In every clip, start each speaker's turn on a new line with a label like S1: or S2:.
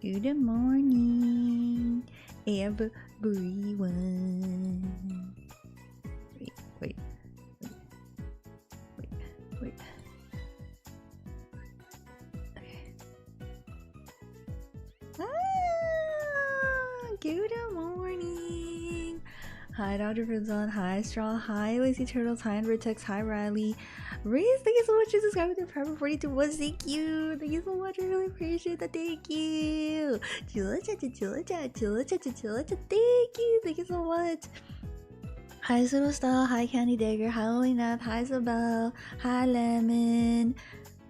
S1: Good morning, everyone. Wait. Okay. Good morning. Hi, Dr. Frizon. Hi, Straw. Hi, Lazy Turtles. Hi, Vertex. Hi, Riley. Reese, thank you so much for subscribing to Private 42 was. Thank you. Thank you so much. I really appreciate that. Thank you. Thank you. Thank you so much. Hi, Superstar. Hi, Candy Dagger. Hi, Olinath. Hi, Isabel. Hi, Lemon.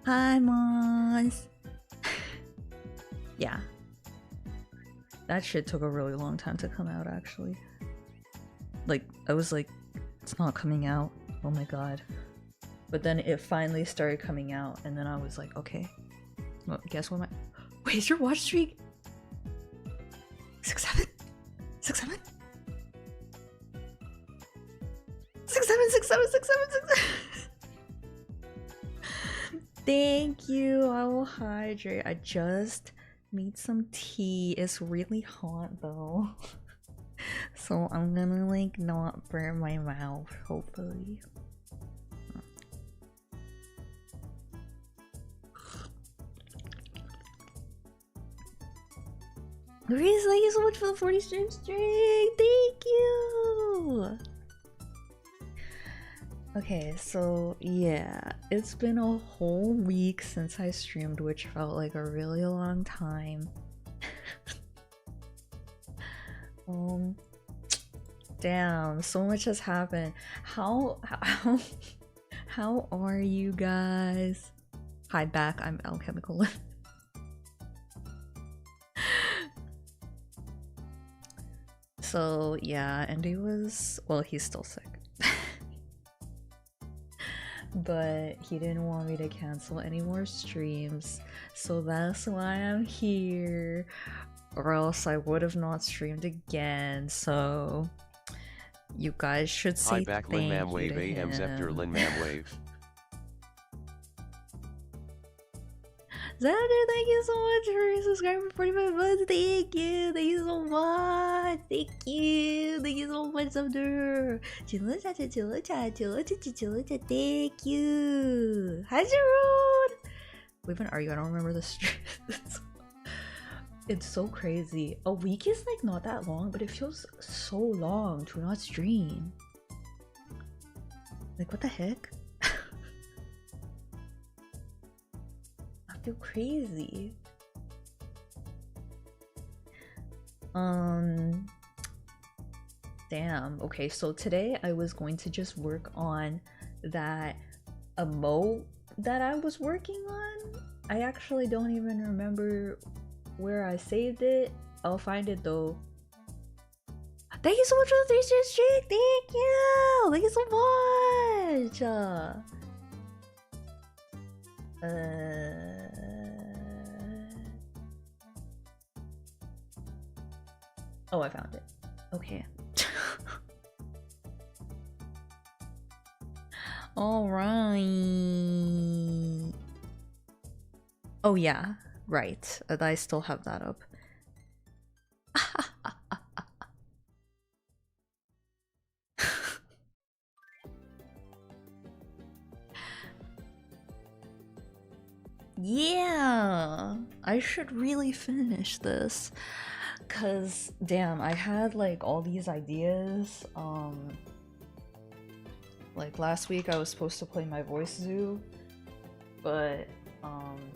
S1: Hi, Mons. Yeah. That shit took a really long time to come out, actually. Like, I was like, it's not coming out. Oh my god. But then it finally started coming out, and then I was like, okay. Well, guess what Wait, is your watch streak? 6-7? 6-7? 6-7. Thank you. I will hydrate. I just made some tea. It's really hot though. So I'm gonna like not burn my mouth, hopefully. Grace, thank you so much for the 40 stream streak. Thank you. Okay, so yeah, it's been a whole week since I streamed, which felt like a really long time. Damn, so much has happened. How are you guys? Hi, back. I'm Alchemical. So yeah, Andy was, well, he's still sick. But he didn't want me to cancel any more streams, so that's why I'm here, or else I would have not streamed again. So you guys should say
S2: back
S1: thank
S2: Linmam
S1: you
S2: Wave
S1: to
S2: AM
S1: him.
S2: Zephyr Linmam Wave.
S1: Xander, thank you so much for subscribing for 45 months. Thank you so much. Thank you so much, Xander. Thank you. Hi, Jerome. We've been arguing. I don't remember the stream. It's so crazy. A week is like not that long, but it feels so long to not stream. Like, what the heck? I feel crazy. Damn. Okay, so today I was going to just work on that emote that I was working on. I actually don't even remember where I saved it. I'll find it though. Thank you so much for the 3 streak. Thank you so much. Oh, I found it. Okay. All right. Oh yeah, right. I still have that up. Yeah, I should really finish this, cause damn, I had like all these ideas. Like last week I was supposed to play my voice zoo, but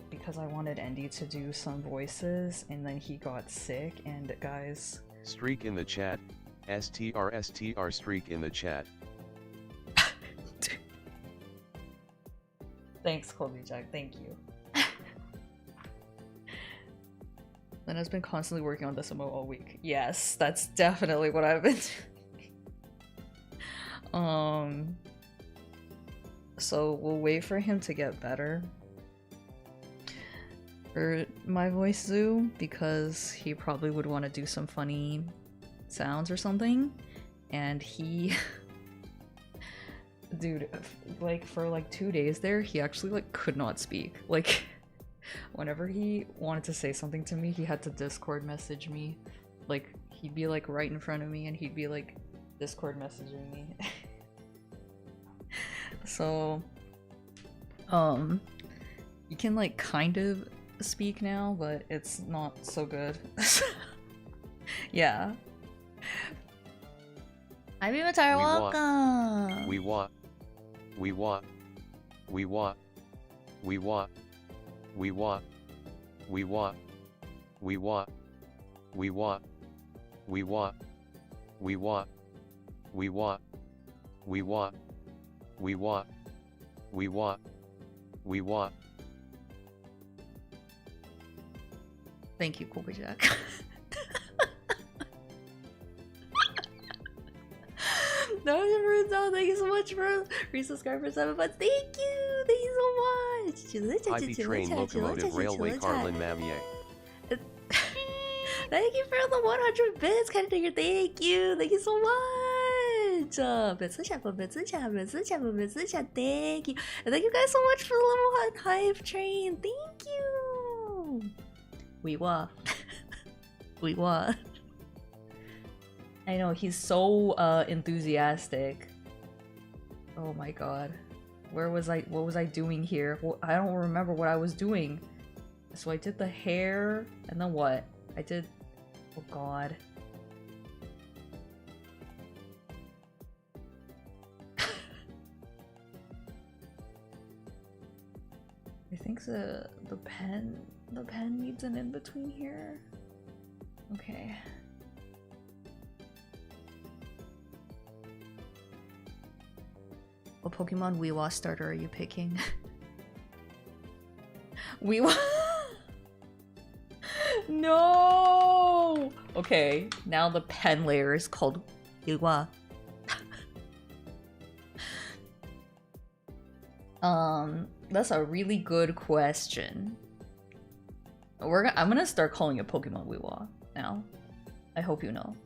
S1: because I wanted Andy to do some voices and then he got sick, and guys,
S2: Streak in the chat. STR streak in the chat.
S1: Thanks, Colby Jack. Thank you. Then I've been constantly working on this emote all week. Yes, that's definitely what I've been doing. So we'll wait for him to get better for my voice zoo, because he probably would want to do some funny sounds or something, and he dude, like for like 2 days there he actually like could not speak. Like Whenever he wanted to say something to me, he had to Discord message me. Like, he'd be like right in front of me and he'd be like Discord messaging me. So, you can like kind of speak now, but it's not so good. Yeah. I'm Mametchi, welcome!
S2: We want. We want. We want. We want. We want. We want. We want. We want. We want. We want. We want. We want. We want. We want. We want.
S1: Thank you, Kobe Jack. No, thank you so much for resubscribing for 7 months. Thank you! Thank you so much!
S2: Ivy Train Locomotive Railway Carlin Mametchi.
S1: Thank you for the 100 bits, kind of digger. Thank you! Thank you so much! Thank you! And thank you guys so much for the level 1 Hive Train. Thank you! We were. We were. I know, he's so enthusiastic. Oh my god. What was I doing here? Well, I don't remember what I was doing. So I did the hair, and then what? I did... Oh god. I think the pen needs an in-between here. Okay. What Pokemon Weewa starter are you picking? Weewa? No! Okay, now the pen layer is called Weewa. That's a really good question. I'm gonna start calling it Pokemon Weewa now. I hope you know.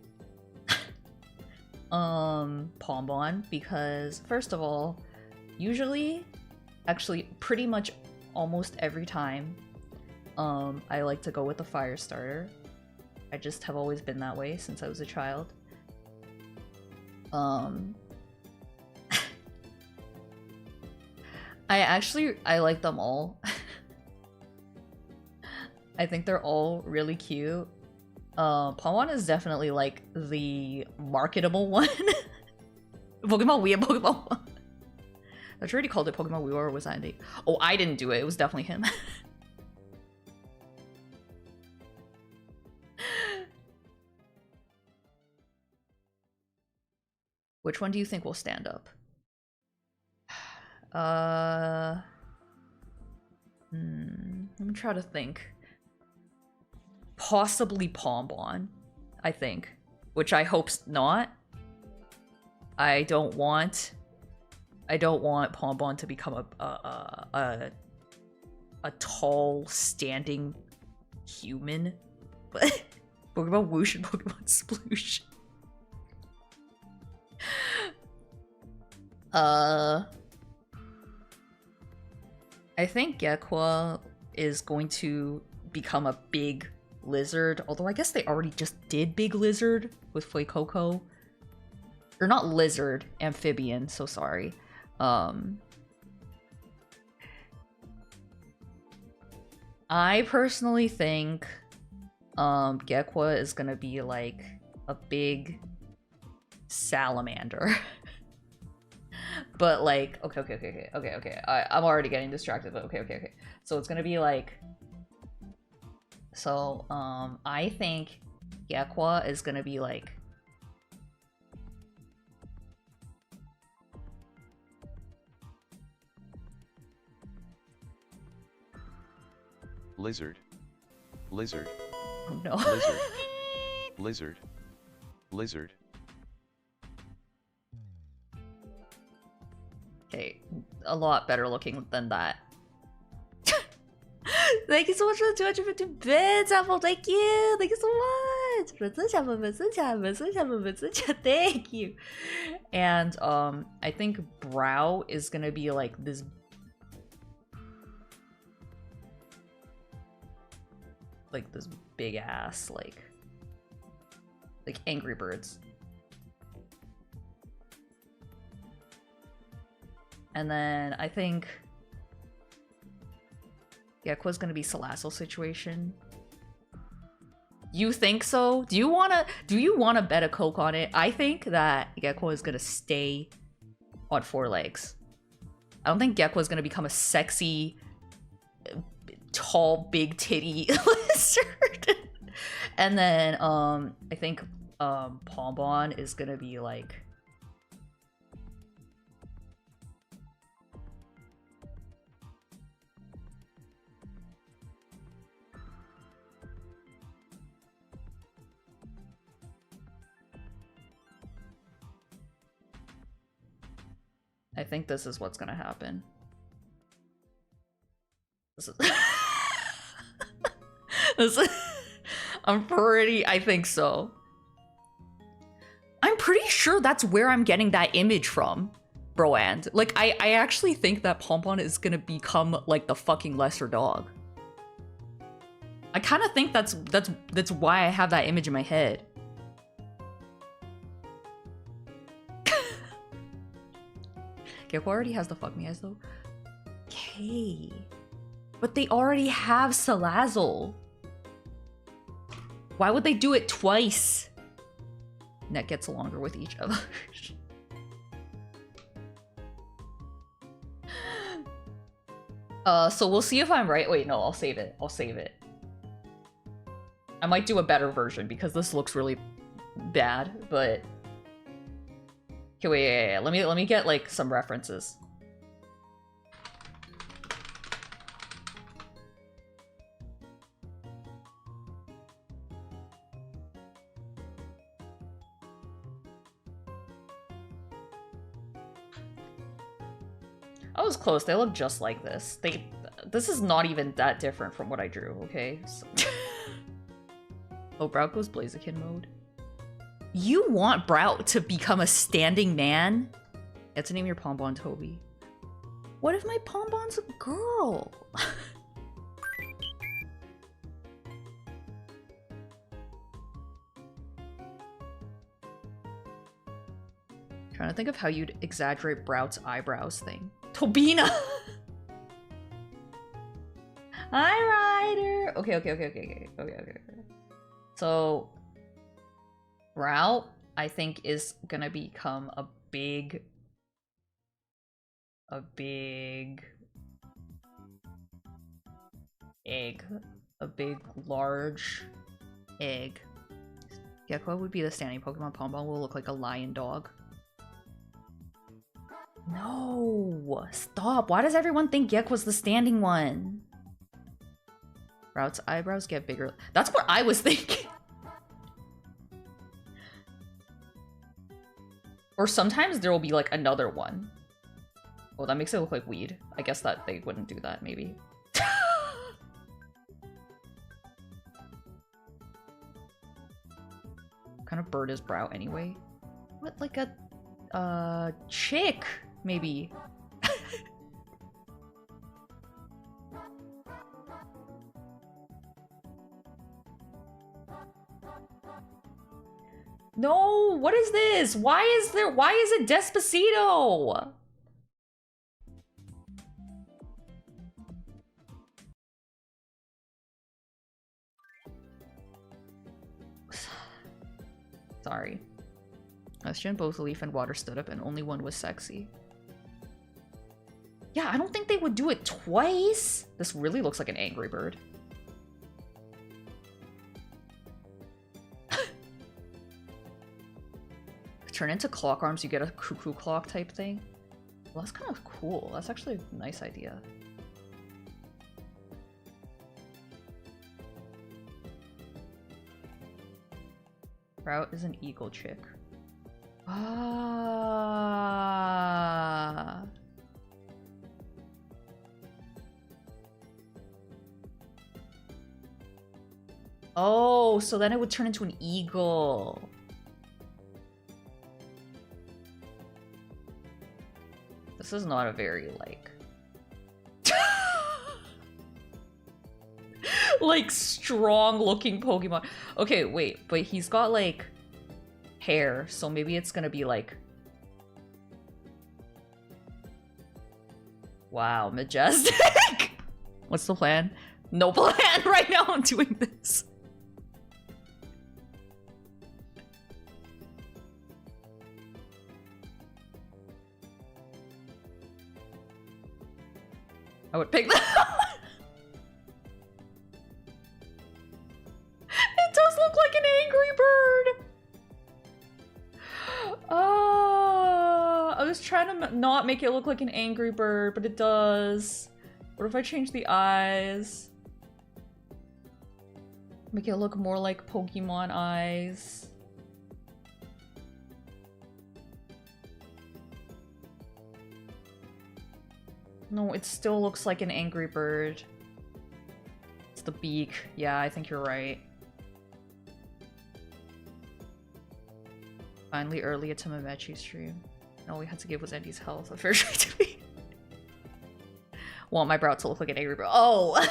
S1: Pombon, because first of all, usually, actually pretty much almost every time, I like to go with the fire starter. I just have always been that way since I was a child. I like them all. I think they're all really cute. Pombon is definitely like the marketable one. Pokemon Wii and Pokemon One. I already called it Pokemon Wii, or was Andy? Oh, I didn't do it. It was definitely him. Which one do you think will stand up? Let me try to think. Possibly Pombon, I think. Which I hope's not. I don't want Pombon to become a tall, standing human. But Pokemon Whoosh and Pokemon Sploosh. I think Gekwa is going to become a big lizard, although I guess they already just did big lizard with Fuecoco. Or not lizard, amphibian, so sorry. I personally think Gekwa is gonna be like a big salamander. But like, okay. I'm already getting distracted, but okay. So it's gonna be like, so I think Gekwa is gonna be like
S2: Lizard.
S1: Oh no.
S2: Lizard.
S1: Okay, a lot better looking than that. Thank you so much for the 250 bits, Apple. Thank you so much. Thank you. And I think Brow is gonna be like this. like this big ass like Angry Birds. And then I think Gekko's gonna be Salazzle situation. You think so? Do you wanna bet a Coke on it? I think that Gekko is gonna stay on 4 legs. I don't think Gekko is gonna become a sexy, tall, big titty lizard. And then I think Pombon is gonna be like I think this is what's gonna happen. This is I think so. I'm pretty sure that's where I'm getting that image from, bro. And like, I actually think that Pompon is gonna become like the fucking lesser dog. I kind of think that's why I have that image in my head. Gekko already has the fuck me eyes though. Okay. But they already have Salazzle. Why would they do it twice? Net gets longer with each other. So we'll see if I'm right. Wait, no, I'll save it. I'll save it. I might do a better version because this looks really bad, but... Okay, wait. Let me get, like, some references. I was close. They look just like this. This is not even that different from what I drew, okay? So oh, Brout goes Blaziken mode. You want Brout to become a standing man? You have to name your Pombon Toby. What if my Pombon's a girl? Trying to think of how you'd exaggerate Brout's eyebrows thing. Tobina! Hi, Ryder! Okay. So, Brout, I think, is gonna become a big, egg. A big, large egg. Gekko would be the standing Pokemon. Pombon will look like a lion dog. No! Stop! Why does everyone think Gekko's the standing one? Brout's eyebrows get bigger. That's what I was thinking! Or sometimes there will be, like, another one. Oh, that makes it look like weed. I guess that they wouldn't do that, maybe. What kind of bird is Brout, anyway? What, like a... chick, maybe. No, what is this? Why is it Despacito? Sorry. Question, both Leaf and Water stood up and only one was sexy. Yeah, I don't think they would do it twice. This really looks like an Angry Bird. Turn into clock arms, you get a cuckoo clock type thing. Well, that's kind of cool. That's actually a nice idea. Brout is an eagle chick. Ah. Oh, so then it would turn into an eagle. This is not a very, like... Like, strong-looking Pokemon. Okay, wait, but he's got, like, hair, so maybe it's gonna be, like... Wow, majestic! What's the plan? No plan right now, I'm doing this. I would pick that. It does look like an angry bird. I was trying to not make it look like an angry bird, but it does. What if I change the eyes? Make it look more like Pokemon eyes. No, it still looks like an angry bird. It's the beak. Yeah, I think you're right. Finally early at Mametchi stream. And all we had to give was Andy's health. A fair trade to me. Want my brow to look like an angry bird. Oh!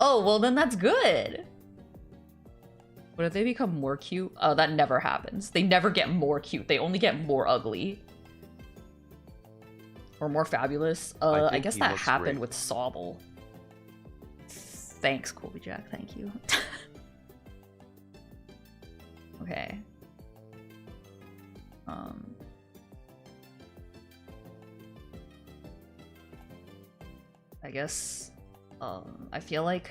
S1: Oh, well then that's good. But if they become more cute? Oh, that never happens. They never get more cute. They only get more ugly. Or more fabulous. I guess that happened with Sobble. Thanks, Colby Jack. Thank you. Okay. I guess, I feel like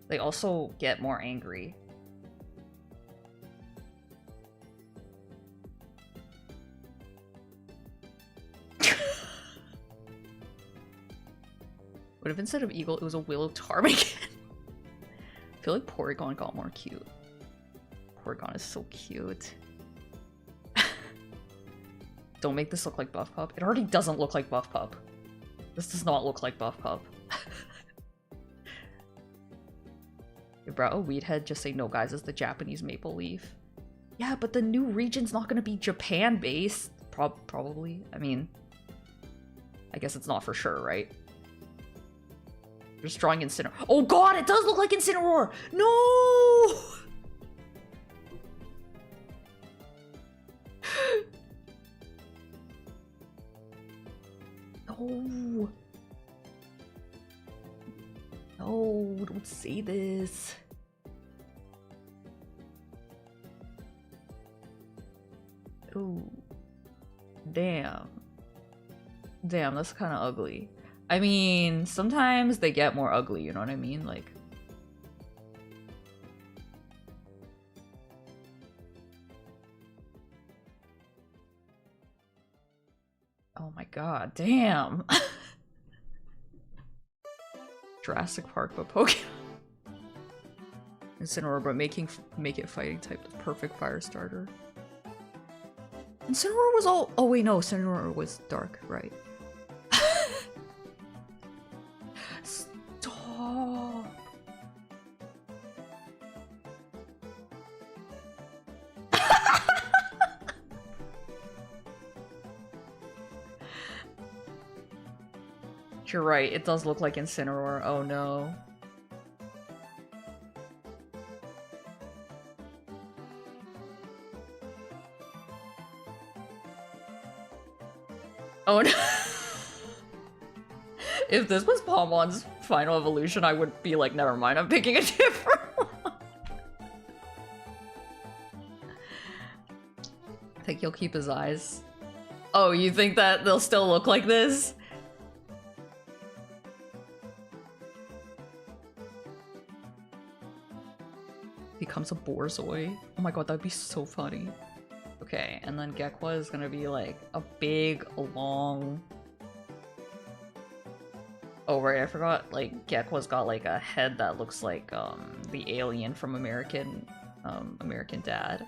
S1: they also get more angry. What if instead of eagle, it was a Willow Ptarmigan? I feel like Porygon got more cute. Porygon is so cute. Don't make this look like Buff Pup. It already doesn't look like Buff Pup. This does not look like Buff Pup. You brought a weed head, just say no guys, it's the Japanese maple leaf. Yeah, but the new region's not gonna be Japan-based. Probably. I mean, I guess it's not for sure, right? Just drawing Incineroar. Oh god, it does look like Incineroar! No! No. No, don't say this. Ooh. Damn. Damn, that's kind of ugly. I mean, sometimes they get more ugly, you know what I mean? Like... Oh my god, damn! Jurassic Park, but Pokemon. Incineroar, but make it fighting type, the perfect fire starter. Incineroar was all- oh wait, no, Incineroar was dark, right? Stop! You're right, it does look like Incineroar, oh no. Oh no. If this was Palmon's final evolution, I would be like, never mind, I'm picking a different one. I think he'll keep his eyes. Oh, you think that they'll still look like this? Becomes a Borzoi. Oh my god, that'd be so funny. Okay, and then Gekwa is gonna be like a big, long... Oh right, I forgot, like, Gekwa's got like a head that looks like, the alien from American Dad.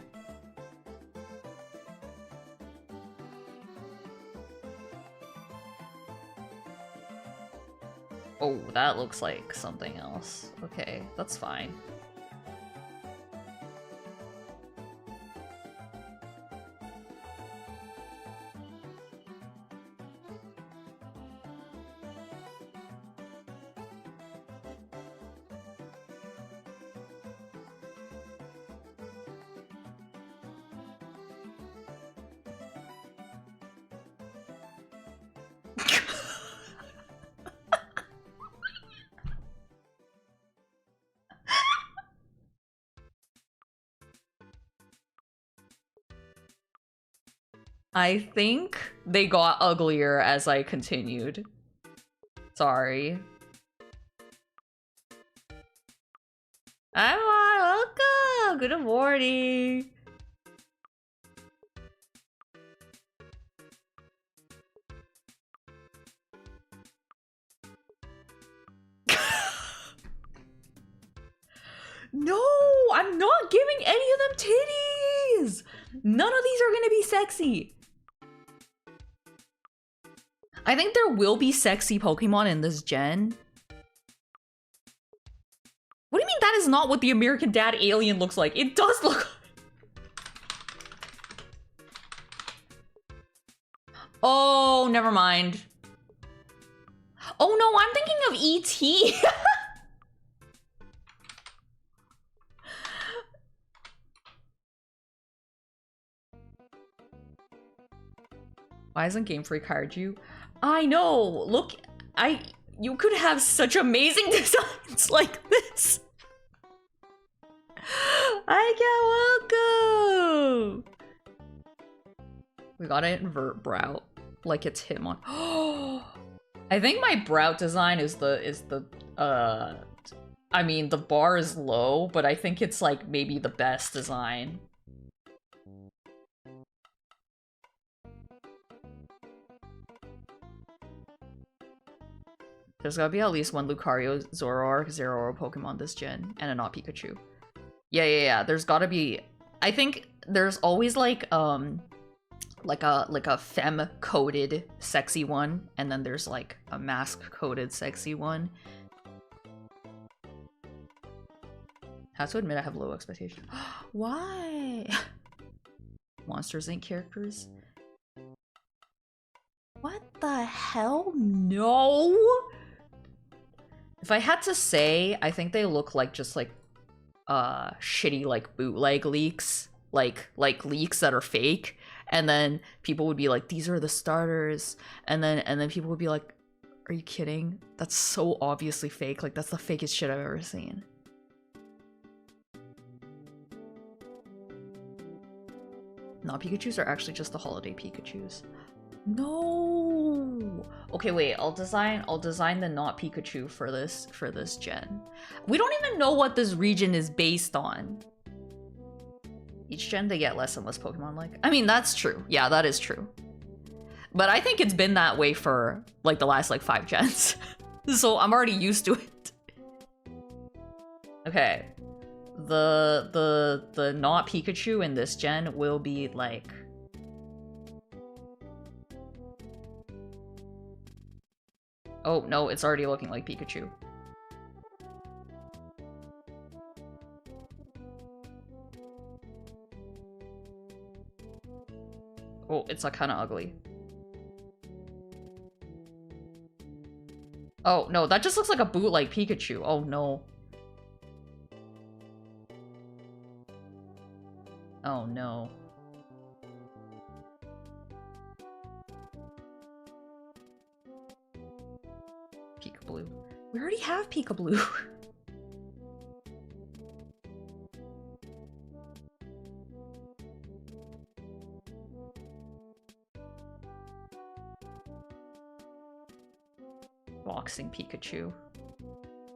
S1: Oh, that looks like something else. Okay, that's fine. I think they got uglier as I continued. Sorry. Hi, welcome! Good morning! No! I'm not giving any of them titties! None of these are gonna be sexy. I think there will be sexy Pokemon in this gen. What do you mean that is not what the American Dad alien looks like? It does look... Oh, never mind. Oh no, I'm thinking of E.T. Why hasn't Game Freak hired you? I know, look, you could have such amazing designs like this. I get welcome. We gotta invert Brout like it's him on. I think my Brout design is the I mean the bar is low, but I think it's like maybe the best design. There's gotta be at least one Lucario, Zoroark Pokemon this gen, and a not Pikachu. Yeah. There's gotta be. I think there's always like a femme coded sexy one, and then there's like a mask coded sexy one. Have to admit I have low expectations. Why? Monsters Inc. characters. What the hell? No. If I had to say, I think they look like just like shitty like bootleg leaks, like leaks that are fake, and then people would be like, these are the starters, and then people would be like, are you kidding? That's so obviously fake. Like that's the fakest shit I've ever seen. Not Pikachus are actually just the holiday Pikachus. No. Okay, wait. I'll design the not Pikachu for this gen. We don't even know what this region is based on. Each gen they get less and less Pokemon like. I mean, that's true. Yeah, that is true. But I think it's been that way for like the last like 5 gens. So I'm already used to it. Okay. The not Pikachu in this gen will be like oh, no, it's already looking like Pikachu. Oh, it's like kind of ugly. Oh, no, that just looks like a bootleg Pikachu. Oh, no. Oh, no. Pika-Blue. We already have Pika-Blue. Boxing Pikachu.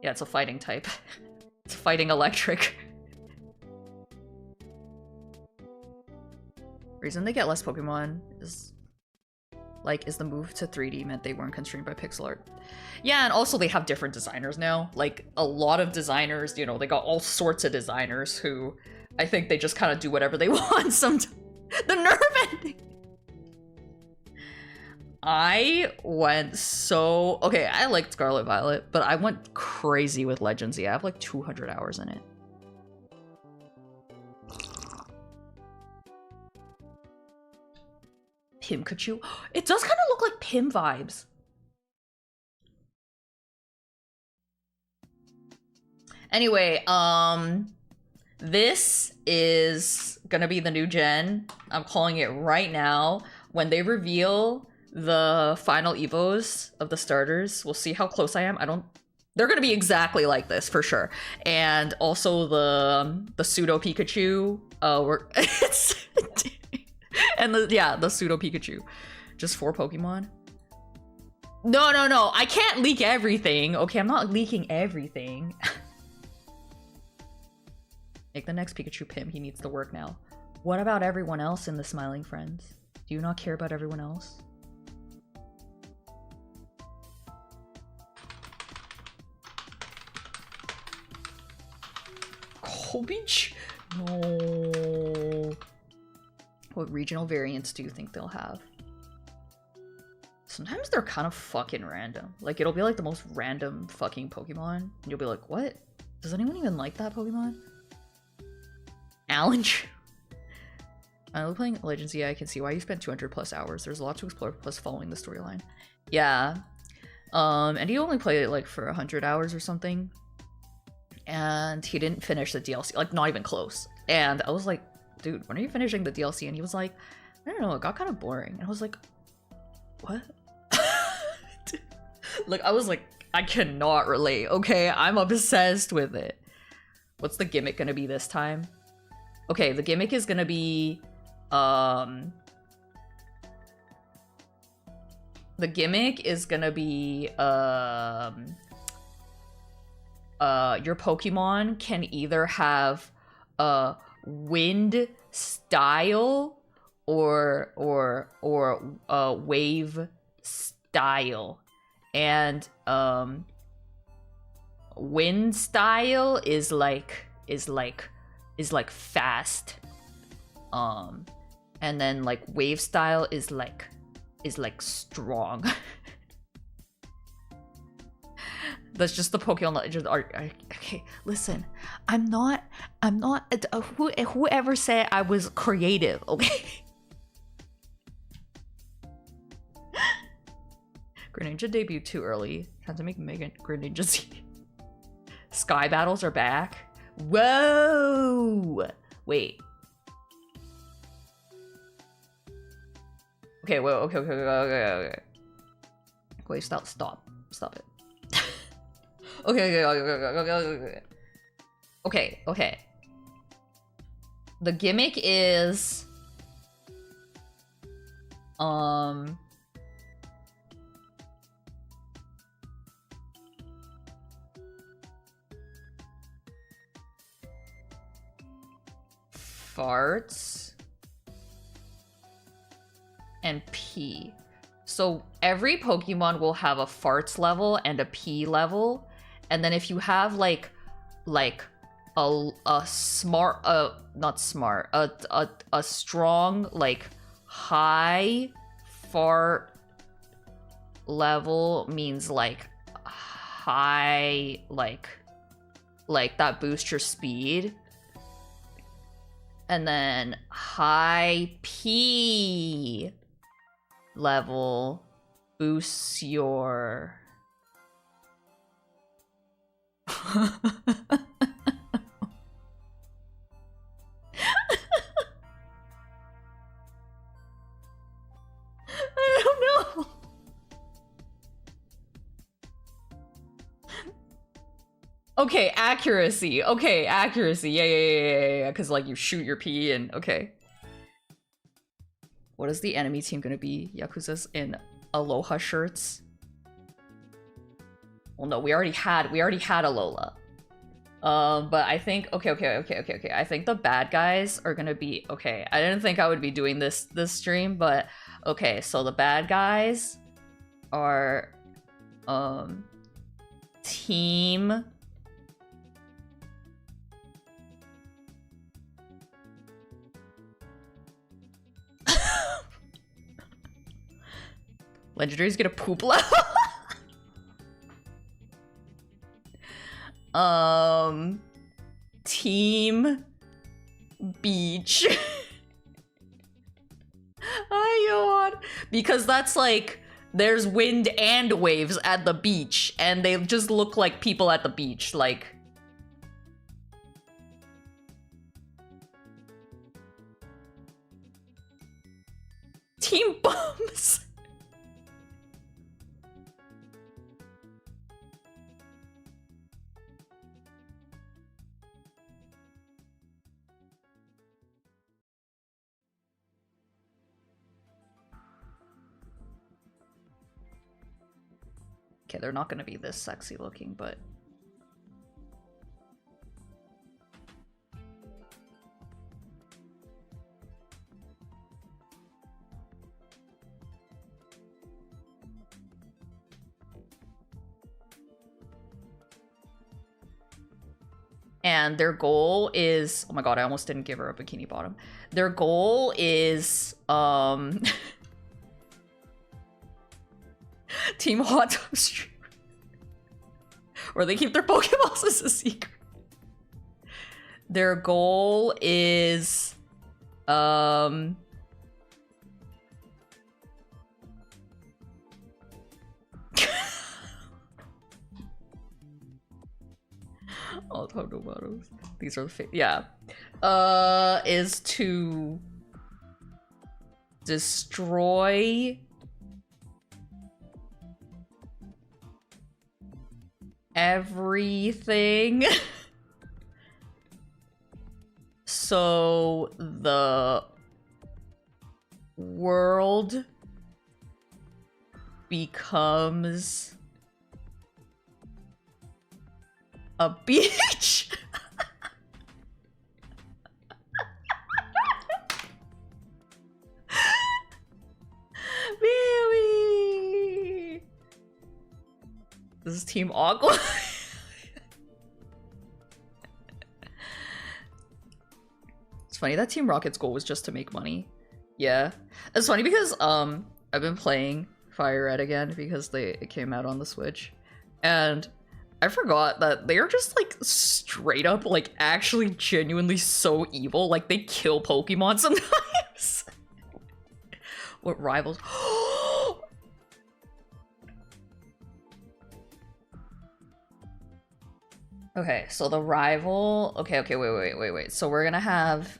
S1: Yeah, it's a fighting type. It's fighting electric. Reason they get less Pokemon is the move to 3D meant they weren't constrained by pixel art. Yeah, and also they have different designers now. Like, a lot of designers, you know, they got all sorts of designers who I think they just kind of do whatever they want sometimes. The nerve ending! I went so... Okay, I liked Scarlet Violet, but I went crazy with Legends Z. I have like 200 hours in it. Pimkachu. It does kind of look like Pim vibes. Anyway, this is gonna be the new gen. I'm calling it right now. When they reveal the final evos of the starters, we'll see how close I am. They're gonna be exactly like this for sure. And also the pseudo Pikachu. And the pseudo Pikachu. Just 4 Pokemon. No. I can't leak everything. Okay, I'm not leaking everything. Make the next Pikachu Pim. He needs to work now. What about everyone else in the Smiling Friends? Do you not care about everyone else? Beach? No. What regional variants do you think they'll have? Sometimes they're kind of fucking random. Like, it'll be like the most random fucking Pokemon. And you'll be like, what? Does anyone even like that Pokemon? Alan. I love playing Legends. Yeah, I can see why you spent 200 plus hours. There's a lot to explore plus following the storyline. Yeah. And he only played it like for 100 hours or something. And he didn't finish the DLC, like not even close. And I was like, dude, when are you finishing the DLC? And he was like, I don't know, it got kind of boring. And I was like, what? Like, I was like, I cannot relate, okay? I'm obsessed with it. What's the gimmick gonna be this time? Okay, the gimmick is gonna be, the gimmick is gonna be, your Pokemon can either have wind style or wave style, and wind style is like fast, and then like wave style is like strong. That's just the Pokemon Legends art. Okay, listen, I'm not whoever said I was creative, okay? Greninja debuted too early. Had to make Mega Greninja Z. Sky battles are back. Whoa! Wait. Okay, well, okay. Wait, stop it. Okay. The gimmick is farts and pee. So every Pokemon will have a farts level and a pee level. And then if you have like a strong like high fart level means like high like that boosts your speed. And then high pee level boosts your I don't know. Okay, accuracy. Yeah. Because like you shoot your pee and okay. What is the enemy team gonna be? Yakuza's in Aloha shirts. Well, no, we already had Alola. But I think okay. I think the bad guys are gonna be okay. I didn't think I would be doing this stream, but okay. So the bad guys are team. Legendary's gonna poop level. Team beach. I yawn. Because that's like there's wind and waves at the beach, and they just look like people at the beach, like. Team bums. Okay, they're not gonna be this sexy looking, but... And their goal is... Oh my god, I almost didn't give her a bikini bottom. Their goal is, Team Hot Tub Stream. Or they keep their Pokeballs as a secret. Their goal is... All time no mottos. These are the yeah. Is to destroy everything so the world becomes a beach. Baby. This is Team Aqua. It's funny that Team Rocket's goal was just to make money. Yeah. It's funny because I've been playing Fire Red again because it came out on the Switch. And I forgot that they are just like straight up like actually genuinely so evil. Like they kill Pokemon sometimes. What rivals? Okay, so the rival. Okay, wait. So we're gonna have.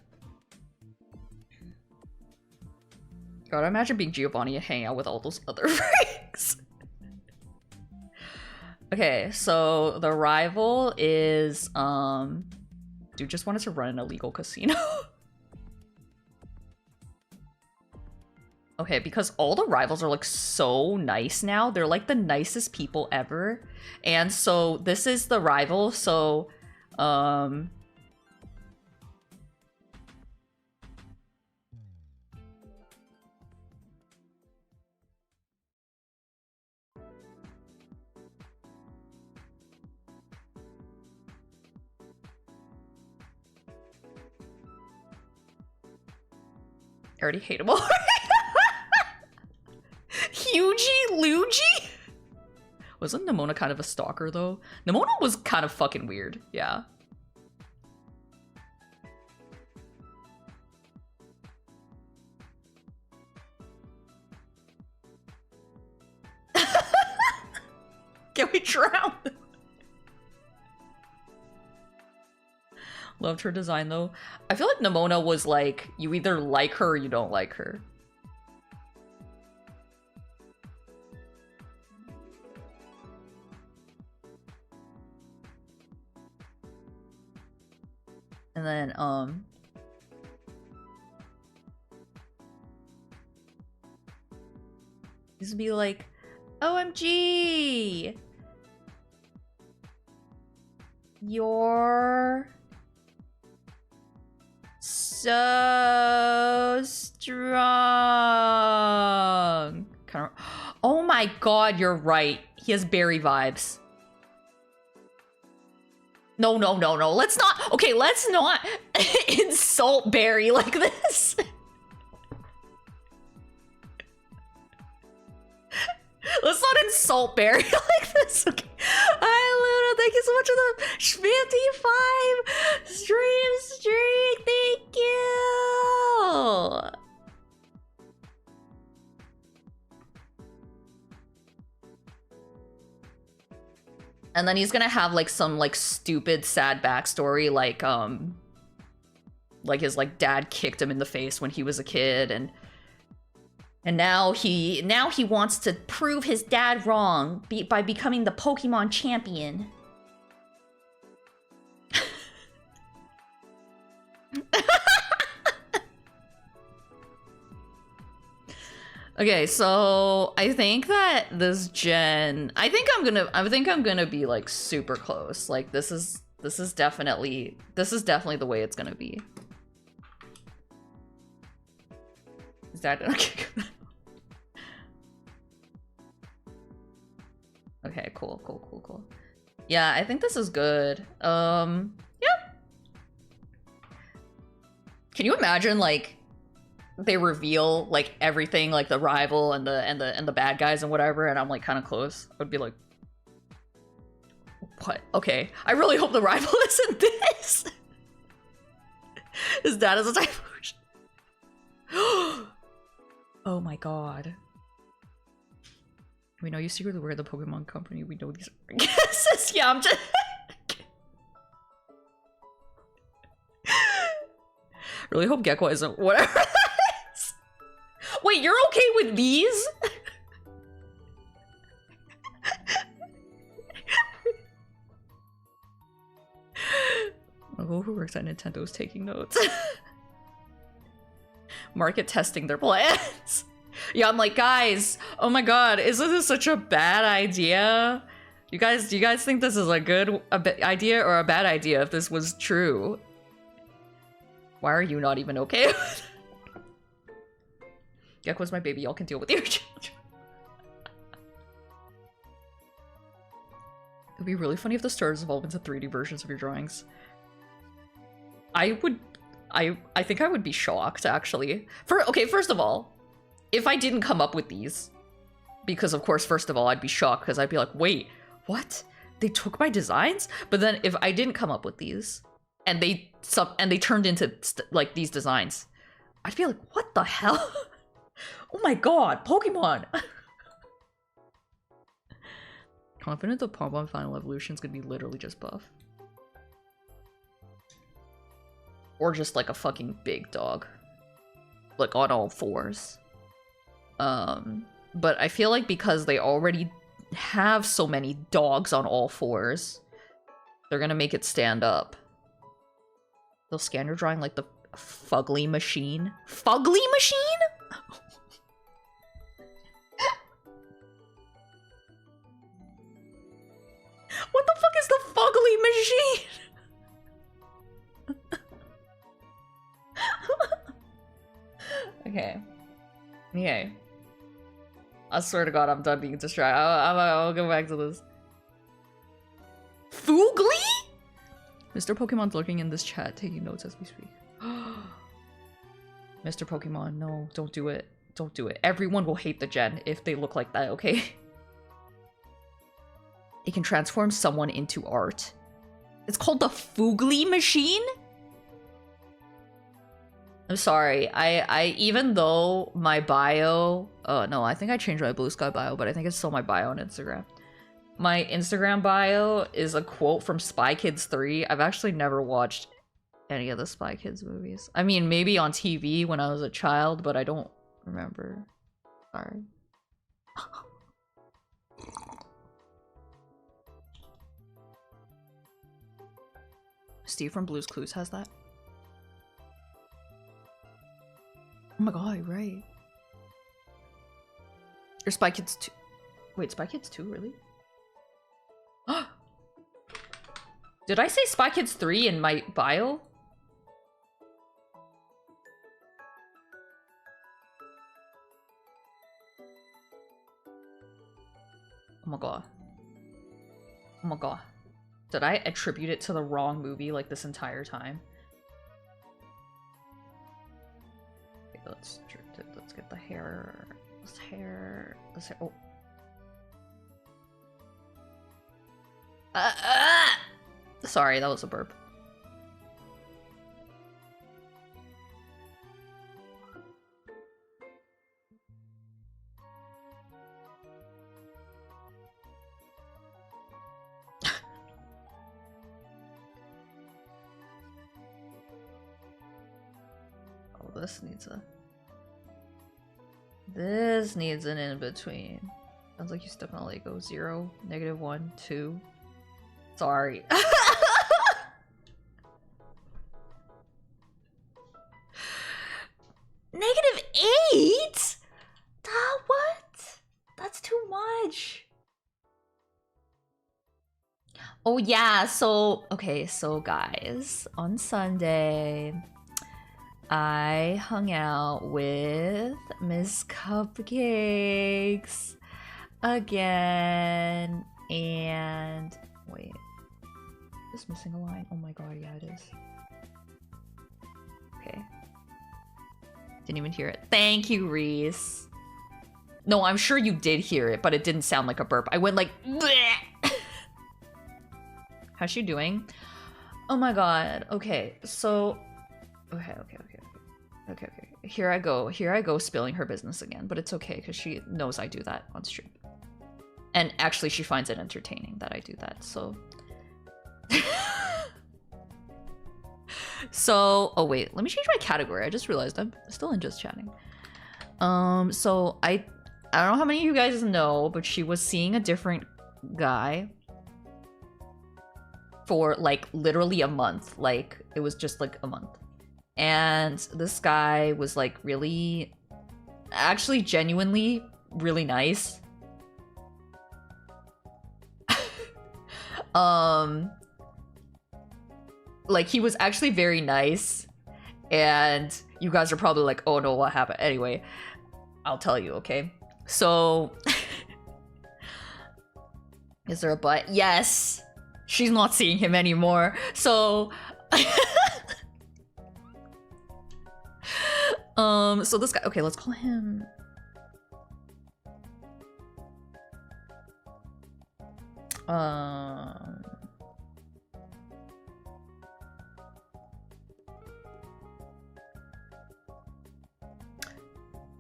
S1: Gotta imagine being Giovanni and hanging out with all those other freaks. Okay, so the rival is dude just wanted to run an illegal casino. Okay, because all the rivals are like so nice now. They're like the nicest people ever. And so this is the rival, so I already hate him already. Hugie Luigi? Wasn't Nimona kind of a stalker though? Nimona was kind of fucking weird, yeah. Can we drown? Loved her design though. I feel like Nimona was like, you either like her or you don't like her. And then, this would be like, OMG! You're so strong. Kind of. Oh my god, you're right. He has berry vibes. No. Let's not. Okay, let's not insult Barry like this. Let's not insult Barry like this. Okay. Hi, Luna. Thank you so much for the 55 stream streak. Thank you. And then he's gonna have like some like stupid sad backstory, like his like dad kicked him in the face when he was a kid, and now he wants to prove his dad wrong by becoming the Pokemon champion. Okay, so I think that this gen, I think I'm gonna be like super close. Like this is definitely the way it's gonna be. Is that okay? Okay, cool. Yeah, I think this is good. Yeah. Can you imagine like they reveal like everything, like the rival and the bad guys and whatever, and I'm like kind of close? I would be like, what? Okay, I really hope the rival isn't this. His dad is a type of oh my god. We know you secretly were the Pokemon Company. We know these are guesses. Yeah, I'm just really hope Gecko isn't whatever that is. Wait, you're okay with these? Oh, who works at Nintendo is taking notes. Market testing their plans. Yeah, I'm like, guys, oh my god, isn't this such a bad idea? Do you guys think this is a good idea or a bad idea if this was true? Why are you not even okay with it? Gekko's my baby, y'all can deal with your children. It'd be really funny if the stars evolve into 3D versions of your drawings. I think I would be shocked, actually. Okay, first of all, if I didn't come up with these, because of course, first of all, I'd be shocked because I'd be like, wait, what? They took my designs? But then if I didn't come up with these and they turned into like these designs, I'd be like, what the hell? Oh my god, Pokemon! Confident the Pom-Pom final evolution is gonna be literally just buff. Or just like a fucking big dog. Like on all fours. But I feel like because they already have so many dogs on all fours, they're gonna make it stand up. They'll scan your drawing like the Fugly machine. Fugly machine? What the fuck is the Fugly machine? Okay. Okay. I swear to god, I'm done being distracted. I'll go back to this. Fugly? Mr. Pokemon's lurking in this chat, taking notes as we speak. Mr. Pokemon, no, don't do it. Don't do it. Everyone will hate the gen if they look like that, okay? It can transform someone into art. It's called the Fugly machine? I'm sorry, I even though my bio, no, I think I changed my Blue Sky bio, but I think it's still my bio on Instagram. My Instagram bio is a quote from Spy Kids 3. I've actually never watched any of the Spy Kids movies. I mean, maybe on TV when I was a child, but I don't remember. Sorry. Steve from Blue's Clues has that. Oh my god, right. Or Spy Kids 2. Wait, Spy Kids 2, really? Did I say Spy Kids 3 in my bio? Oh my god. Oh my god. Did I attribute it to the wrong movie like this entire time? Okay, let's get the hair. This hair. Oh. Sorry, that was a burp. Oh, this needs an in-between. Sounds like you stepped on a Lego. 0, -1, 2. Sorry. -8? Oh yeah, so okay, so guys, on Sunday I hung out with Miss Cupcakes again, and wait, is missing a line? Oh my god, yeah it is. Okay. Didn't even hear it. Thank you, Reese. No, I'm sure you did hear it, but it didn't sound like a burp. I went like bleh. How's she doing? Oh my god. Okay, so okay. Here I go spilling her business again, but it's okay because she knows I do that on stream. And actually she finds it entertaining that I do that, so so oh wait, let me change my category. I just realized I'm still in just chatting. So I don't know how many of you guys know, but she was seeing a different guy for like literally a month. Like it was just like a month. And this guy was like really, actually genuinely really nice. Like he was actually very nice, and you guys are probably like, oh no, what happened? Anyway, I'll tell you, okay? So is there a but? Yes, she's not seeing him anymore. So so this guy, okay, let's call him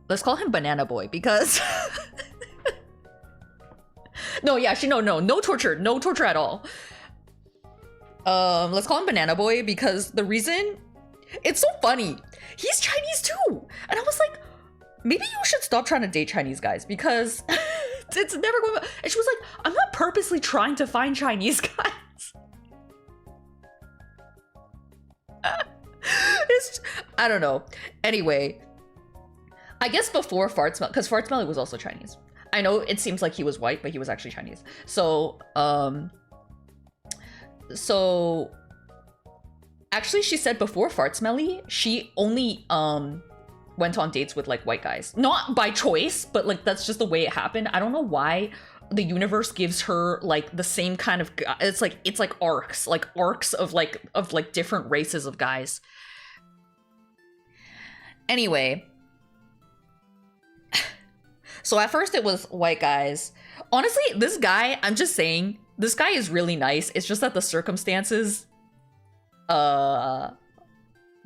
S1: let's call him Banana Boy because no, yeah, no torture at all. Let's call him Banana Boy because the reason, it's so funny. He's Chinese too, and I was like, maybe you should stop trying to date Chinese guys because it's never going. And she was like, I'm not purposely trying to find Chinese guys. I don't know. Anyway, I guess before Fart Smell, because Fart Smell was also Chinese. I know it seems like he was white, but he was actually Chinese. So, actually she said before Fart Smelly, she only went on dates with like white guys. Not by choice, but like that's just the way it happened. I don't know why the universe gives her like the same kind of, it's like arcs of like different races of guys. Anyway, so at first it was white guys. Honestly, this guy, I'm just saying, this guy is really nice. It's just that the circumstances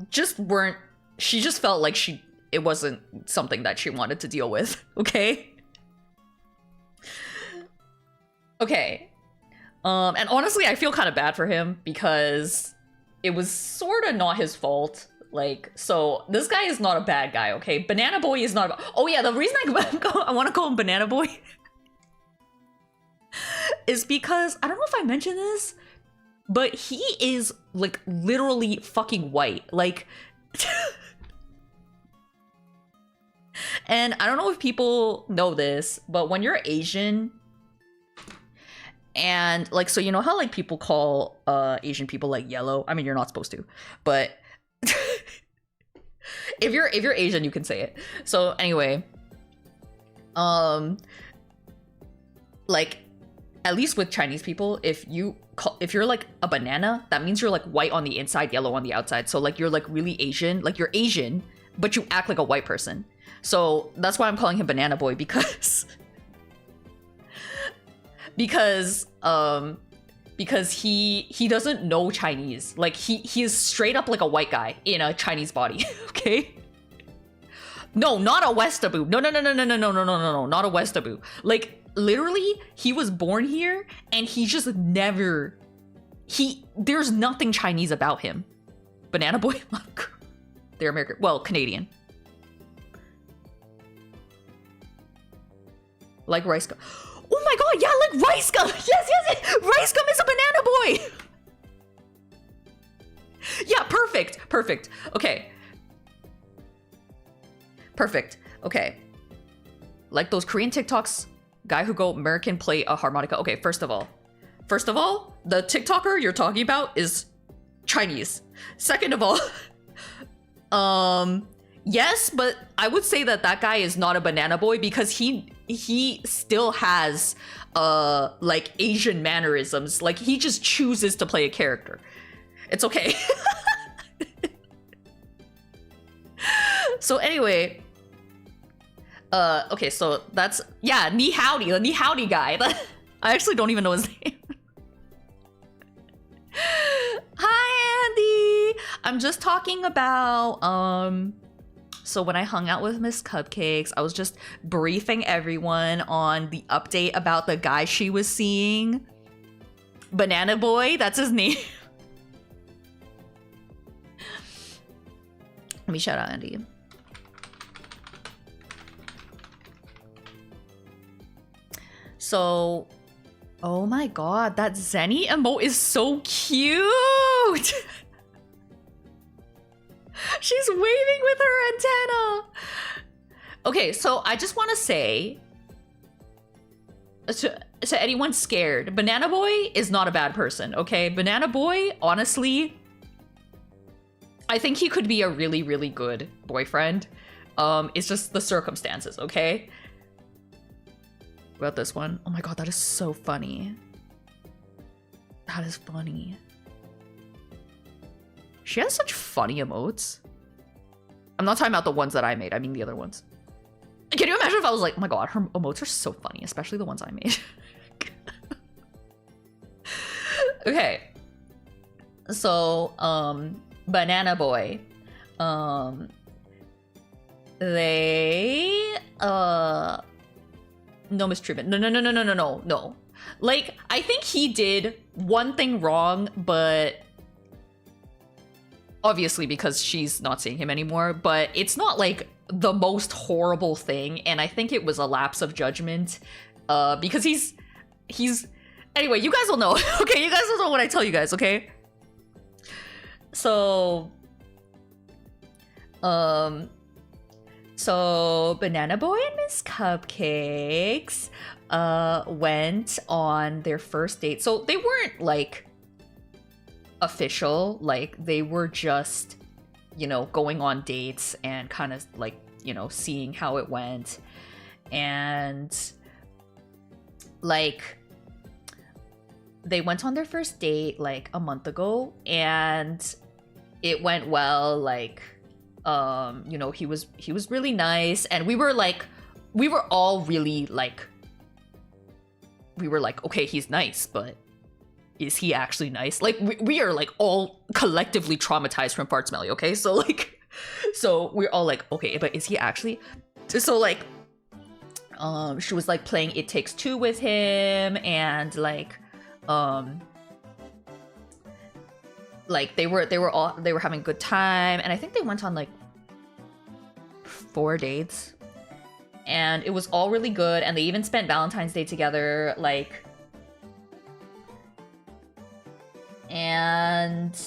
S1: just weren't, she just felt like it wasn't something that she wanted to deal with, okay? Okay. And honestly, I feel kind of bad for him because it was sort of not his fault. Like, so this guy is not a bad guy, okay? Banana Boy is not. Oh yeah, the reason I want to call him Banana Boy is because, I don't know if I mentioned this, but he is like literally fucking white. Like, and I don't know if people know this, but when you're Asian, and like, so you know how like people call Asian people like yellow? I mean, you're not supposed to, but if you're Asian, you can say it. So anyway, like at least with Chinese people, if you're like a banana, that means you're like white on the inside, yellow on the outside. So like you're like really Asian, like you're Asian, but you act like a white person. So that's why I'm calling him Banana Boy because because he doesn't know Chinese. Like he is straight up like a white guy in a Chinese body. Okay. No, not a Westaboo. No, not a Westaboo. Like literally, he was born here and he just never. There's nothing Chinese about him. Banana Boy, they're American. Well, Canadian. Like rice gum. Oh my god, yeah, like rice gum. Yes. Rice gum is a banana boy. Yeah, perfect. Okay. Perfect. Okay. Like those Korean TikToks, guy who go American play a harmonica. Okay, first of all,
S3: the TikToker you're talking about is Chinese. Second of all, yes, but I would say that that guy is not a banana boy because he still has like Asian mannerisms. Like he just chooses to play a character. It's okay. So anyway, okay, so that's, yeah, Ni Howdy, the Ni Howdy guy. I actually don't even know his name. Hi, Andy. I'm just talking about, so when I hung out with Miss Cupcakes, I was just briefing everyone on the update about the guy she was seeing. Banana Boy, that's his name. Let me shout out Andy. So, oh my god, that Zenny emote is so cute! She's waving with her antenna! Okay, so I just want to say, to anyone scared, Banana Boy is not a bad person, okay? Banana Boy, honestly, I think he could be a really, really good boyfriend. It's just the circumstances, okay? About this one. Oh my god, that is so funny. That is funny. She has such funny emotes. I'm not talking about the ones that I made, I mean the other ones. Can you imagine if I was like, oh my god, her emotes are so funny, especially the ones I made. Okay. So, Banana Boy. They, no mistreatment. No. Like, I think he did one thing wrong, but obviously because she's not seeing him anymore, but it's not like the most horrible thing, and I think it was a lapse of judgment, because he's, anyway, you guys will know. Okay, you guys will know when I tell you guys, okay? So, so Banana Boy and Miss Cupcakes went on their first date. So they weren't like official, like they were just, you know, going on dates and kind of like, you know, seeing how it went. And like they went on their first date like a month ago and it went well. Like you know, he was really nice, and we were all really like, we were like, okay, he's nice, but is he actually nice? Like we are like all collectively traumatized from Fart Smelly, okay? So like, so we're all like, okay, but is he actually? So like, she was like playing It Takes Two with him, and like they were having a good time, and I think they went on like 4 dates, and it was all really good, and they even spent Valentine's Day together, like, and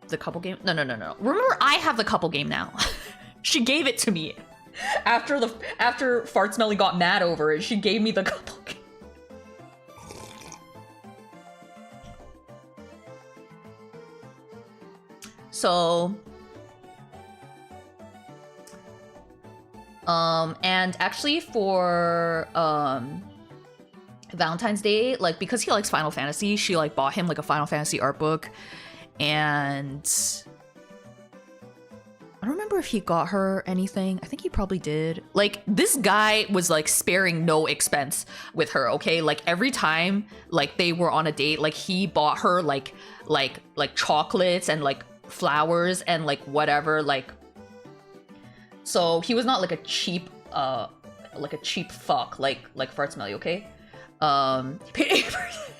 S3: the couple game. No. Remember, I have the couple game now. She gave it to me after Fart Smelly got mad over it. She gave me the couple game. So, and actually for, Valentine's Day, like, because he likes Final Fantasy, she, like, bought him, like, a Final Fantasy art book, and I don't remember if he got her anything. I think he probably did. Like, this guy was, like, sparing no expense with her, okay? Like, every time, like, they were on a date, like, he bought her, like chocolates and, like, flowers and like whatever, like, so he was not like a cheap fuck like Fart Smelly, okay? He paid 8%.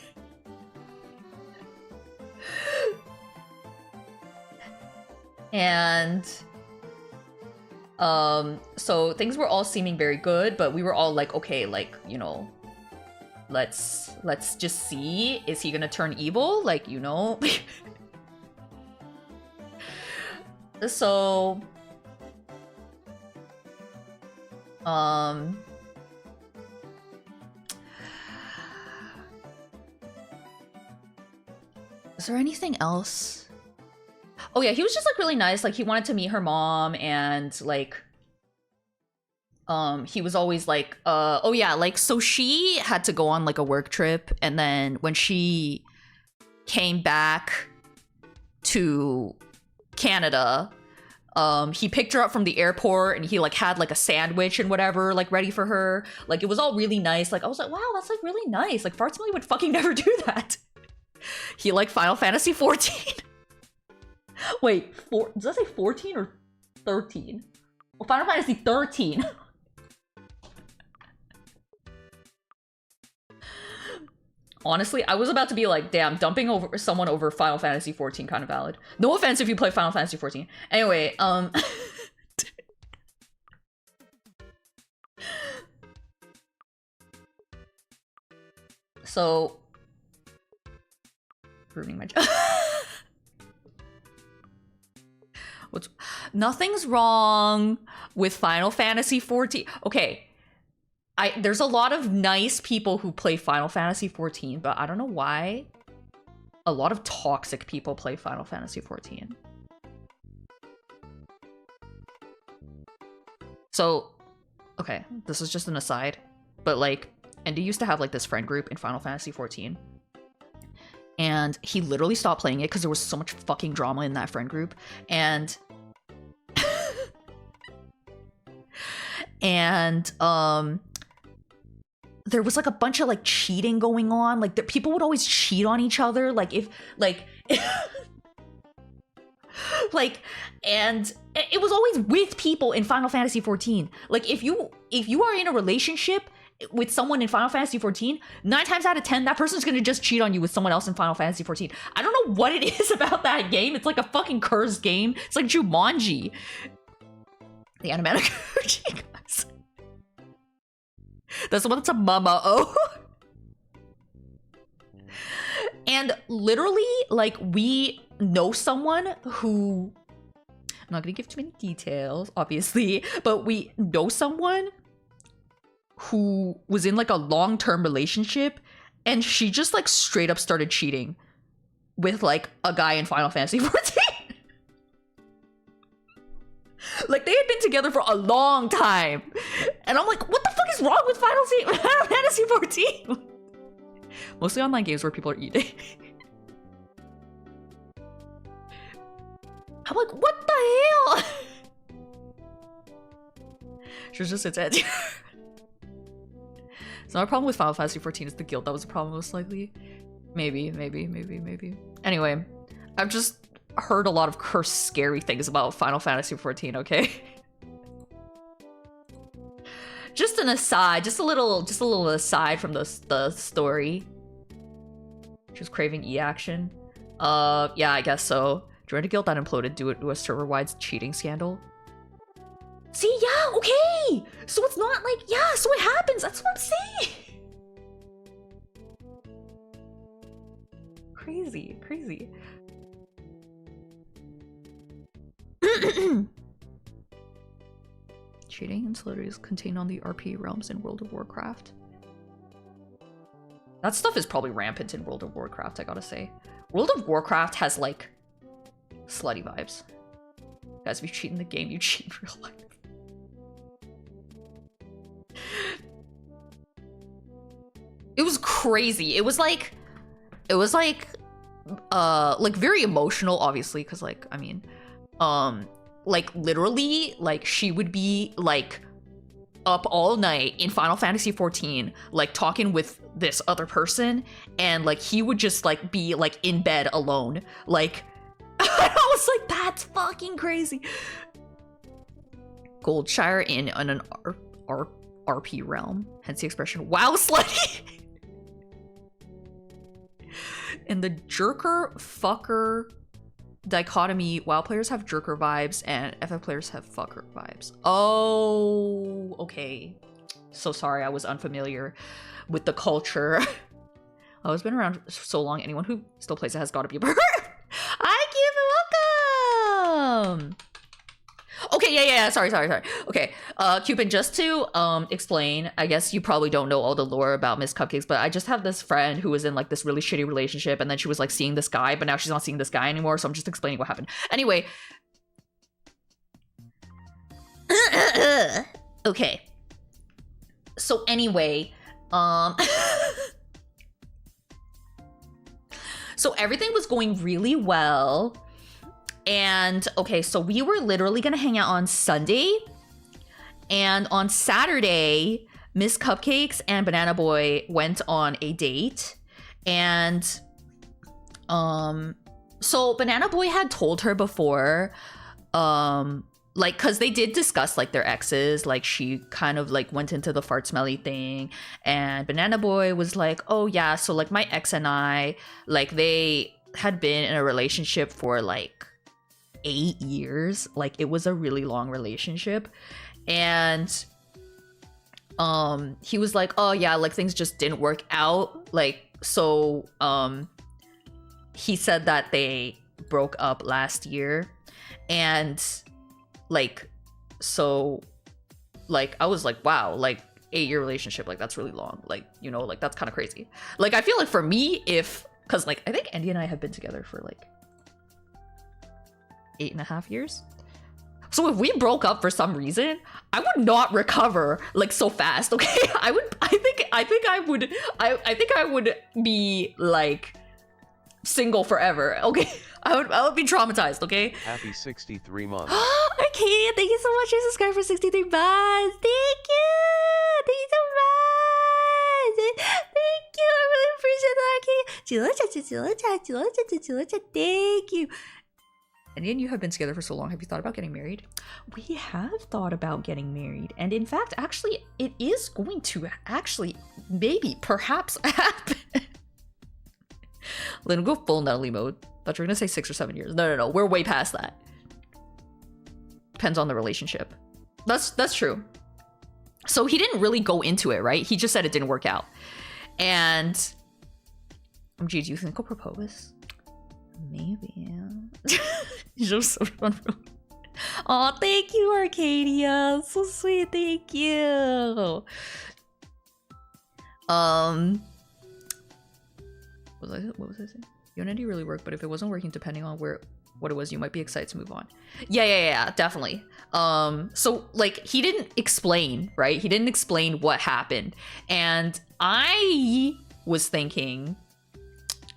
S3: And so things were all seeming very good, but we were all like, okay, like, you know, let's just see, is he gonna turn evil, like, you know? So, Is there anything else? Oh yeah, he was just like really nice. Like he wanted to meet her mom, and like he was always like oh yeah, like so she had to go on like a work trip, and then when she came back to Canada, he picked her up from the airport, and he like had like a sandwich and whatever like ready for her. Like it was all really nice. Like I was like, wow, that's like really nice. Like Fartsmilly would fucking never do that. He liked Final Fantasy 14. Wait, does that say 14 or 13? Well, Final Fantasy 13. Honestly, I was about to be like, damn, dumping over someone over Final Fantasy 14 kind of valid. No offense if you play Final Fantasy 14. Anyway, so ruining my job. Nothing's wrong with Final Fantasy 14. Okay. There's a lot of nice people who play Final Fantasy 14, but I don't know why a lot of toxic people play Final Fantasy 14. So, okay, this is just an aside, but like, Andy used to have like this friend group in Final Fantasy 14, and he literally stopped playing it because there was so much fucking drama in that friend group, and there was like a bunch of like cheating going on. Like people would always cheat on each other. Like if like like, and it was always with people in Final Fantasy 14. Like if you are in a relationship with someone in Final Fantasy 14, 9 times out of 10 that person's gonna just cheat on you with someone else in Final Fantasy 14. I don't know what it is about that game. It's like a fucking cursed game. It's like Jumanji. The animatic. That's the one that's a mama. Oh. And literally, like, we know someone who, I'm not gonna give too many details, obviously, but we know someone who was in like a long-term relationship, and she just like straight up started cheating with like a guy in Final Fantasy 14. Like, they had been together for a long time. And I'm like, what the fuck is wrong with Final Fantasy 14? Mostly online games where people are eating. I'm like, what the hell? She just sits at. So my problem with Final Fantasy 14 is the guilt. That was the problem most likely. Maybe. Anyway, I've just heard a lot of cursed, scary things about Final Fantasy 14, okay? Just an aside, just a little aside from the story. She was craving E-action. Yeah, I guess so. Joined a guild that imploded due to a server-wide cheating scandal. See, yeah, okay! So it's not like, yeah, so it happens, that's what I'm saying! Crazy. Cheating and slavery is contained on the RP realms in World of Warcraft. That stuff is probably rampant in World of Warcraft, I gotta say. World of Warcraft has, like, slutty vibes. Guys, if you cheat in the game, you cheat in real life. It was crazy. It was like very emotional, obviously, because, like, I mean, like, literally, like, she would be, like, up all night in Final Fantasy 14, like, talking with this other person, and, like, he would just, like, be, like, in bed alone. Like, I was like, that's fucking crazy. Goldshire in an RP realm, hence the expression, wow, slutty. And the jerker fucker dichotomy, WoW players have jerker vibes and FF players have fucker vibes. Oh, okay. So sorry, I was unfamiliar with the culture. Oh, it's been around so long. Anyone who still plays it has got to be a pervert. Hi, you're welcome. Okay, yeah. Sorry. Okay, Cupid, just to explain, I guess you probably don't know all the lore about Miss Cupcakes, but I just have this friend who was in like this really shitty relationship, and then she was like seeing this guy, but now she's not seeing this guy anymore, so I'm just explaining what happened. Anyway. Okay. So anyway, so everything was going really well. And okay, so we were literally gonna hang out on Sunday. And on Saturday, Miss Cupcakes and Banana Boy went on a date. And so Banana Boy had told her before, like, cause they did discuss like their exes, like she kind of like went into the fart smelly thing, and Banana Boy was like, oh yeah, so like my ex and I, like they had been in a relationship for like 8 years, like it was a really long relationship, and he was like, oh yeah, like things just didn't work out, like so he said that they broke up last year, and like so like I was like, wow, like 8-year relationship, like that's really long, like, you know, like that's kind of crazy. Like I feel like for me, if because like I think Andy and I have been together for like 8.5 years. So if we broke up for some reason, I would not recover like so fast, okay? I think I would be like single forever, okay? I would be traumatized, okay?
S2: Happy 63 months.
S3: Arcadia, thank you so much for subscribing for 63 months. Thank you! Thank you so much! Thank you! I really appreciate that, Arcadia. Thank you! And you have been together for so long. Have you thought about getting married? We have thought about getting married. And in fact, actually, it is going to actually, maybe, perhaps happen. Let him go full Nelly mode. Thought you were gonna say 6 or 7 years. No. We're way past that. Depends on the relationship. That's true. So he didn't really go into it, right? He just said it didn't work out. And gee, do you think he'll propose? Maybe. Yeah. Just so fun. Oh, thank you, Arcadia. So sweet. Thank you. What was I saying? Unity really worked, but if it wasn't working, depending on what it was, you might be excited to move on. Yeah, definitely. So like he didn't explain, right? He didn't explain what happened. And I was thinking,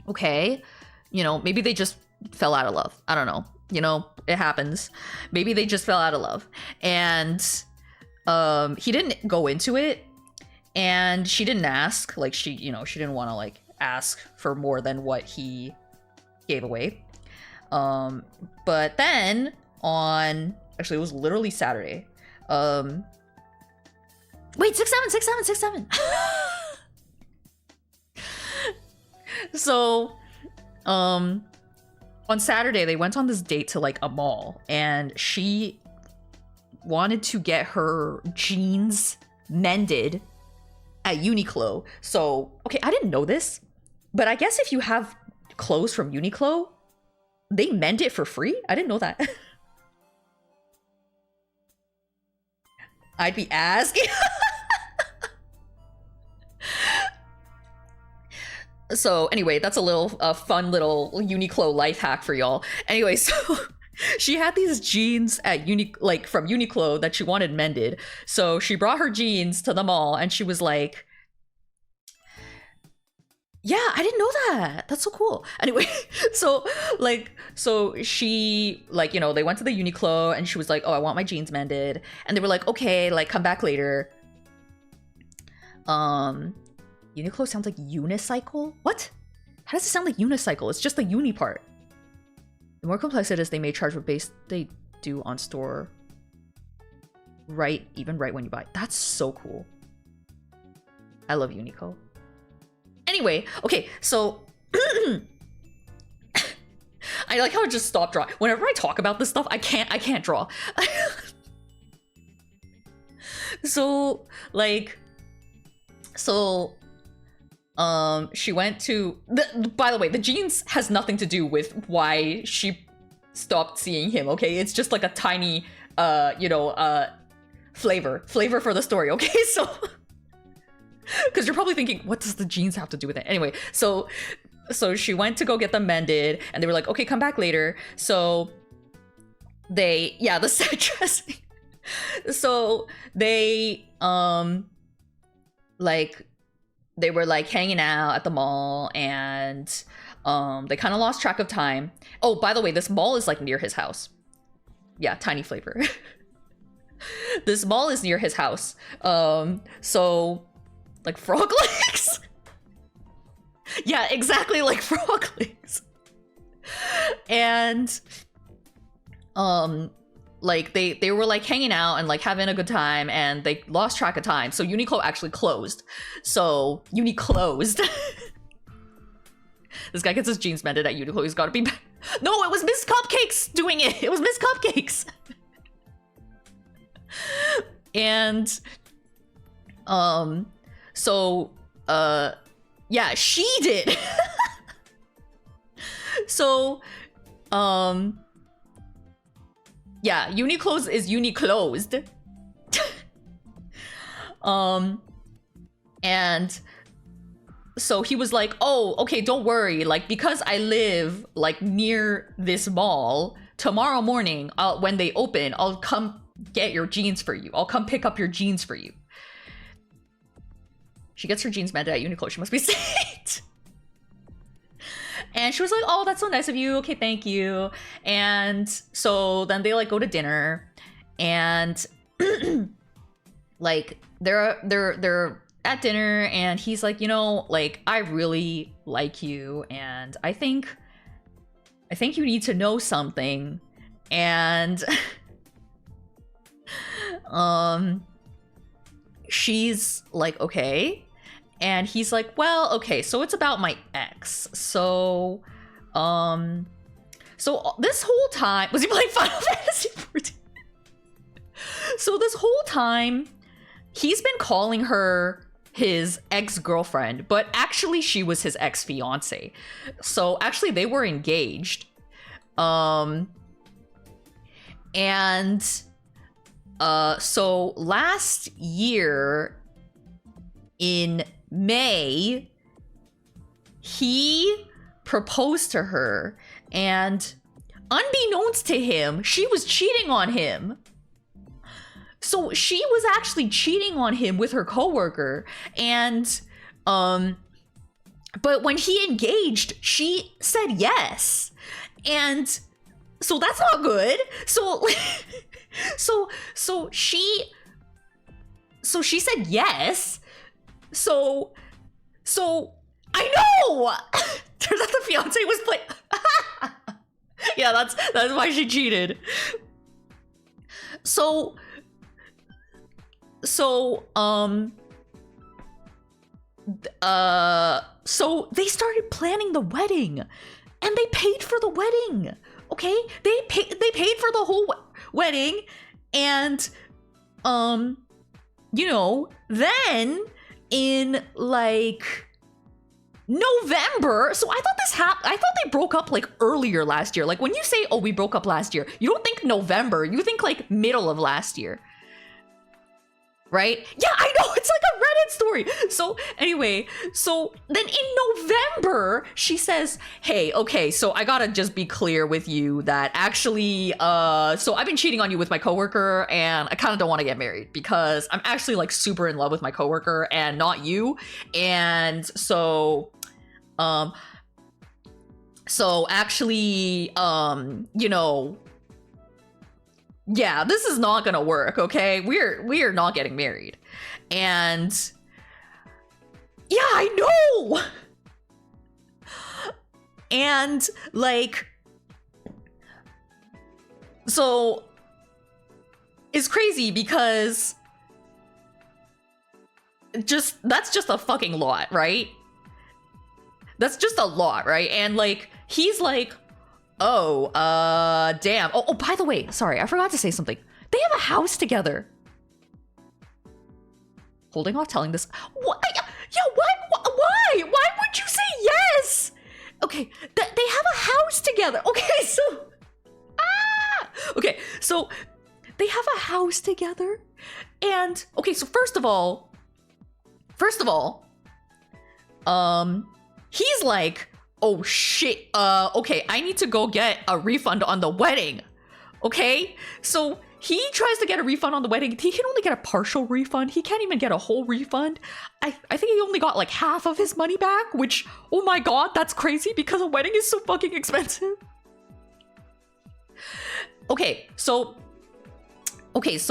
S3: okay, you know, maybe they just fell out of love. I don't know. You know, it happens. Maybe they just fell out of love. And he didn't go into it, and she didn't ask, like she didn't want to like ask for more than what he gave away. But then on, actually it was literally Saturday. Wait, 6-7. So, on Saturday they went on this date to like a mall, and she wanted to get her jeans mended at Uniqlo. So, okay, I didn't know this, but I guess if you have clothes from Uniqlo, they mend it for free? I didn't know that. I'd be asking. So anyway, that's a little fun little Uniqlo life hack for y'all. Anyway, so she had these jeans at from Uniqlo that she wanted mended. So she brought her jeans to the mall, and she was like, yeah, I didn't know that. That's so cool. Anyway, so she, like, you know, they went to the Uniqlo, and she was like, oh, I want my jeans mended. And they were like, okay, like, come back later. Uniqlo sounds like unicycle? What? How does it sound like unicycle? It's just the uni part. The more complex it is, they may charge what base they do on store. Right when you buy. That's so cool. I love Uniqlo. Anyway, okay, so I like how it just stopped drawing. Whenever I talk about this stuff, I can't draw. She went to by the way, the jeans has nothing to do with why she stopped seeing him, okay? It's just like a tiny flavor for the story, okay? So, because you're probably thinking, what does the jeans have to do with it? Anyway, so she went to go get them mended, and they were like, okay, come back later. So the set dressing. So they they were like hanging out at the mall, and they kind of lost track of time. Oh, by the way, this mall is like near his house. Yeah, tiny flavor. This mall is near his house. So like frog legs. Yeah, exactly like frog legs. And like they were like hanging out and like having a good time, and they lost track of time. So Uniqlo actually closed. So Uni closed. This guy gets his jeans mended at Uniqlo. He's got to be back. No, it was Miss Cupcakes doing it. It was Miss Cupcakes. And yeah, she did. So yeah, Uniqlo is Uniclosed. And so he was like, oh, okay, don't worry. Like, because I live like near this mall, tomorrow morning, when they open, I'll come get your jeans for you. I'll come pick up your jeans for you. She gets her jeans mended at Uniqlo. She must be saved. And she was like, oh, that's so nice of you. Okay, thank you. And so then they like go to dinner, and like they're at dinner, and he's like, like, I really like you, and I think you need to know something. And she's like, okay. And he's like, well, okay, so it's about my ex. So this whole time, was he playing Final Fantasy 14? So this whole time, he's been calling her his ex-girlfriend, but actually she was his ex-fiance. So actually they were engaged. So last year in May, he proposed to her, and unbeknownst to him, she was cheating on him. So she was actually cheating on him with her coworker, and but when he engaged, she said yes. And so that's not good. So so she said yes. So I know. Turns out the fiance was playing. Yeah, that's why she cheated. So they started planning the wedding, and they paid for the wedding. Okay, they paid for the whole wedding, and then in like November. So I thought I thought they broke up like earlier last year. Like when you say, oh, we broke up last year, you don't think November, you think like middle of last year. Right? Yeah, I know, it's like a Reddit story. So anyway, so then in November, she says, hey, okay, so I gotta just be clear with you that actually, so I've been cheating on you with my coworker, and I kind of don't want to get married because I'm actually like super in love with my coworker and not you. And so actually, yeah, this is not gonna work, okay? We are not getting married. And yeah, I know. And like, so it's crazy because that's just a fucking lot, right? That's just a lot, right? And like, he's like, oh, damn. Oh, by the way, sorry, I forgot to say something. They have a house together. Holding off telling this. What? Yeah, why? Why would you say yes? Okay, they have a house together. Okay, so... Okay, so they have house together. And okay, so first of all, he's like, oh shit, okay, I need to go get a refund on the wedding. Okay, so he tries to get a refund on the wedding. He can only get a partial refund. He can't even get a whole refund. I think he only got like half of his money back, which, oh my god, that's crazy because a wedding is so fucking expensive. Okay, so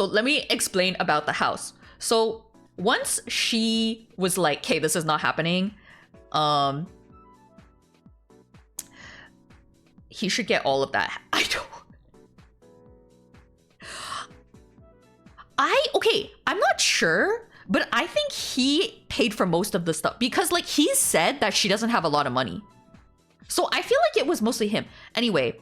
S3: let me explain about the house. So once she was like, okay, this is not happening, he should get all of that. I'm not sure, but I think he paid for most of the stuff because like he said that she doesn't have a lot of money. So I feel like it was mostly him. Anyway.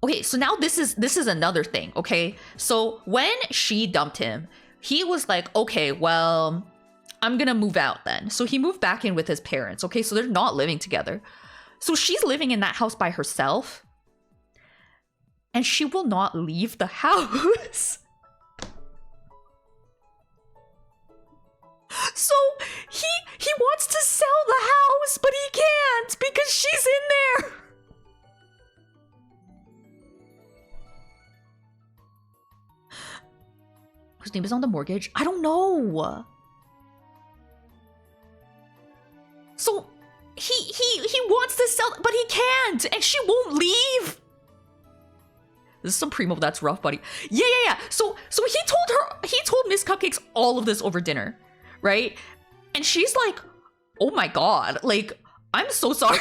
S3: Okay, so now this is another thing, okay? So when she dumped him, he was like, okay, well, I'm gonna move out then. So he moved back in with his parents, okay? So they're not living together. So she's living in that house by herself. And she will not leave the house. So he wants to sell the house, but he can't because she's in there. Whose name is on the mortgage? I don't know. So he wants to sell, but he can't, and she won't leave. This is some primo that's rough, buddy. Yeah. So he told Miss Cupcakes all of this over dinner, right? And she's like, oh my god, like, I'm so sorry.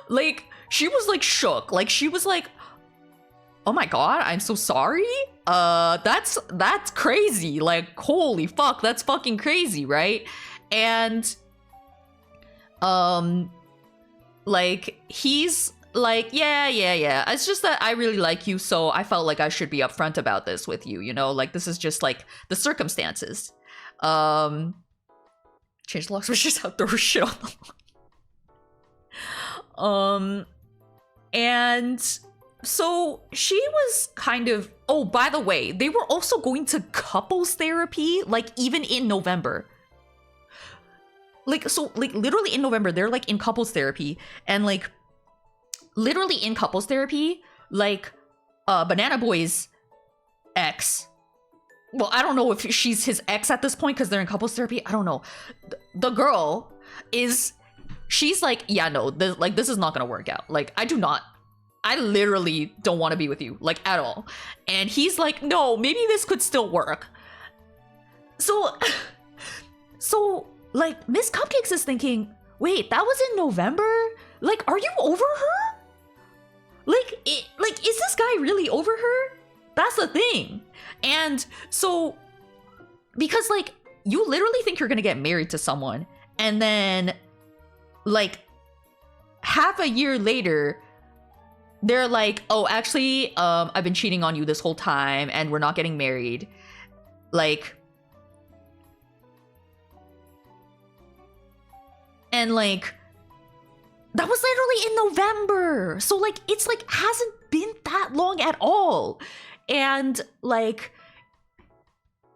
S3: Like, she was like shook. Like, she was like, oh my god, I'm so sorry. That's crazy. Like, holy fuck, that's fucking crazy, right? And like, he's like, yeah. It's just that I really like you, so I felt like I should be upfront about this with you, you know? Like, this is just like the circumstances. Change the lock switches out, throw shit on the and so she was kind of, oh, by the way, they were also going to couples therapy, like, even in November. Like, so, like, literally in November, they're, like, in couples therapy. And, like, literally in couples therapy, like, Banana Boy's ex. Well, I don't know if she's his ex at this point because they're in couples therapy. I don't know. The girl is, she's like, yeah, no, this is not gonna work out. Like, I literally don't want to be with you, like, at all. And he's like, no, maybe this could still work. So, like, Miss Cupcakes is thinking, wait, that was in November? Like, are you over her? Like, is this guy really over her? That's the thing. And so, because, like, you literally think you're gonna get married to someone, and then, like, half a year later, they're like, oh, actually, I've been cheating on you this whole time, and we're not getting married. Like, and, like, that was literally in November. So, like, it's, like, hasn't been that long at all. And, like,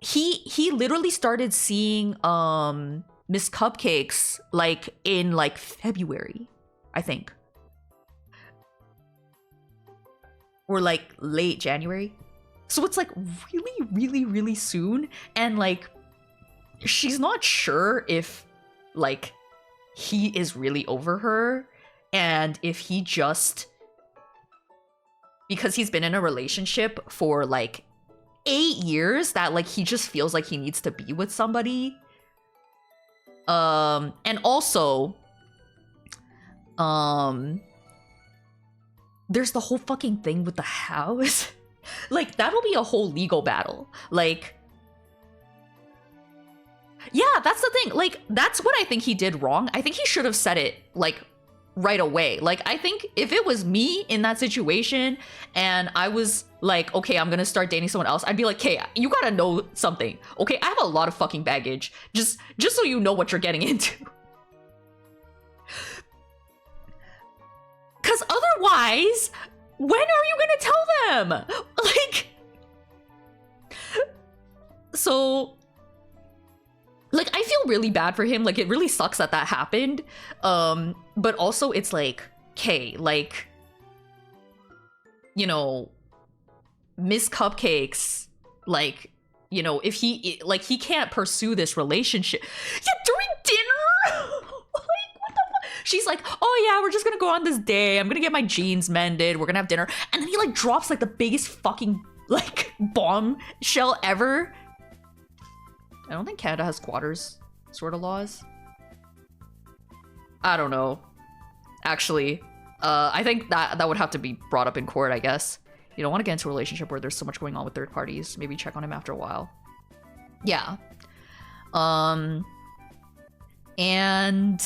S3: he literally started seeing Miss Cupcakes, like, in, like, February, I think. Or, like, late January. So it's, like, really soon. And, like, she's not sure if, like, he is really over her. And if he just... Because he's been in a relationship for, like, 8 years, that, like, he just feels like he needs to be with somebody. And also... there's the whole fucking thing with the house. Like, that'll be a whole legal battle. Like, yeah, that's the thing. Like, that's what I think he did wrong. I think he should have said it, like, right away. Like, I think if it was me in that situation and I was like, okay, I'm gonna start dating someone else, I'd be like, okay, you gotta know something. Okay, I have a lot of fucking baggage. Just so you know what you're getting into. Because otherwise, when are you gonna tell them? Like, so, like, I feel really bad for him. Like, it really sucks that that happened. But also, it's like, okay, like, you know, Miss Cupcakes, like, you know, if he, like, he can't pursue this relationship. Yeah, during dinner? Like, what the fuck? She's like, oh yeah, we're just gonna go on this day. I'm gonna get my jeans mended. We're gonna have dinner. And then he, like, drops, like, the biggest fucking, like, bombshell ever. I don't think Canada has squatters sort of laws. I don't know. Actually, I think that would have to be brought up in court, I guess. You don't want to get into a relationship where there's so much going on with third parties. Maybe check on him after a while. Yeah. And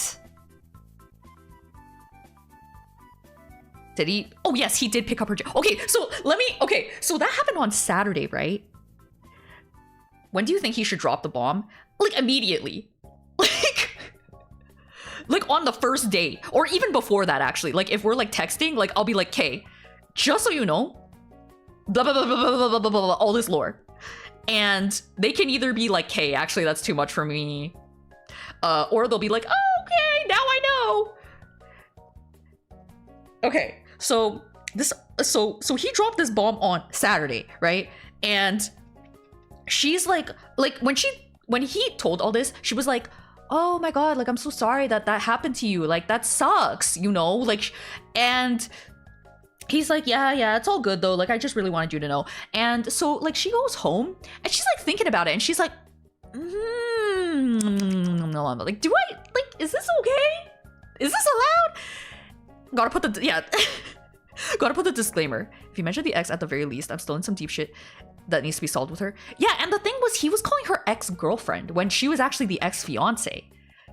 S3: did he? Oh yes, he did pick up her. Okay, so okay, so that happened on Saturday, right? When do you think he should drop the bomb? Like, immediately. Like on the first day, or even before that, actually. Like, if we're, like, texting, like, I'll be like, "Okay, just so you know, blah, blah, blah, blah, blah, blah, blah, blah, blah, all this lore." And they can either be like, "Okay, actually, that's too much for me." Or they'll be like, "Oh, okay, now I know." Okay, so so he dropped this bomb on Saturday, right? And she's like when he told all this, she was like, oh my god, like, I'm so sorry that happened to you, like, that sucks, you know, like. And he's like, yeah, it's all good though, like, I just really wanted you to know. And so, like, she goes home and she's, like, thinking about it, and she's like, like, do I, like, is this okay, is this allowed? Gotta put the disclaimer. If you mention the ex, at the very least, I'm still in some deep shit that needs to be solved with her. Yeah, and the thing was, he was calling her ex-girlfriend when she was actually the ex-fiance.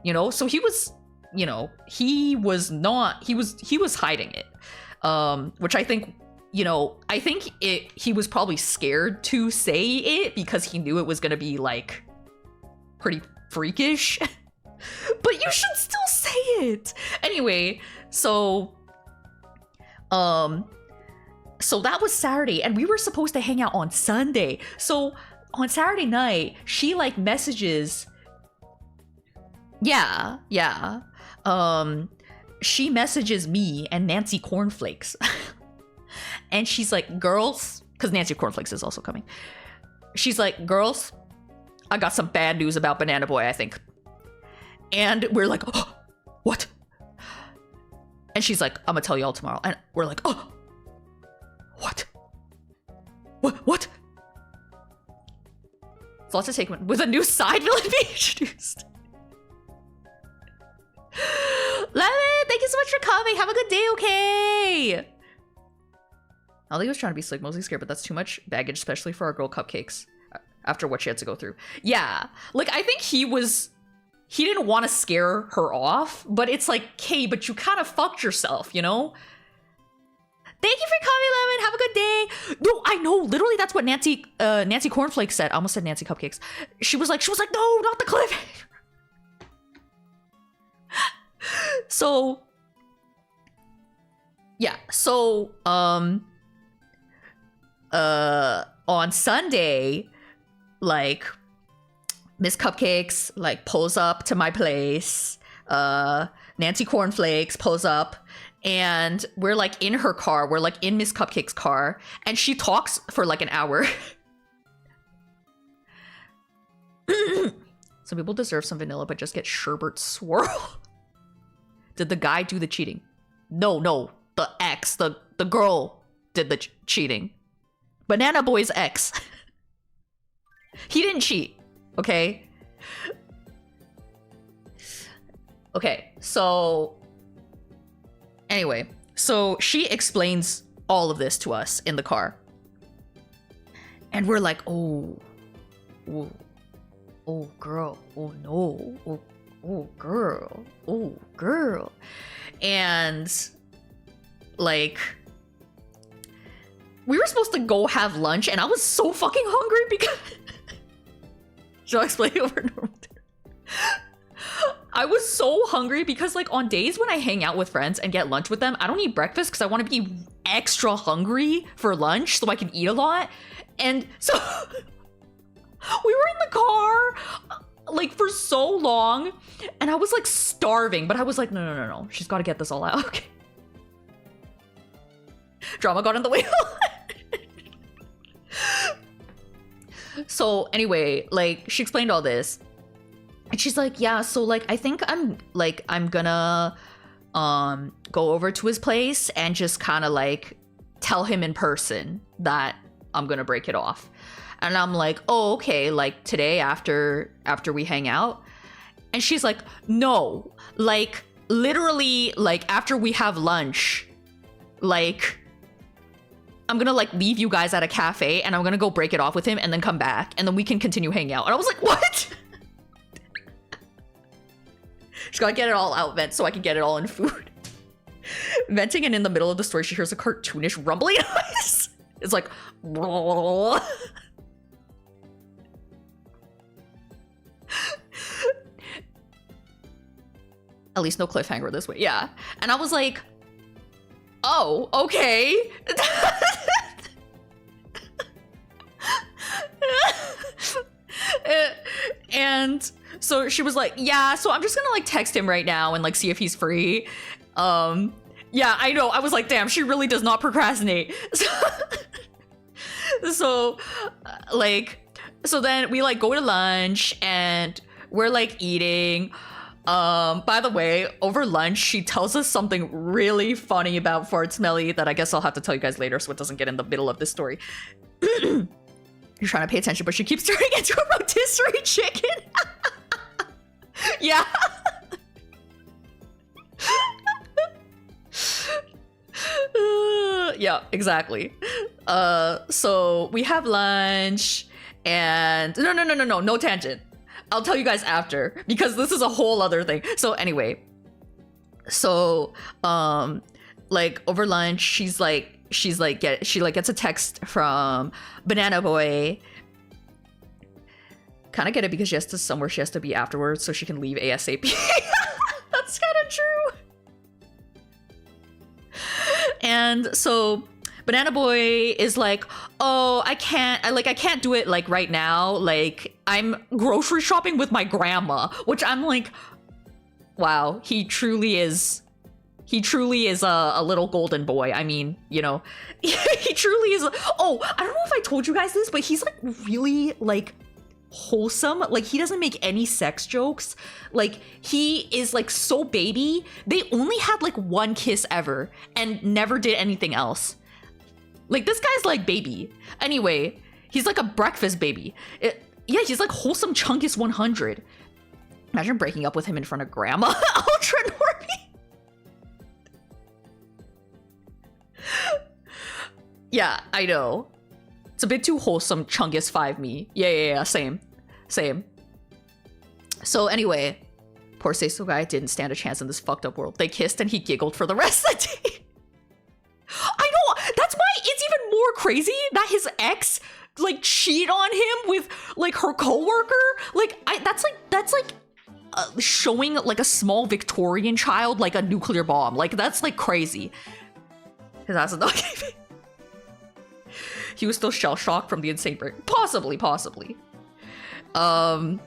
S3: You know, so he was, you know, he was hiding it. Which I think, you know, he was probably scared to say it because he knew it was gonna be, like, pretty freakish. But you should still say it. Anyway, so that was Saturday, and we were supposed to hang out on Sunday. So on Saturday night, she, like, messages. Yeah. She messages me and Nancy Cornflakes. And she's like, girls, because Nancy Cornflakes is also coming. She's like, girls, I got some bad news about Banana Boy, I think. And we're like, oh, what? And she's like, I'm gonna tell y'all tomorrow. And we're like, oh, what? What? So let's just take one with a new side villain being introduced. Lemon, thank you so much for coming. Have a good day, okay? I don't think he was trying to be slick, mostly scared, but that's too much baggage, especially for our girl Cupcakes after what she had to go through. Yeah, like, I think he didn't want to scare her off, but it's like, okay, but you kind of fucked yourself, you know? Thank you for coming, Lemon. Have a good day. No, I know. Literally, that's what Nancy Cornflakes said. I almost said Nancy Cupcakes. She was like, no, not the cliff. So, yeah. So, on Sunday, like, Miss Cupcakes, like, pulls up to my place. Nancy Cornflakes pulls up. And we're, like, in her car. We're, like, in Miss Cupcake's car. And she talks for, like, an hour. Some people deserve some vanilla, but just get sherbet swirl. Did the guy do the cheating? No. The ex, the girl did the cheating. Banana Boy's ex. He didn't cheat, okay? Okay, so... Anyway, so she explains all of this to us in the car. And we're like, oh, girl, oh no, oh, girl. And, like, we were supposed to go have lunch, and I was so fucking hungry because... Shall I explain over and over? I was so hungry because like on days when I hang out with friends and get lunch with them, I don't eat breakfast because I want to be extra hungry for lunch so I can eat a lot. And so we were in the car like for so long and I was like starving, but I was like, no. She's got to get this all out. Okay. Drama got in the way. So anyway, like she explained all this. And she's like, yeah, so like I think I'm gonna go over to his place and just kind of like tell him in person that I'm gonna break it off. And I'm like, oh, okay, like today after we hang out. And she's like, no, like literally like after we have lunch, like I'm gonna like leave you guys at a cafe and I'm gonna go break it off with him and then come back and then we can continue hanging out. And I was like, what? She's gotta get it all out, vent, so I can get it all in food. Venting, and in the middle of the story, she hears a cartoonish rumbling noise. It's like, at least no cliffhanger this way. Yeah. And I was like, oh, okay. And so she was like, yeah, so I'm just gonna like text him right now and like see if he's free. Yeah, I know. I was like, damn, she really does not procrastinate. So then we like go to lunch and we're like eating. By the way, over lunch, she tells us something really funny about Fart Smelly that I guess I'll have to tell you guys later so it doesn't get in the middle of this story. You're trying to pay attention, but she keeps turning into a rotisserie chicken. Yeah. Yeah, exactly. So we have lunch and no tangent. I'll tell you guys after because this is a whole other thing. So anyway, like over lunch, she gets a text from Banana Boy. Kind of get it because she has to be afterwards so she can leave ASAP. That's kind of true. And so Banana Boy is like, oh, I can't do it like right now. Like I'm grocery shopping with my grandma, which I'm like, wow, he truly is a little golden boy. I mean, you know, he truly is. Oh, I don't know if I told you guys this, but he's like really like wholesome. Like he doesn't make any sex jokes. Like he is like so baby. They only had like one kiss ever and never did anything else. Like this guy's like baby. Anyway, he's like a breakfast baby. Yeah, he's like wholesome Chungus 100. Imagine breaking up with him in front of grandma. Ultra normie. Yeah, I know. It's a bit too wholesome Chungus 5 me. Yeah, same. So anyway, poor Seiso guy didn't stand a chance in this fucked up world. They kissed and he giggled for the rest of the day. I know, that's why it's even more crazy that his ex like cheat on him with like her coworker. Like that's like showing like a small Victorian child like a nuclear bomb. Like that's like crazy. His ass is not giving. He was still shell-shocked from the insane break. Possibly. And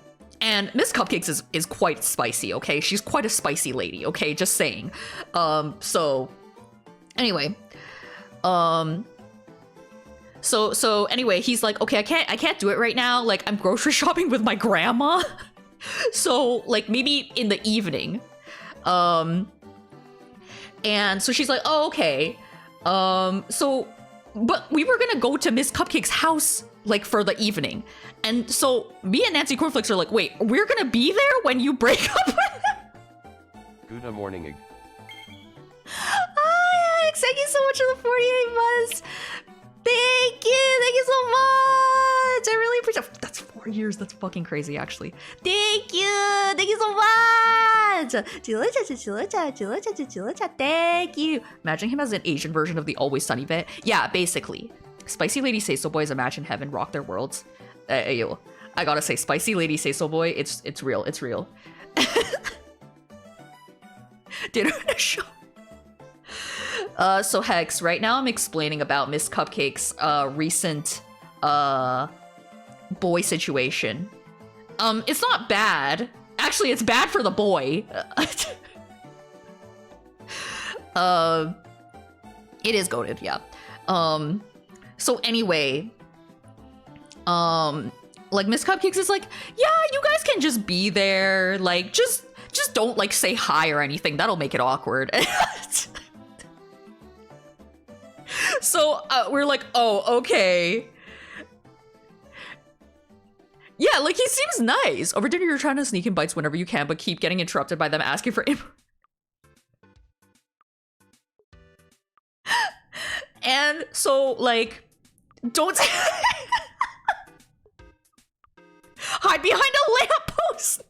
S3: Miss Cupcakes is quite spicy, okay? She's quite a spicy lady, okay? Just saying. So anyway. So anyway, he's like, okay, I can't do it right now. Like, I'm grocery shopping with my grandma. So, like, maybe in the evening. And so she's like, oh, okay. But we were gonna go to Miss Cupcake's house, like, for the evening. And so me and Nancy Cornflakes are like, wait, we're gonna be there when you break up with him?
S2: Good morning.
S3: Hi, Alex, thank you so much for the 48 months. Thank you so much. I really appreciate it. That's 4 years. That's fucking crazy, actually. Thank you so much. Thank you. Imagine him as an Asian version of the Always Sunny vet. Yeah, basically. Spicy Lady Seiso Boys Imagine Heaven rock their worlds. Yo, I gotta say, Spicy Lady Seiso Boy, it's real. dinner and a show. So Hex, right now I'm explaining about Miss Cupcake's recent boy situation. It's not bad. Actually, it's bad for the boy. It is goated, yeah. So anyway, like Miss Cupcakes is like, yeah, you guys can just be there. Like, just don't like say hi or anything. That'll make it awkward. So we're like, oh, okay. Yeah, like he seems nice. Over dinner, you're trying to sneak in bites whenever you can, but keep getting interrupted by them asking for info. And so, like, don't hide behind a lamppost.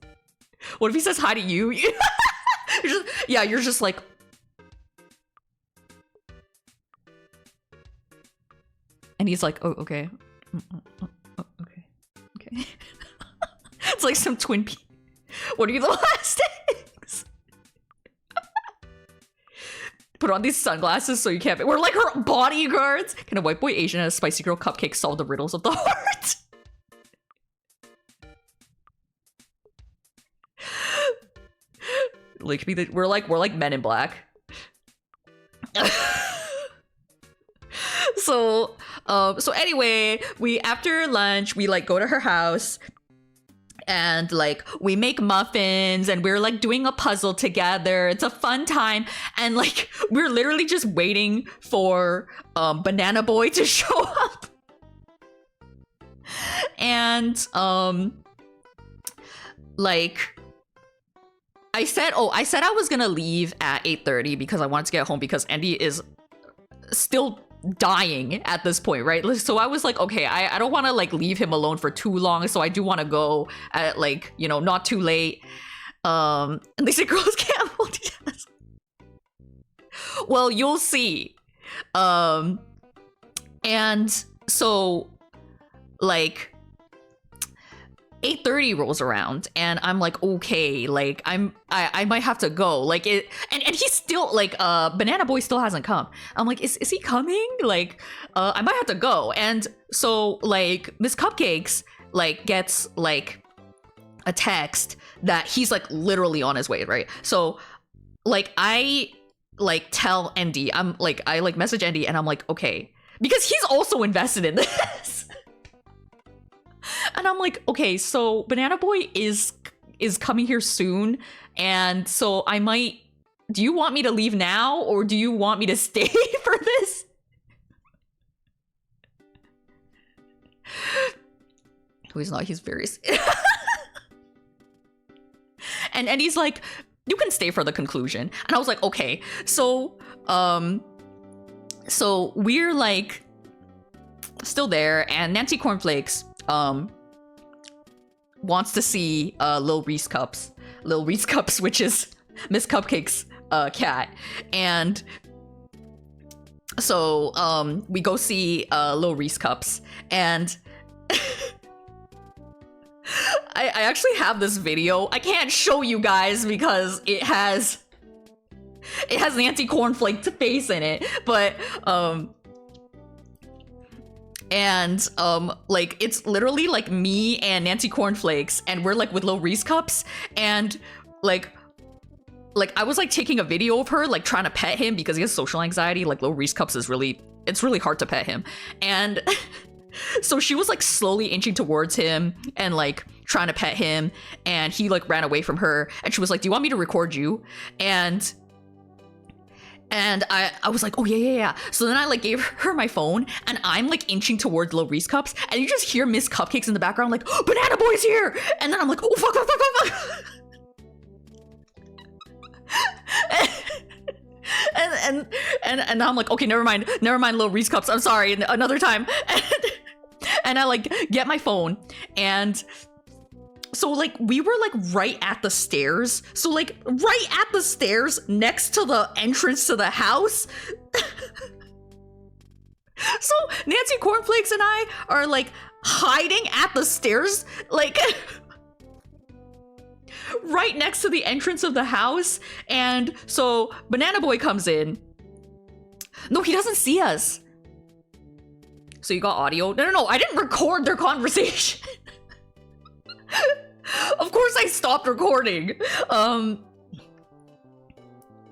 S3: What if he says hi to you? You're just like. And he's like, oh, okay. Okay. It's like some Twin Peaks. What are you, the last eggs? Put on these sunglasses so you can't be. We're like her bodyguards. Can a white boy, Asian, and a spicy girl cupcake solve the riddles of the heart? Like we're like Men in Black. So anyway, we after lunch we like go to her house and like we make muffins and we're like doing a puzzle together. It's a fun time and like we're literally just waiting for Banana Boy to show up. And like I said I was gonna leave at 8:30 because I wanted to get home because Andy is still dying at this point, right? So I was like, okay, I don't want to like leave him alone for too long, so I do want to go at like, you know, not too late. And they say girls can't multitask. Well, you'll see. And so like 8:30 rolls around and I'm like, okay, like I might have to go. Like it and he's still like Banana Boy still hasn't come. I'm like, is he coming? Like I might have to go. And so like Miss Cupcakes like gets like a text that he's like literally on his way, right? So like I like tell Andy, I like message Andy and I'm like, okay, because he's also invested in this. And I'm like, okay, so Banana Boy is coming here soon, and so I might. Do you want me to leave now, or do you want me to stay for this? No, he's not. He's very. and he's like, you can stay for the conclusion, and I was like, okay, so we're like still there, and Nancy Cornflakes wants to see Lil Reese Cups, which is Miss Cupcake's cat. And so we go see Lil Reese Cups, and I actually have this video. I can't show you guys because it has Nancy Cornflake's face in it, but and like it's literally like me and Nancy Cornflakes, and we're like with Lil Reese Cups, and like I was like taking a video of her like trying to pet him because he has social anxiety. Like Lil Reese Cups is it's really hard to pet him, and so she was like slowly inching towards him and like trying to pet him, and he like ran away from her, and she was like, do you want me to record you? And I was like, oh yeah. So then I like gave her my phone, and I'm like inching towards Lil Reese Cups, and you just hear Miss Cupcakes in the background like, oh, Banana Boy's here, and then I'm like, oh fuck. and I'm like, okay, never mind, Lil Reese Cups, I'm sorry, another time. And I like get my phone, and so like we were like right at the stairs, so like right at the stairs next to the entrance to the house. So Nancy Cornflakes and I are like hiding at the stairs, like right next to the entrance of the house. And so Banana Boy comes in. No, he doesn't see us. So you got audio? No, I didn't record their conversation. Of course I stopped recording.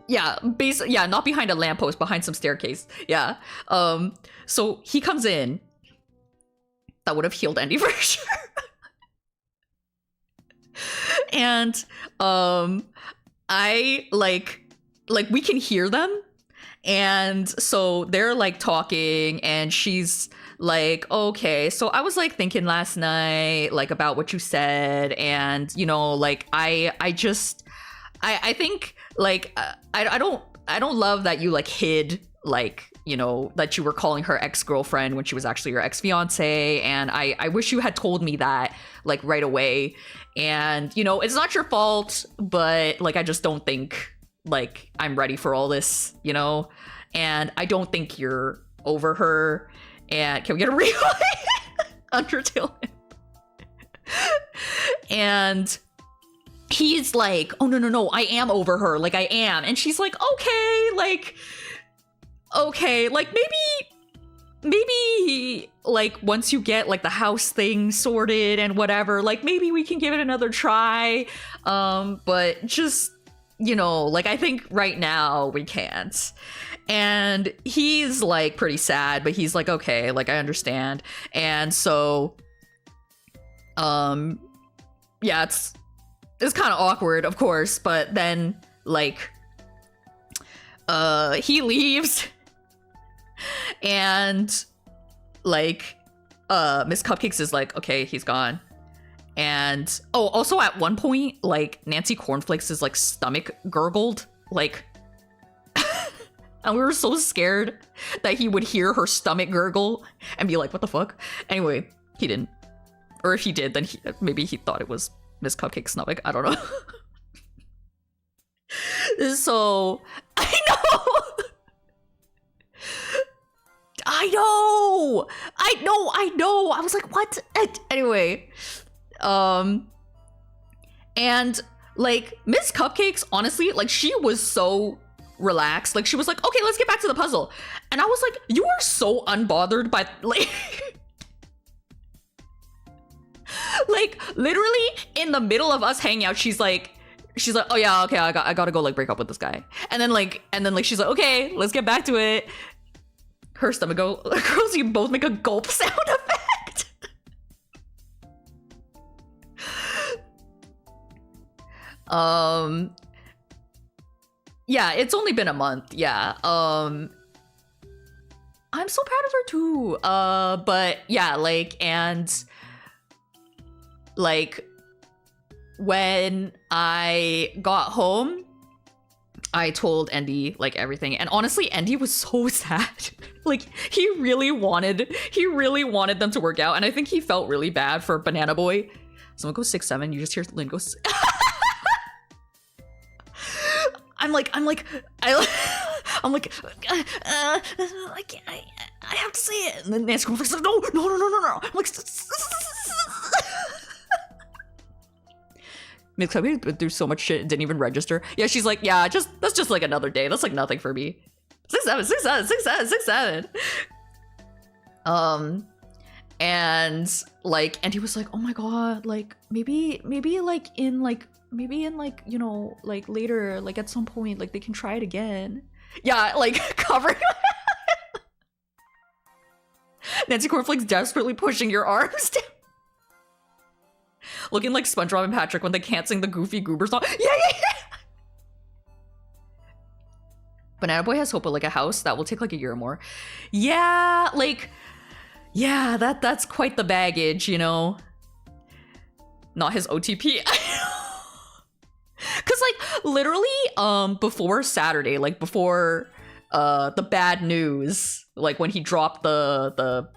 S3: Yeah, not behind a lamppost, behind some staircase. Yeah. So he comes in. That would have healed Andy for sure. And I like we can hear them. And so they're like talking, and she's like, okay, so I was like thinking last night like about what you said, and you know, like I think like I don't love that you like hid like, you know, that you were calling her ex-girlfriend when she was actually your ex-fiance, and I wish you had told me that like right away. And you know, it's not your fault, but like I just don't think like I'm ready for all this, you know, and I don't think you're over her. And can we get a replay? Undertale. And he's like, oh no, I am over her, like I am. And she's like, okay, like maybe like once you get like the house thing sorted and whatever, like maybe we can give it another try. But just, you know, like I think right now we can't. And he's like pretty sad, but he's like, okay, like I understand. And so yeah, it's kind of awkward, of course, but then like he leaves. And like Miss Cupcakes is like, okay, he's gone. And oh, also at one point, like Nancy Cornflakes' like stomach gurgled, like and we were so scared that he would hear her stomach gurgle and be like, what the fuck? Anyway, he didn't. Or if he did, then maybe he thought it was Miss Cupcake's stomach. I don't know. So I know. I know. I was like, what? Anyway. And like Miss Cupcakes, honestly, like she was so relaxed. Like she was like, okay, let's get back to the puzzle. And I was like, you are so unbothered by like like literally in the middle of us hanging out, she's like, oh yeah, okay, I gotta go like break up with this guy. And then she's like, okay, let's get back to it. Her stomach girls, you both make a gulp sound effect. Yeah, it's only been a month. Yeah. I'm so proud of her too. But yeah, like, and like when I got home, I told Andy like everything, and honestly, Andy was so sad. Like he really wanted them to work out, and I think he felt really bad for Banana Boy. Someone goes 6'7", you just hear Lynn go. I'm like, I have to say it, and then Nancy goes like, no. I'm like, Miss Cubby went through so much shit and didn't even register. Yeah, she's like, yeah, that's just like another day. That's like nothing for me. 6'7". And like, and he was like, oh my god, like maybe like in like, you know, like later, like at some point, like they can try it again. Yeah, like covering. Nancy Cornflakes desperately pushing your arms down. Looking like SpongeBob and Patrick when they can't sing the Goofy Goober song. Yeah. Banana Boy has hope of like a house that will take like a year or more. Yeah, like, yeah, that's quite the baggage, you know. Not his OTP. Cause like literally before Saturday, like before the bad news, like when he dropped the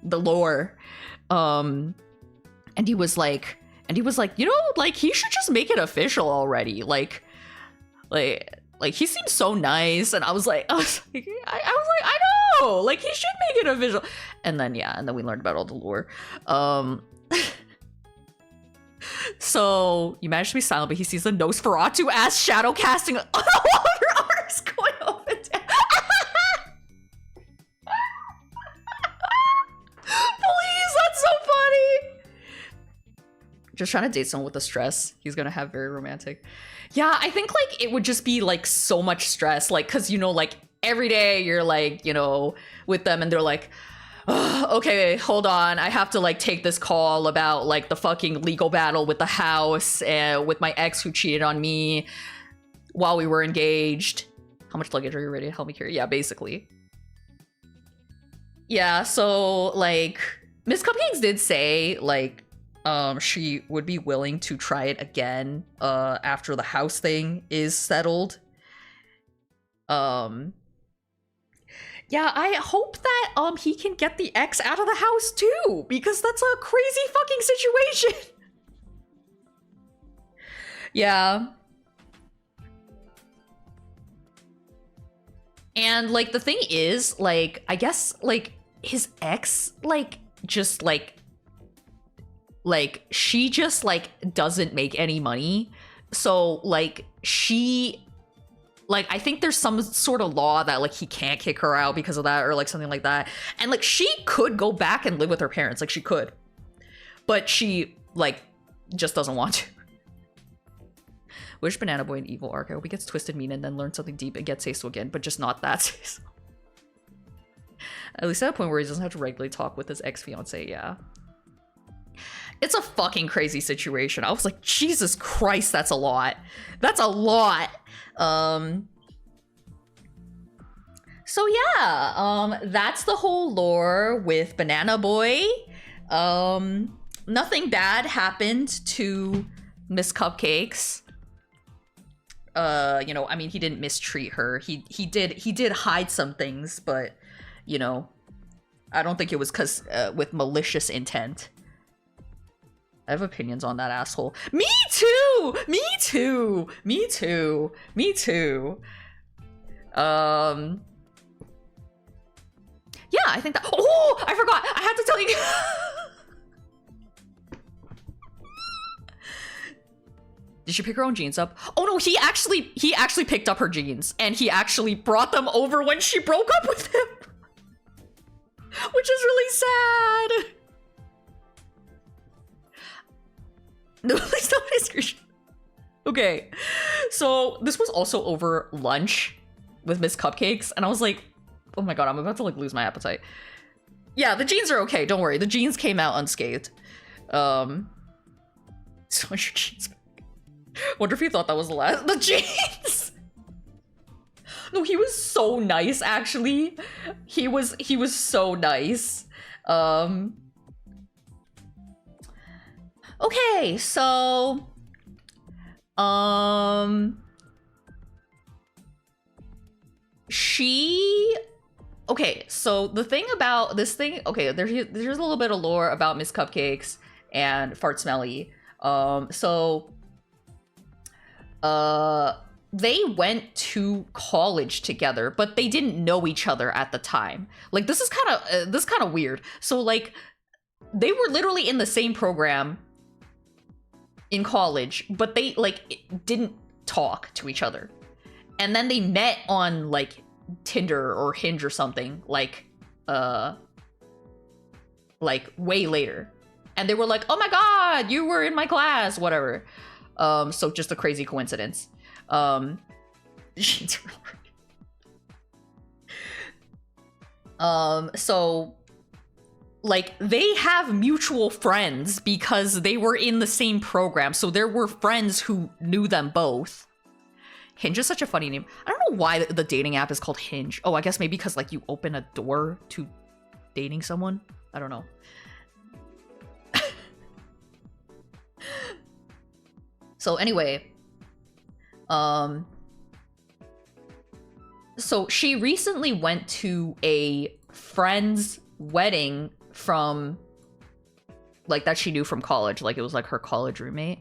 S3: lore, and he was like, you know, like he should just make it official already. Like he seems so nice, and I was like, I know, like he should make it official. And then we learned about all the lore. So you manage to be silent, but he sees the Nosferatu-ass shadow casting on all of your arms going up and down. Please, that's so funny. Just trying to date someone with the stress he's gonna have very romantic. Yeah, I think like it would just be like so much stress, like because you know, like every day you're like, you know, with them and they're like, oh, okay, hold on, I have to like take this call about like the fucking legal battle with the house and with my ex who cheated on me while we were engaged. How much luggage are you ready to help me carry? Yeah, basically. Yeah, so like Miss Cupcakes did say like she would be willing to try it again after the house thing is settled. Yeah, I hope that he can get the ex out of the house too, because that's a crazy fucking situation. Yeah. And like the thing is, like, I guess like his ex like just like she just like doesn't make any money. So like she like I think there's some sort of law that like he can't kick her out because of that or like something like that. And like she could go back and live with her parents, like she could. But she like just doesn't want to. Wish Banana Boy an evil arc. I hope he gets twisted mean and then learns something deep and gets Seiso again, but just not that Seiso. At least at a point where he doesn't have to regularly talk with his ex-fiance, yeah. It's a fucking crazy situation. I was like, Jesus Christ, that's a lot. That's a lot. So yeah, that's the whole lore with Banana Boy. Nothing bad happened to Miss Cupcakes. You know, I mean, he didn't mistreat her. He did hide some things, but you know, I don't think it was because with malicious intent. I have opinions on that asshole. Me too! Me too! Me too! Me too! Yeah, I think that— oh! I forgot! I had to tell you— Did she pick her own jeans up? Oh no, he actually picked up her jeans and he actually brought them over when she broke up with him. Which is really sad. No, please don't my screenshot. Okay, so this was also over lunch with Miss Cupcakes, and I was like, oh my god, I'm about to like lose my appetite. Yeah, the jeans are okay, don't worry. The jeans came out unscathed. So much your jeans back. Wonder if he thought that was the last— the jeans! No, he was so nice, actually. He was so nice. Okay, so okay, so the thing about this thing— okay, there's a little bit of lore about Miss Cupcakes and Fart Smelly. They went to college together, but they didn't know each other at the time. Like, this is kind of weird. So like, they were literally in the same program in college, but they like didn't talk to each other. And then they met on like Tinder or Hinge or something, like way later. And they were like, oh my god, you were in my class, whatever. So just a crazy coincidence. So like they have mutual friends because they were in the same program. So there were friends who knew them both. Hinge is such a funny name. I don't know why the dating app is called Hinge. Oh, I guess maybe because like you open a door to dating someone. I don't know. So anyway, so she recently went to a friend's wedding from like that she knew from college. Like it was like her college roommate,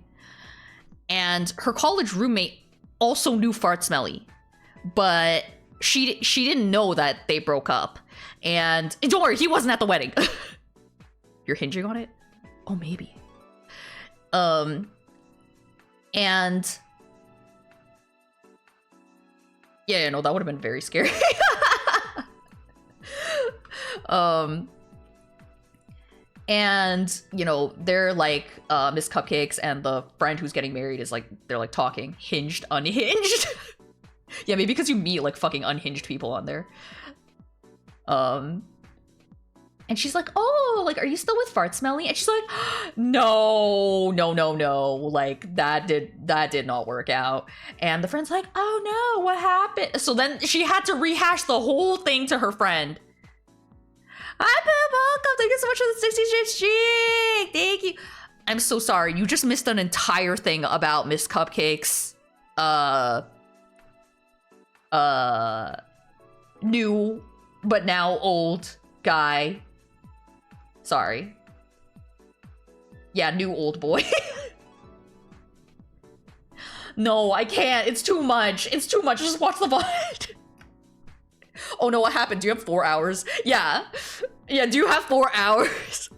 S3: and her college roommate also knew Fart Smelly, but she didn't know that they broke up. And don't worry, he wasn't at the wedding. You're hinging on it? Oh, maybe. And yeah, no, that would have been very scary. And you know, they're like Miss Cupcakes and the friend who's getting married is like, they're like talking hinged, unhinged. Yeah, maybe because you meet like fucking unhinged people on there. And she's like, oh, like, are you still with Fart Smelly? And she's like, no, like that did not work out. And the friend's like, oh no, what happened? So then she had to rehash the whole thing to her friend. Hi, Pip, welcome. Thank you so much for the 66 streak. Thank you. I'm so sorry. You just missed an entire thing about Miss Cupcakes. New, but now old guy. Sorry. Yeah, new old boy. No, I can't. It's too much. It's too much. Just watch the VOD. Oh no, what happened? Do you have 4 hours? Yeah. Yeah, do you have 4 hours?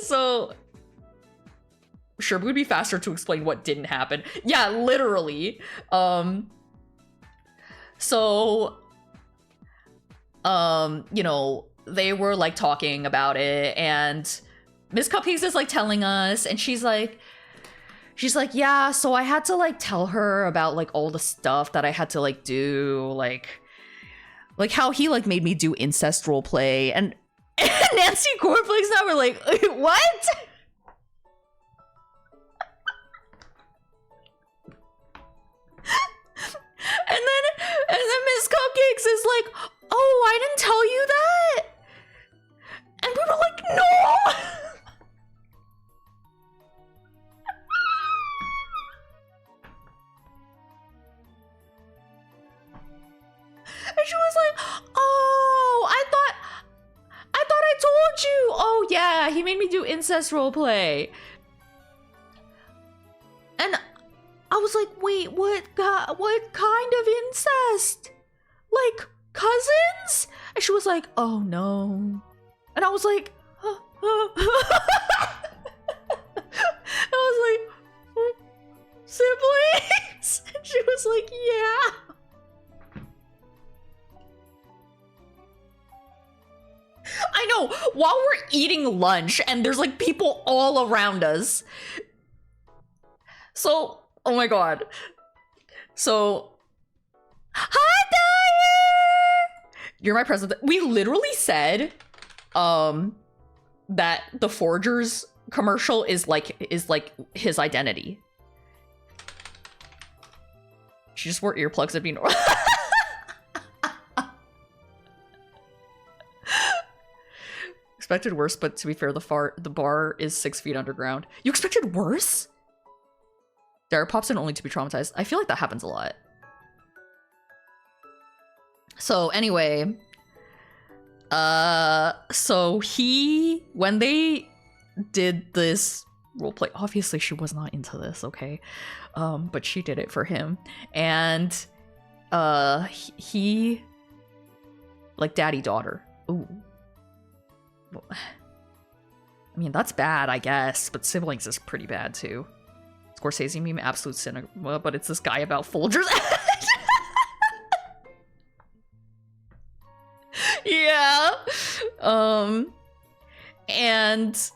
S3: So... Sure, it would be faster to explain what didn't happen. Yeah, literally. So... you know, they were like talking about it, and Miss Cupcakes is like telling us, and she's like, yeah, so I had to like tell her about like all the stuff that I had to like do, like how he like made me do incest roleplay, and Nancy Cornflakes and I were like, what? And then Miss Cupcakes is like, oh, I didn't tell you that? And we were like, no! And she was like, oh, I thought I told you. Oh yeah, he made me do incest roleplay. And I was like, wait, what kind of incest? Like, cousins? And she was like, oh no. And I was like, I was like, siblings? And she was like, yeah. I know, while we're eating lunch and there's like people all around us. So, oh my god. So, hi Dyer! You're my present. We literally said that the Forgers commercial is like his identity. She just wore earplugs, it'd be normal. Expected worse, but to be fair, the bar is 6 feet underground. You expected worse? Dara pops in only to be traumatized. I feel like that happens a lot. So anyway, so when they did this roleplay, obviously she was not into this, okay? But she did it for him. And he like daddy-daughter. Ooh. I mean, that's bad, I guess, but siblings is pretty bad too. Scorsese meme, absolute cinema, but it's this guy about Folgers. Yeah. And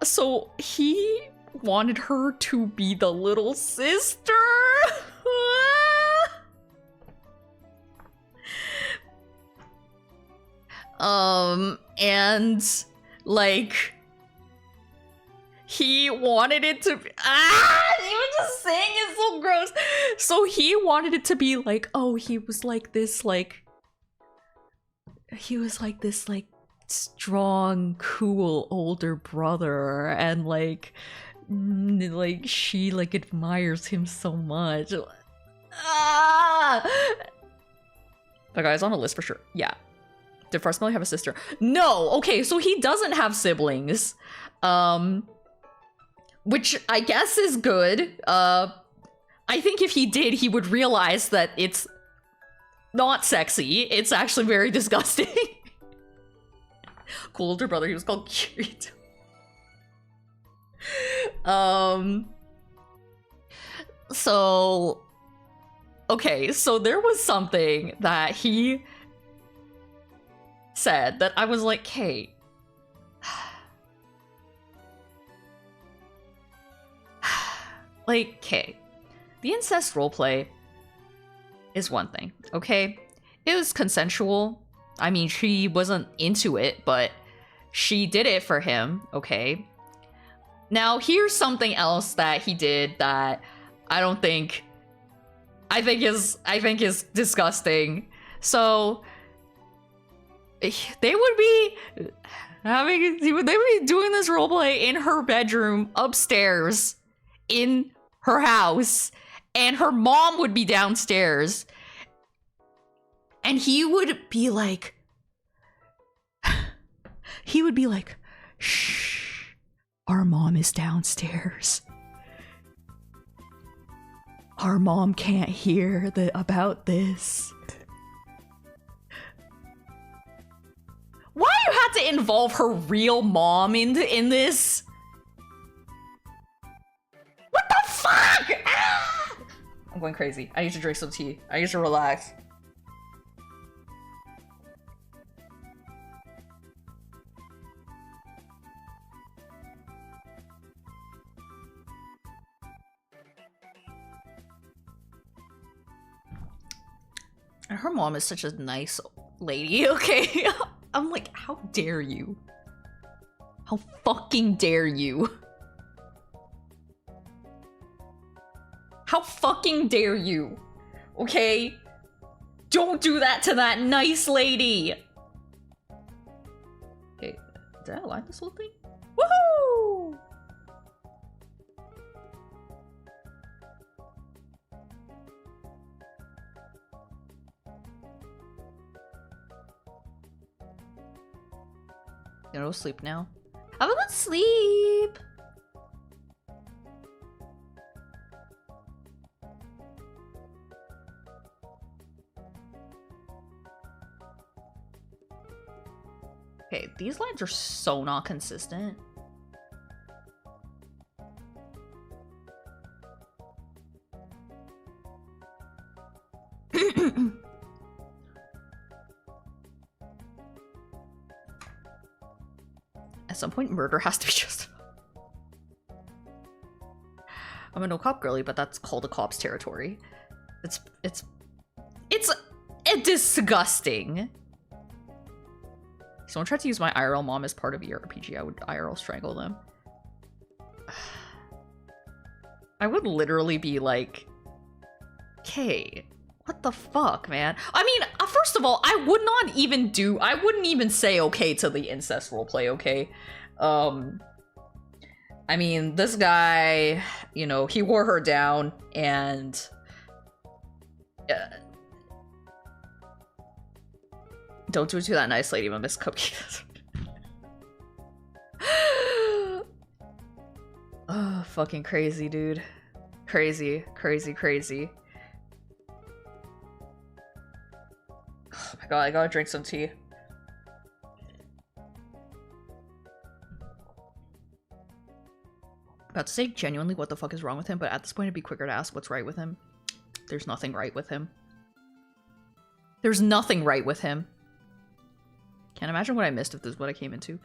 S3: so he wanted her to be the little sister. And like he wanted it to be, even just saying it's so gross. So he wanted it to be like, oh, he was like this strong, cool older brother, and like she like admires him so much. That guy's on a list for sure. Yeah. Did Farsmelly have a sister? No. Okay, so he doesn't have siblings, which I guess is good. I think if he did, he would realize that it's not sexy. It's actually very disgusting. Cool older brother. He was called Kirito. So okay, so there was something that he said that I was like, Kate, like, Kate, the incest roleplay is one thing, okay? It was consensual. I mean, she wasn't into it, but she did it for him, okay? Now, here's something else that he did that I think is disgusting. So they would be doing this roleplay in her bedroom upstairs in her house, and her mom would be downstairs, and he would be like, shh, our mom is downstairs. Our mom can't hear about this. Why you had to involve her real mom in this? What the fuck? Ah! I'm going crazy. I need to drink some tea. I need to relax. Her mom is such a nice lady, okay? I'm like, how dare you? How fucking dare you? How fucking dare you? Okay? Don't do that to that nice lady! Okay, did I align this whole thing? Woohoo! You know, sleep now. Have a good sleep! Okay, these lines are so not consistent. At some point, murder has to be justified. I'm a no cop girly, but that's called a cop's territory. It's disgusting. Someone tried to use my IRL mom as part of ERPG, I would IRL strangle them. I would literally be like, okay, what the fuck, man? I mean, first of all, I wouldn't even say okay to the incest roleplay, okay? I mean, this guy, you know, he wore her down, and don't do it to that nice lady, Miss Cupcake. Oh, fucking crazy, dude. Crazy, crazy, crazy. Oh my god, I gotta drink some tea. About to say genuinely what the fuck is wrong with him, but at this point it'd be quicker to ask what's right with him. There's nothing right with him. There's nothing right with him. Can't imagine what I missed if this is what I came into.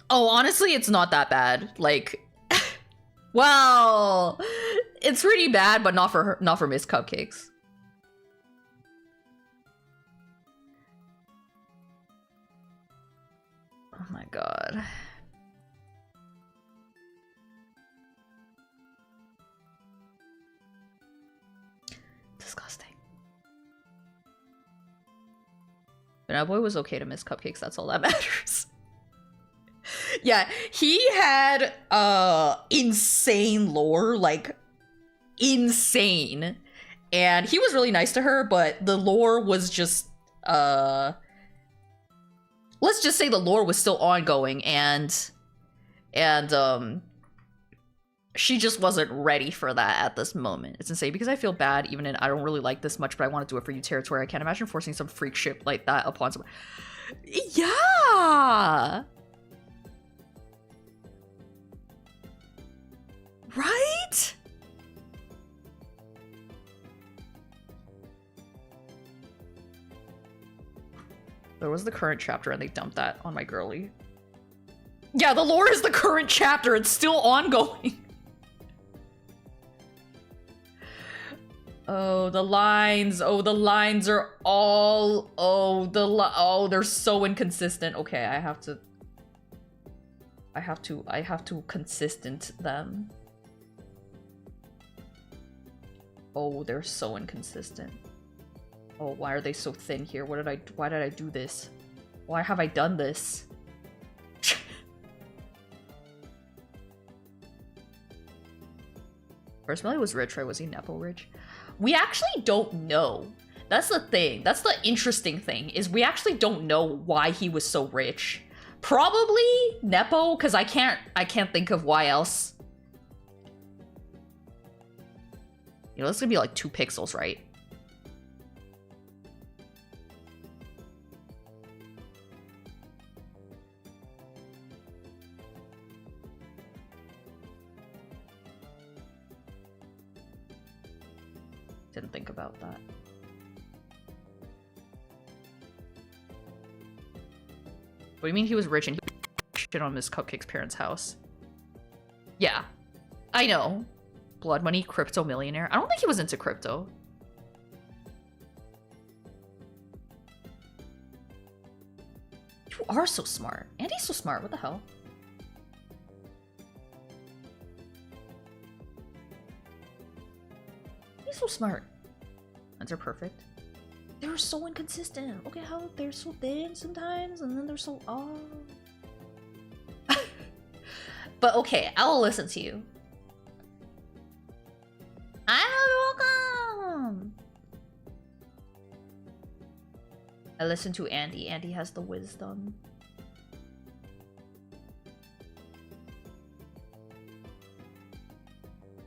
S3: Oh, honestly, it's not that bad. Like, well, it's pretty bad, but not for her, not for Miss Cupcakes. Oh my god. Disgusting. But that boy was okay to Miss Cupcakes, that's all that matters. Yeah, he had insane lore, like insane. And he was really nice to her, but the lore was just let's just say the lore was still ongoing, and she just wasn't ready for that at this moment. It's insane because I feel bad even in I don't really like this much, but I want to do it for you territory. I can't imagine forcing some freak shit like that upon someone. Yeah. Right? There was the current chapter and they dumped that on my girly. Yeah, the lore is the current chapter. It's still ongoing. Oh, the lines. Oh, the lines are all... Oh, they're so inconsistent. Okay, I have to consistent them. Oh, they're so inconsistent. Oh, why are they so thin here? Why did I do this? Why have I done this? First Melly was rich, right? Was he Nepo rich? We actually don't know. That's the thing. That's the interesting thing, is we actually don't know why he was so rich. Probably Nepo, because I can't think of why else. You know, it's gonna be like 2 pixels, right? Didn't think about that. What do you mean he was rich and he shit on Miss Cupcake's parents' house? Yeah, I know. Blood money, crypto millionaire. I don't think he was into crypto. You are so smart. Andy's so smart. What the hell? He's so smart. Lines are perfect. They're so inconsistent. Okay, how they're so thin sometimes, and then they're so But okay, I will listen to you. I'm welcome. I listen to Andy. Andy has the wisdom.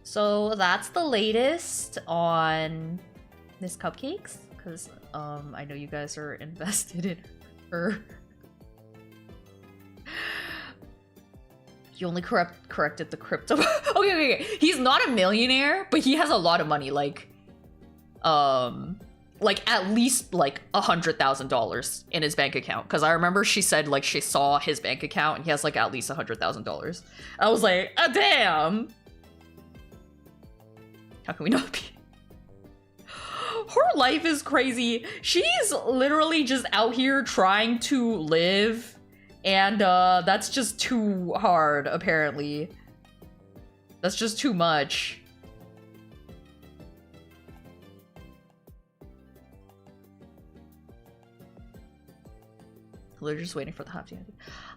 S3: So that's the latest on Miss Cupcakes, because I know you guys are invested in her. You only corrected the crypto. okay. He's not a millionaire, but he has a lot of money, like at least like $100,000 in his bank account. Because I remember she said like she saw his bank account and he has like at least $100,000. I was like, oh, damn. How can we not be? Her life is crazy. She's literally just out here trying to live, and that's just too hard, apparently. That's just too much. They're just waiting for the half to end.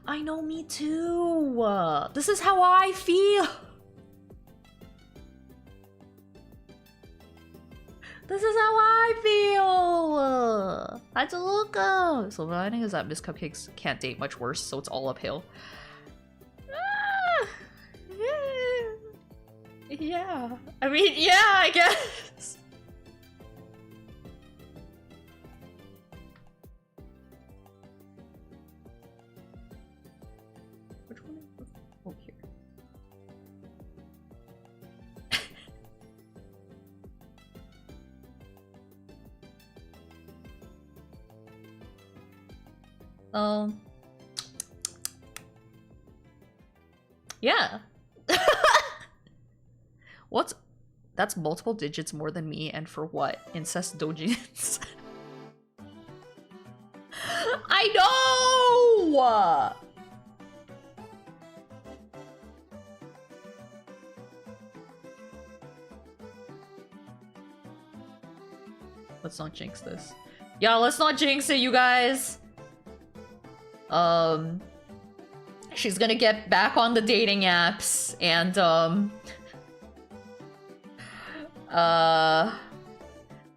S3: I know, me too. This is how I feel. This is how I feel! Hatsuka! Silver lining is that Miss Cupcakes can't date much worse, so it's all uphill. Yeah. I mean, yeah, I guess. Which one is this? Oh, here. Yeah. That's multiple digits more than me, and for what? Incest dojins. I know! Let's not jinx this. Yeah, let's not jinx it, you guys. She's gonna get back on the dating apps, and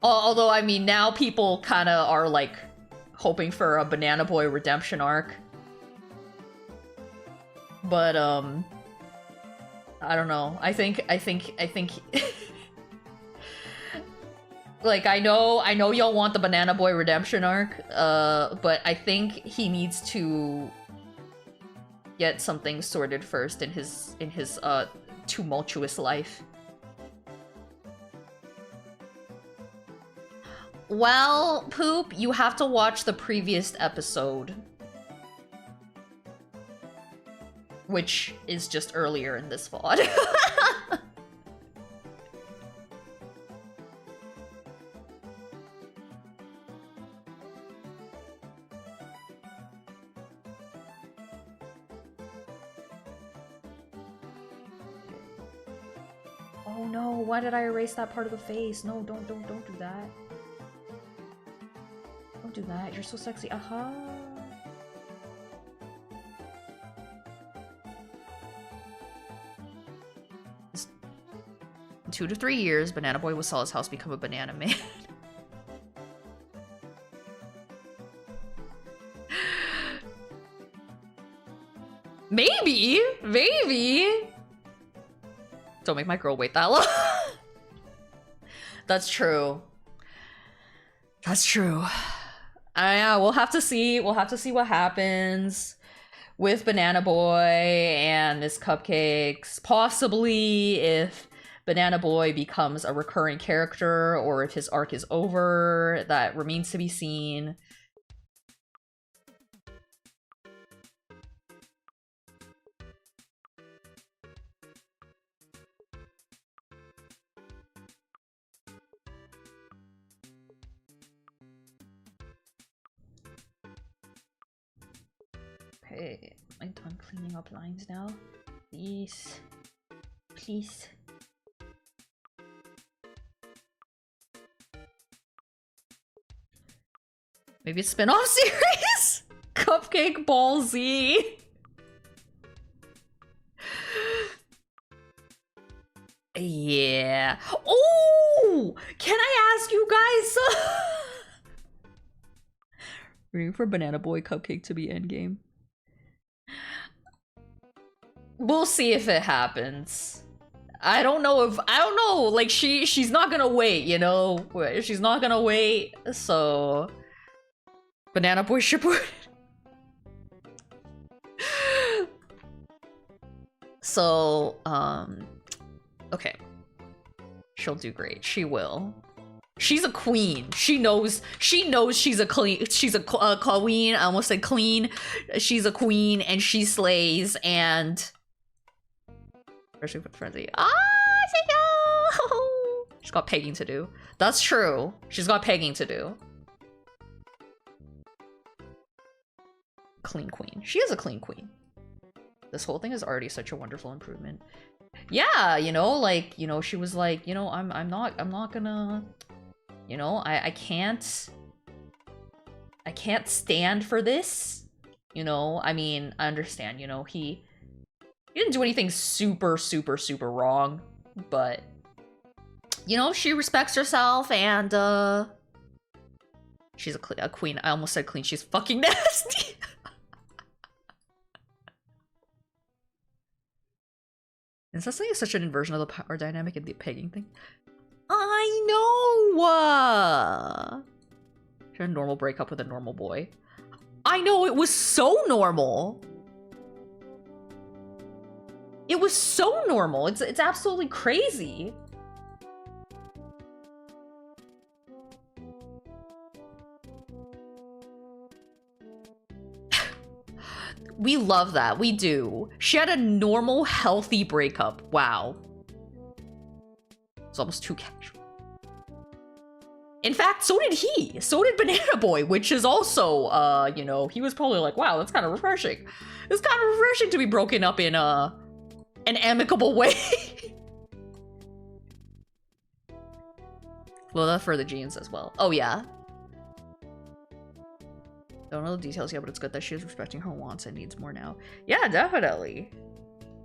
S3: although I mean now people kind of are like hoping for a Banana Boy redemption arc, but I don't know. I think like I know y'all want the Banana Boy redemption arc, but I think he needs to get something sorted first in his tumultuous life. Well, Poop, you have to watch the previous episode. Which is just earlier in this VOD. Oh no, why did I erase that part of the face? No, don't do that. Don't do that, you're so sexy. Aha! 2 to 3 years, Banana Boy will sell his house, become a banana man. Maybe! Maybe! Don't make my girl wait that long. That's true. That's true. Yeah, we'll have to see. We'll have to see what happens with Banana Boy and Miss Cupcakes. Possibly if Banana Boy becomes a recurring character or if his arc is over. That remains to be seen. Okay, am I done cleaning up lines now? Please. Please. Maybe a spin-off series? Cupcake Ball Z. Yeah. Oh! Can I ask you guys? Waiting for Banana Boy Cupcake to be endgame. We'll see if it happens. I don't know, like she's not gonna wait, you know? She's not gonna wait, so Banana Boy shipper. So, okay. She'll do great. She will. She's a queen. She knows she's a queen. I almost said clean. She's a queen and she slays and especially with Frenzy. She's got pegging to do. That's true. She's got pegging to do. Clean queen. She is a clean queen. This whole thing is already such a wonderful improvement. Yeah, you know, like, you know, she was like, you know, I'm not gonna, you know, I can't stand for this. You know, I mean, I understand, you know, he didn't do anything super wrong, but you know, she respects herself and she's a queen. I almost said clean. She's fucking nasty. Is that saying such an inversion of the power dynamic in the pegging thing? I know! She had a normal breakup with a normal boy. I know, it was so normal! It was so normal. It's absolutely crazy. We love that. We do. She had a normal, healthy breakup. Wow. It's almost too casual. In fact, so did he. So did Banana Boy, which is also, you know, he was probably like, wow, that's kind of refreshing. It's kind of refreshing to be broken up in, an amicable way. Well, that's for the genes as well. Oh, yeah. Don't know the details yet, but it's good that she is respecting her wants and needs more now. Yeah, definitely.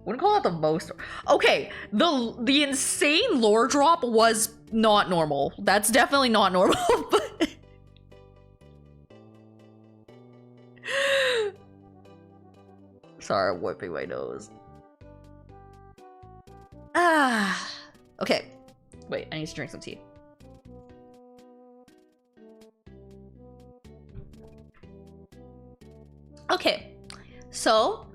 S3: Wouldn't call that the most. Okay, the insane lore drop was not normal. That's definitely not normal. But sorry, I'm wiping my nose. Ah. Okay. Wait, I need to drink some tea. Okay, so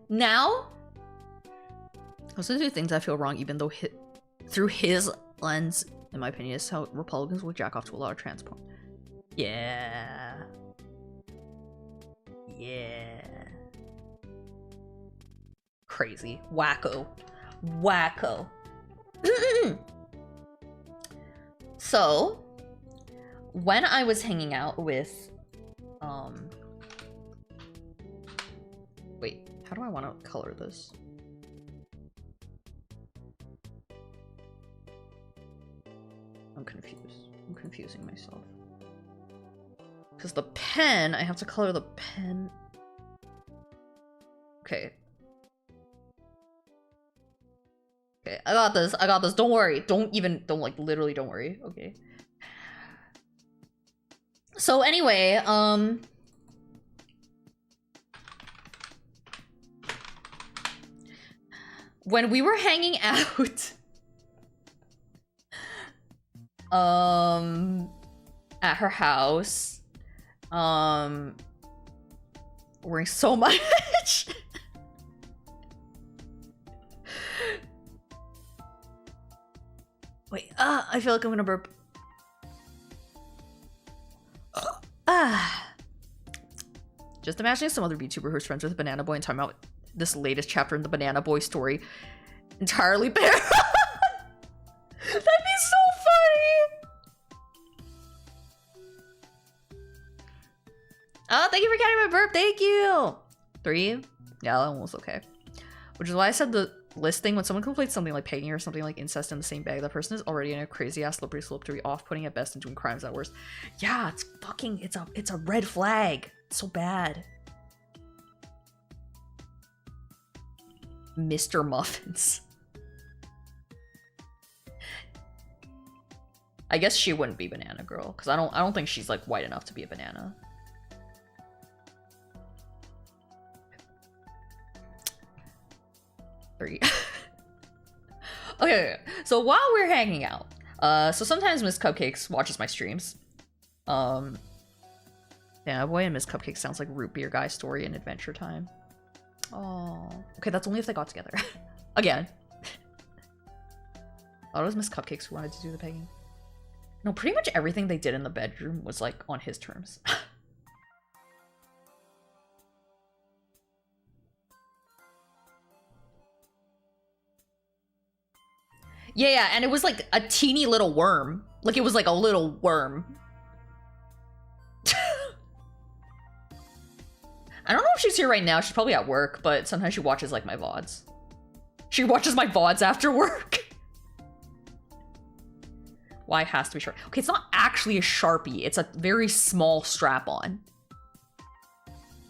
S3: now, those are the things I feel wrong, even though through his lens, in my opinion, is how Republicans will jack off to a lot of trans porn. Yeah. Yeah. Crazy. Wacko. Wacko. So, when I was hanging out with, wait, how do I want to color this? I'm confused. I'm confusing myself. Because the pen, I have to color the pen. Okay. Okay, I got this. I got this. Don't worry. Don't like, literally don't worry. Okay. So anyway, when we were hanging out, at her house, wearing so much. Wait, I feel like I'm gonna burp. Just imagining some other VTuber who's friends with Banana Boy and talking about this latest chapter in the Banana Boy story entirely bare. That'd be so funny. Oh, thank you for counting my burp. Thank you. 3? Yeah, that one was okay. Which is why I said the listing, when someone complains something like pegging or something like incest in the same bag, that person is already in a crazy ass slippery slope to be off-putting at best and doing crimes at worst. Yeah, it's fucking, it's a red flag. It's so bad. Mr. Muffins. I guess she wouldn't be Banana Girl, because I don't think she's like white enough to be a banana. Okay, so while we're hanging out, so sometimes Miss Cupcakes watches my streams. Yeah, Boy and Miss Cupcakes sounds like Root Beer Guy story in Adventure Time. Oh, okay, that's only if they got together. Again. Oh, it was Miss Cupcakes who wanted to do the pegging. No, pretty much everything they did in the bedroom was like on his terms. Yeah, and it was like a teeny little worm. Like it was like a little worm. I don't know if she's here right now. She's probably at work, but sometimes she watches like my VODs. She watches my VODs after work. Why it has to be short? Okay, it's not actually a Sharpie. It's a very small strap-on.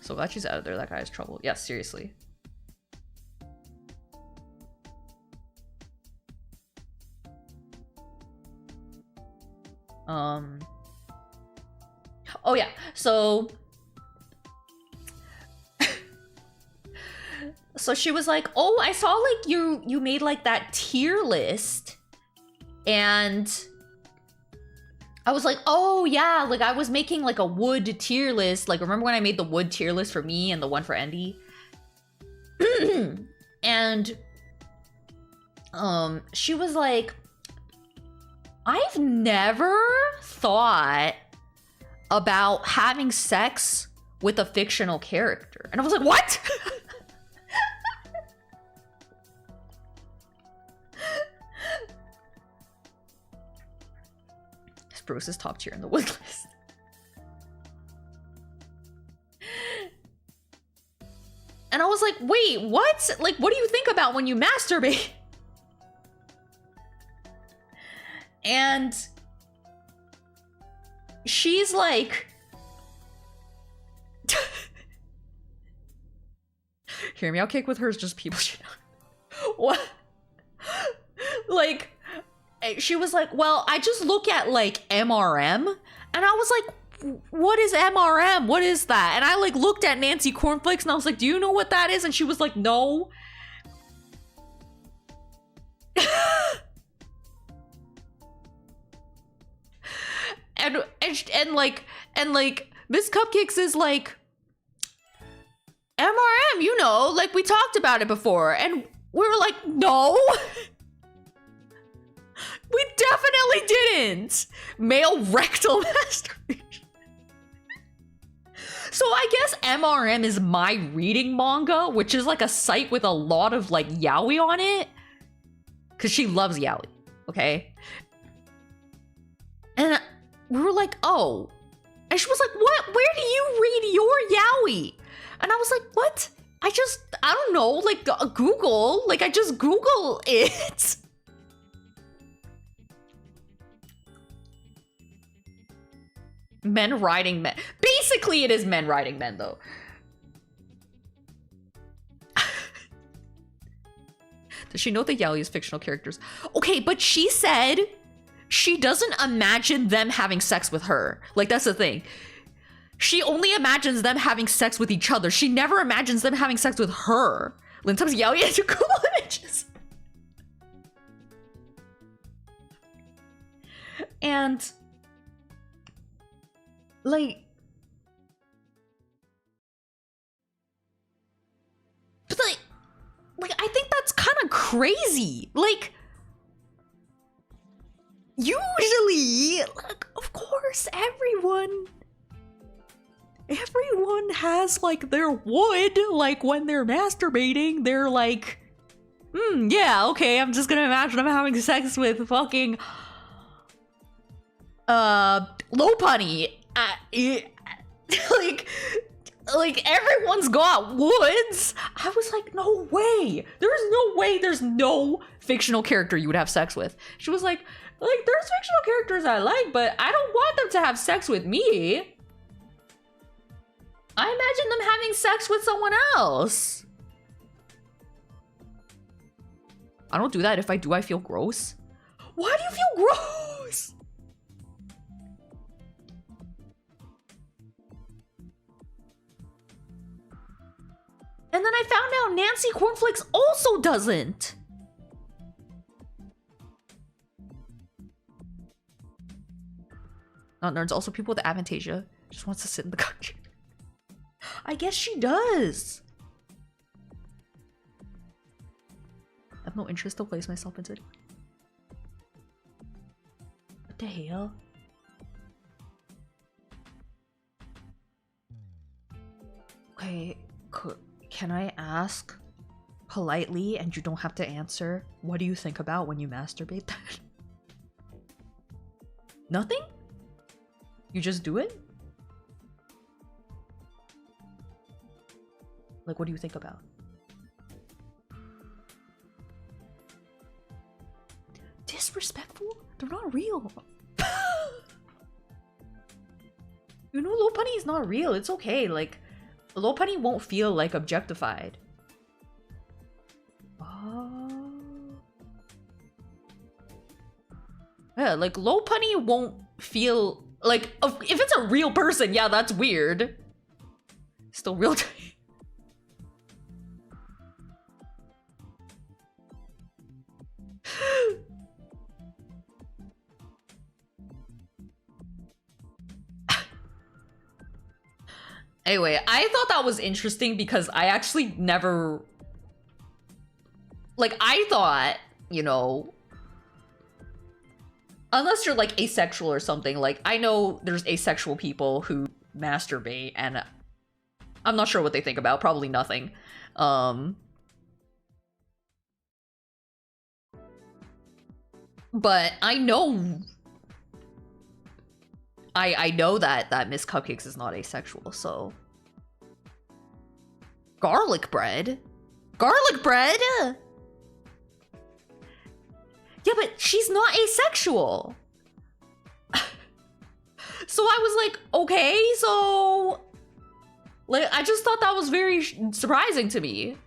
S3: So glad she's out of there. That guy has trouble. Yeah, seriously. Oh yeah, so so she was like, oh, I saw like you made like that tier list, and I was like, oh yeah, like I was making like a wood tier list. Like, remember when I made the wood tier list for me and the one for Andy? And she was like, I've never thought about having sex with a fictional character. And I was like, what? Bruce is top tier in the wood list. And I was like, wait, what? Like, what do you think about when you masturbate? And she's like, hear me out, Cake with her is just people she knows. What? Like, she was like, well, I just look at like MRM, and I was like, what is MRM? What is that? And I like looked at Nancy Cornflakes and I was like, do you know what that is? And she was like, no. and like Miss Cupcakes is like, MRM, you know, like we talked about it before. And we were like, no. We definitely didn't. Male rectal masturbation. So I guess MRM is my reading manga, which is like a site with a lot of like yaoi on it. Because she loves yaoi, okay? And we were like, oh. And she was like, what? Where do you read your yaoi? And I was like, what? I don't know, like Google. Like I just Google it. Men riding men. Basically, it is men riding men, though. Does she know the yaoi is fictional characters? Okay, but she said she doesn't imagine them having sex with her. Like, that's the thing. She only imagines them having sex with each other. She never imagines them having sex with her. Sometimes yaoi is Google images. And like, but like I think that's kind of crazy. Like, usually, like, of course, everyone has like their wood. Like when they're masturbating, they're like, yeah, okay, I'm just gonna imagine I'm having sex with fucking low punny. Like everyone's got woods. I was like, no way. There's no fictional character you would have sex with. She was like there's fictional characters I like, but I don't want them to have sex with me. I imagine them having sex with someone else. I don't do that. If I do, I feel gross. Why do you feel gross? And then I found out Nancy Cornflakes also doesn't. Not nerds, also people with aphantasia. Just wants to sit in the couch. I guess she does. I have no interest to place myself into it. What the hell? Okay, can I ask politely, and you don't have to answer, what do you think about when you masturbate that? Nothing? You just do it? Like, what do you think about? Disrespectful? They're not real. You know, low punny is not real. It's okay. Like, low punny won't feel like objectified. Yeah, like low punny won't feel like if it's a real person, yeah, that's weird. Still real to me. Anyway, I thought that was interesting because I actually never... Like, I thought, you know... Unless you're, like, asexual or something, like, I know there's asexual people who masturbate, and I'm not sure what they think about. Probably nothing. But I know... I know that Miss Cupcakes is not asexual, so... Garlic bread? Garlic bread? Yeah, but she's not asexual. So I was like, okay, so... Like, I just thought that was very surprising to me.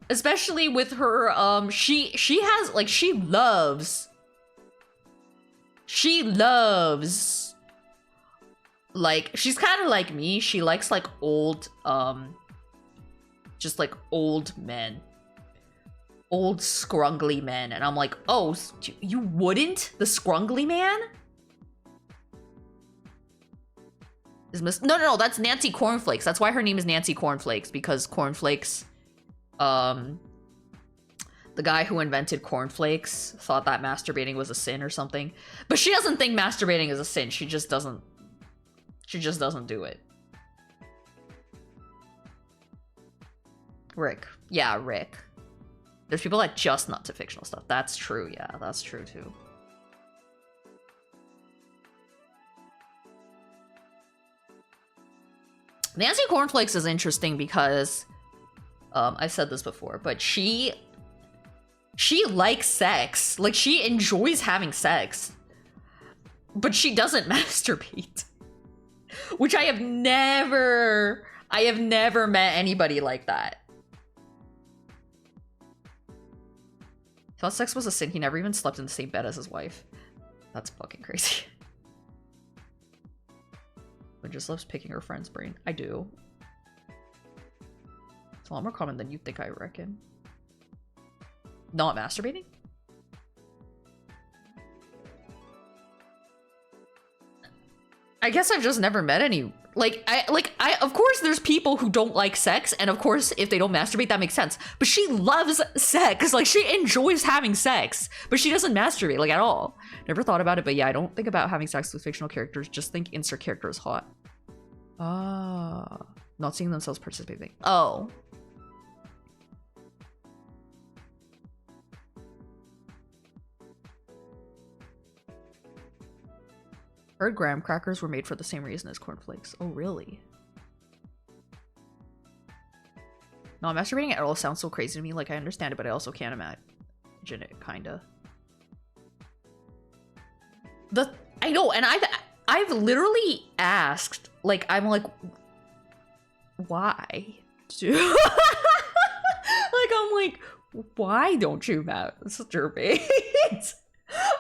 S3: Especially with her, she has, like, she loves... Like, she's kind of like me. She likes, like, old, just, like, old men. Old, scrungly men. And I'm like, oh, you wouldn't? The scrungly man? No, that's Nancy Cornflakes. That's why her name is Nancy Cornflakes, because cornflakes, the guy who invented cornflakes thought that masturbating was a sin or something. But she doesn't think masturbating is a sin. She just doesn't do it. Rick. Yeah, Rick. There's people that just nut to fictional stuff. That's true, yeah, that's true too. Nancy Cornflakes is interesting because, I've said this before, but she likes sex. Like, she enjoys having sex. But she doesn't masturbate. Which I have never met anybody like that. He thought sex was a sin. He never even slept in the same bed as his wife. That's fucking crazy. But just loves picking her friend's brain. I do. It's a lot more common than you think, I reckon. Not masturbating? I guess I've just never met any. Of course there's people who don't like sex, and of course if they don't masturbate, that makes sense. But she loves sex. Like, she enjoys having sex, but she doesn't masturbate, like, at all. Never thought about it, but yeah, I don't think about having sex with fictional characters. Just think insert character is hot. Ah, not seeing themselves participating. Oh. Heard graham crackers were made for the same reason as cornflakes. Oh, really? No, masturbating at all sounds so crazy to me. Like, I understand it, but I also can't imagine it, kinda. I know, and I've literally asked, like, I'm like, why? Like, I'm like, why don't you masturbate?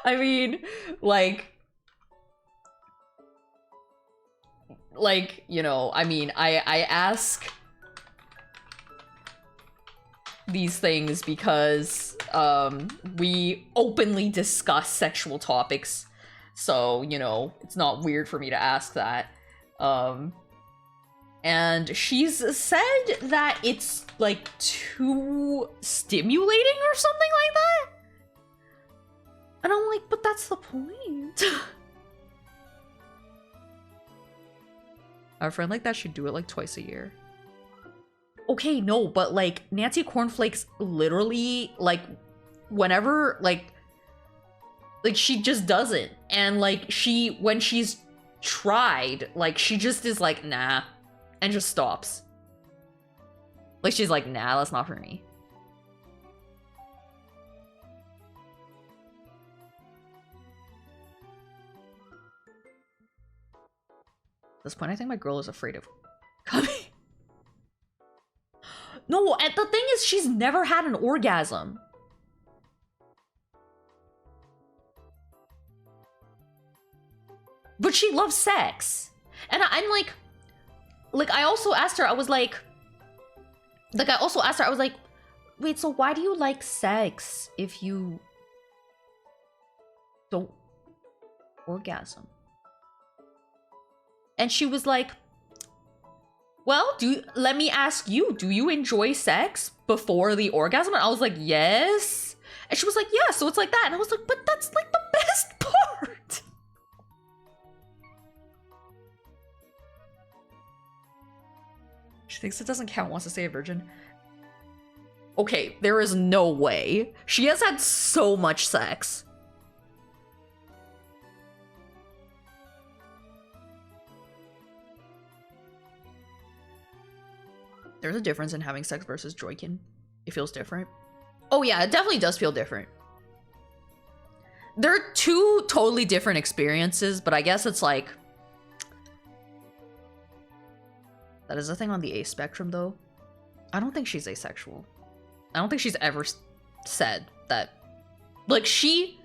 S3: I mean, like, you know, I mean, I ask these things because we openly discuss sexual topics, so, you know, it's not weird for me to ask that. And she's said that it's, like, too stimulating or something like that. And I'm like, but that's the point. A friend like that should do it like twice a year. Okay, no, but like Nancy Cornflakes literally, like, whenever, like she just doesn't. And like when she's tried, like, she just is like, nah, and just stops. Like, she's like, nah, that's not for me. At this point, I think my girl is afraid of coming. No, and the thing is, she's never had an orgasm. But she loves sex. And I'm like, I also asked her, I was like, wait, so why do you like sex if you don't orgasm? And she was like, well, let me ask you, do you enjoy sex before the orgasm? And I was like, yes. And she was like, yeah, so it's like that. And I was like, but that's like the best part. She thinks it doesn't count, wants to stay a virgin. Okay, there is no way. She has had so much sex. There's a difference in having sex versus Joykin. It feels different. Oh yeah, it definitely does feel different. They're two totally different experiences, but I guess it's like... That is a thing on the A spectrum, though. I don't think she's asexual. I don't think she's ever said that. Like, she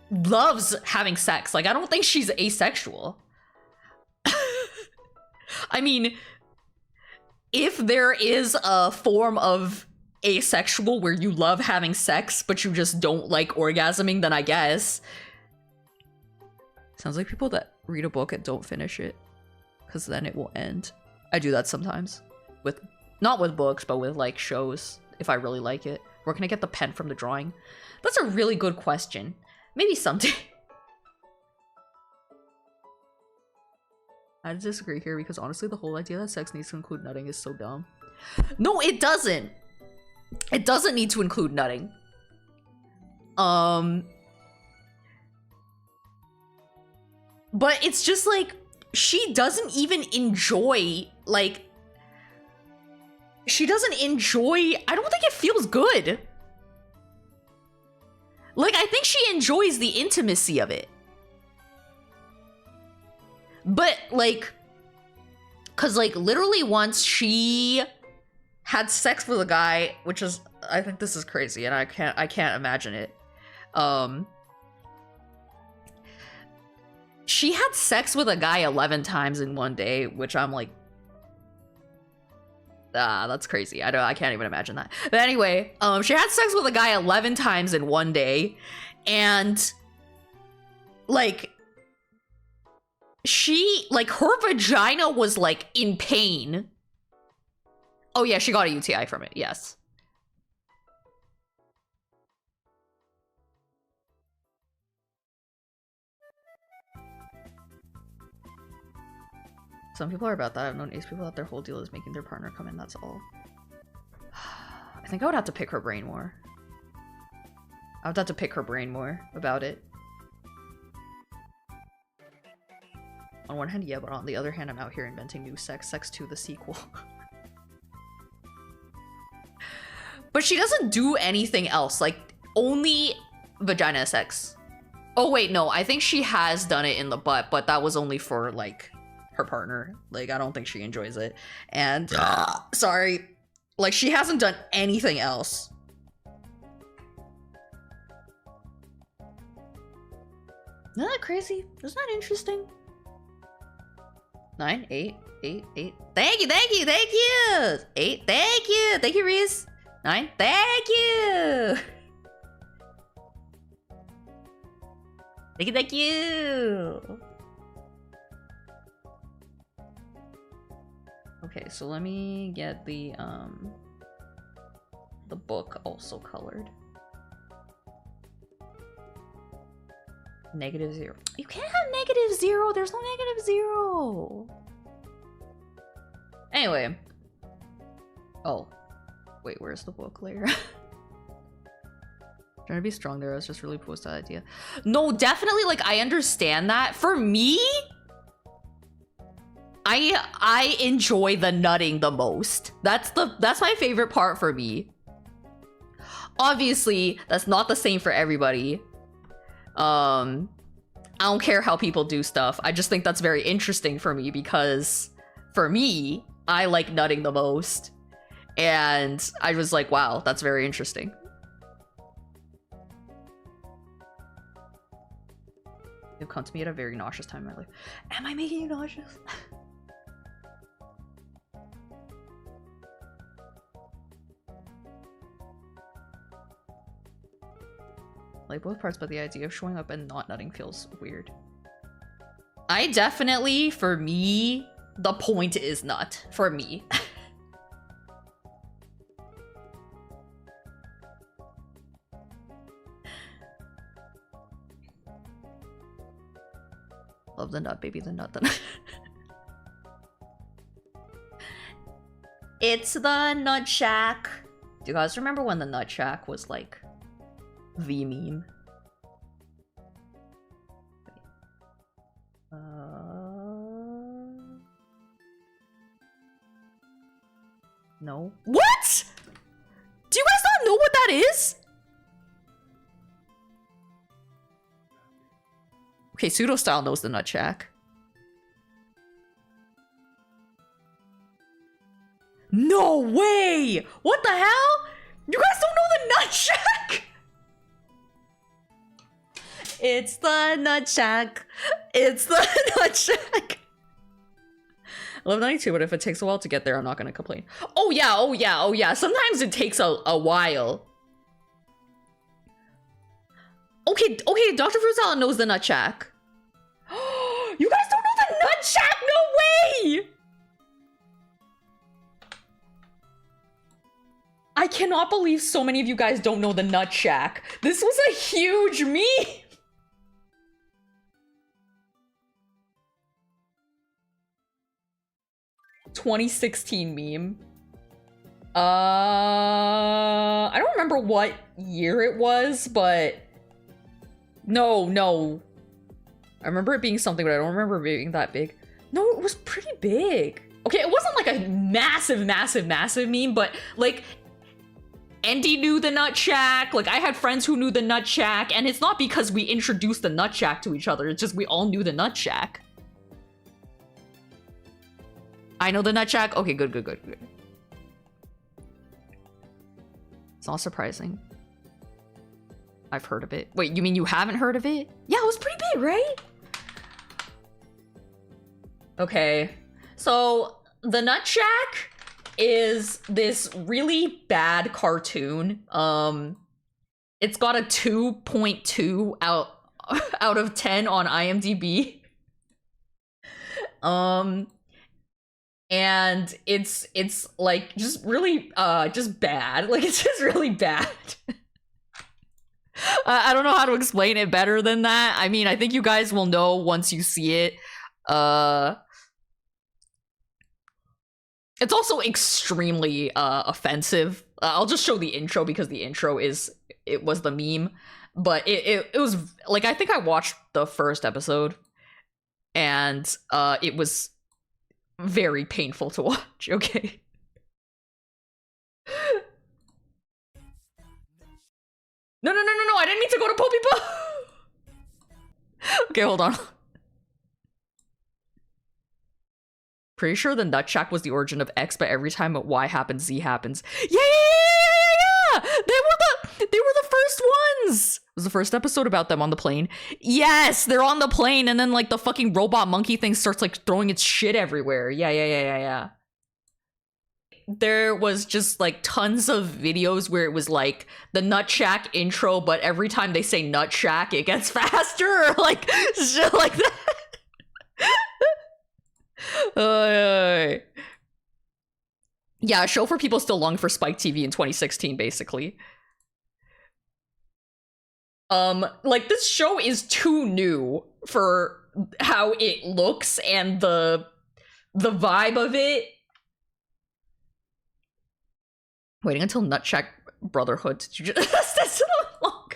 S3: loves having sex. Like, I don't think she's asexual. I mean... If there is a form of asexual where you love having sex, but you just don't like orgasming, then I guess. Sounds like people that read a book and don't finish it, because then it will end. I do that sometimes with, not with books, but with like shows, if I really like it. Where can I get the pen from the drawing? That's a really good question. Maybe someday. I disagree here because honestly the whole idea that sex needs to include nutting is so dumb. No, it doesn't. It doesn't need to include nutting. But it's just like, she doesn't even enjoy, like, she doesn't enjoy, I don't think it feels good. Like, I think she enjoys the intimacy of it. But, like, cause, like, literally once she had sex with a guy, which is, I think this is crazy, and I can't imagine it. She had sex with a guy 11 times in one day, which I'm like, that's crazy. I can't even imagine that. But anyway, she had sex with a guy 11 times in one day, and like, her vagina was like in pain. Oh yeah, she got a UTI from it, yes. Some people are about that. I've known ace people that their whole deal is making their partner come in, that's all. I think I would have to pick her brain more. I would have to pick her brain more about it. On one hand, yeah, but on the other hand, I'm out here inventing new sex. Sex 2, the sequel. But she doesn't do anything else. Like, only vagina sex. Oh, wait, no. I think she has done it in the butt, but that was only for, like, her partner. Like, I don't think she enjoys it. And, sorry. Like, she hasn't done anything else. Isn't that crazy? Isn't that interesting? 9, 8, 8, 8. Thank you, thank you, thank you! 8, thank you! Thank you, Reese! 9, thank you! Thank you, thank you! Okay, so let me get the book also colored. -0. You can't have -0! There's no -0! Anyway. Oh. Wait, where's the book layer? Trying to be strong there, I was just really opposed to that idea. No, definitely, like, I understand that. For me, I enjoy the nutting the most. That's my favorite part for me. Obviously, that's not the same for everybody. I don't care how people do stuff. I just think that's very interesting for me because for me, I like nutting the most. And I was like, wow, that's very interesting. You've come to me at a very nauseous time in my life. Am I making you nauseous? Like both parts, but the idea of showing up and not nutting feels weird. I definitely, for me, the point is nut. For me. Love the nut, baby, the nut, the nut. It's the Nut Shack. Do you guys remember when the Nut Shack was like the meme? No. What? Do you guys not know what that is? Okay, Pseudo Style knows the Nut Shack. No way! What the hell? You guys don't know the Nut Shack? It's the Nut Shack. It's the Nut Shack. I love 92, but if it takes a while to get there, I'm not gonna complain. Oh yeah, oh yeah, oh yeah. Sometimes it takes a while. Okay, Dr. Fruit Salad knows the Nut Shack. You guys don't know the Nut Shack? No way! I cannot believe so many of you guys don't know the Nut Shack. This was a huge meme. 2016 meme. I don't remember what year it was, but no. I remember it being something, but I don't remember it being that big. No, it was pretty big. Okay, it wasn't like a massive meme, but like Andy knew the Nut Shack. Like I had friends who knew the Nut Shack, and it's not because we introduced the Nut Shack to each other. It's just we all knew the Nut Shack. I know the Nut Shack. Okay, good. It's not surprising. I've heard of it. Wait, you mean you haven't heard of it? Yeah, it was pretty big, right? Okay, so the Nut Shack is this really bad cartoon. It's got a 2.2 out of 10 on IMDb. And it's like just really just bad. Like it's just really bad. I don't know how to explain it better than that. I mean, I think you guys will know once you see it. It's also extremely offensive. I'll just show the intro because the intro was the meme. But it was like, I think I watched the first episode and it was very painful to watch, okay? No, I didn't mean to go to Poppy. Okay, hold on. Pretty sure the Nut Shack was the origin of X, but every time Y happens, Z happens. Yeah! They were the first ones! It was the first episode about them on the plane. Yes, they're on the plane, and then like the fucking robot monkey thing starts like throwing its shit everywhere. Yeah. There was just like tons of videos where it was like the Nut Shack intro, but every time they say Nut Shack, it gets faster, or like shit like that. Yeah, a show for people still long for Spike TV in 2016, basically. Like this show is too new for how it looks and the vibe of it. Waiting until Nut Shack Brotherhood. That's so long.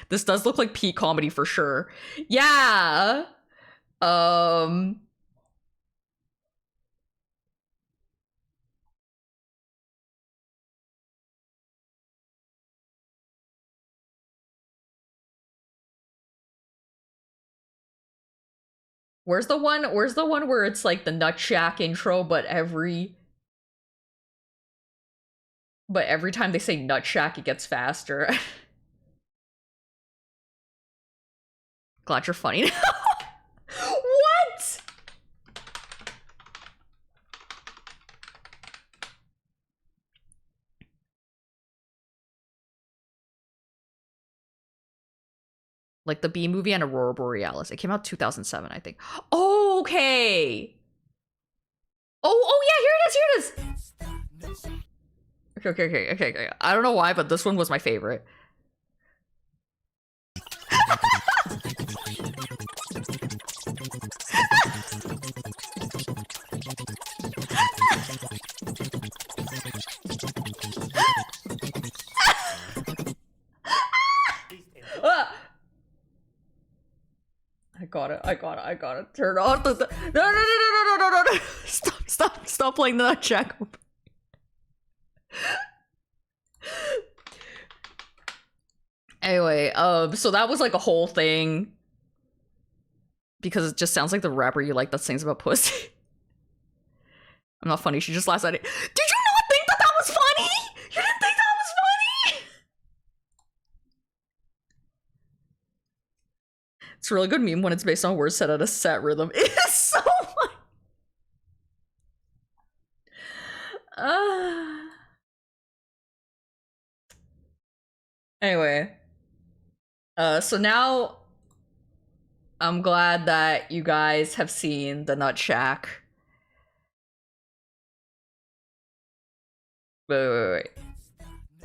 S3: This does look like peak comedy for sure. Yeah. Where's the one where it's like the Nut Shack intro, but every time they say Nut Shack, it gets faster. Glad you're funny. What? Like the Bee Movie and Aurora Borealis. It came out 2007, I think. Oh, okay. Oh yeah, here it is. Okay. I don't know why, but this one was my favorite. I got it. Turn off the no. Stop playing the Nut Shack. Anyway, so that was like a whole thing because it just sounds like the rapper you like that sings about pussy. I'm not funny. She just laughed at it. Did you not think that was funny? You didn't think that was funny? It's a really good meme when it's based on words said at a set rhythm. It is so funny. Anyway. So now I'm glad that you guys have seen the Nut Shack. Wait.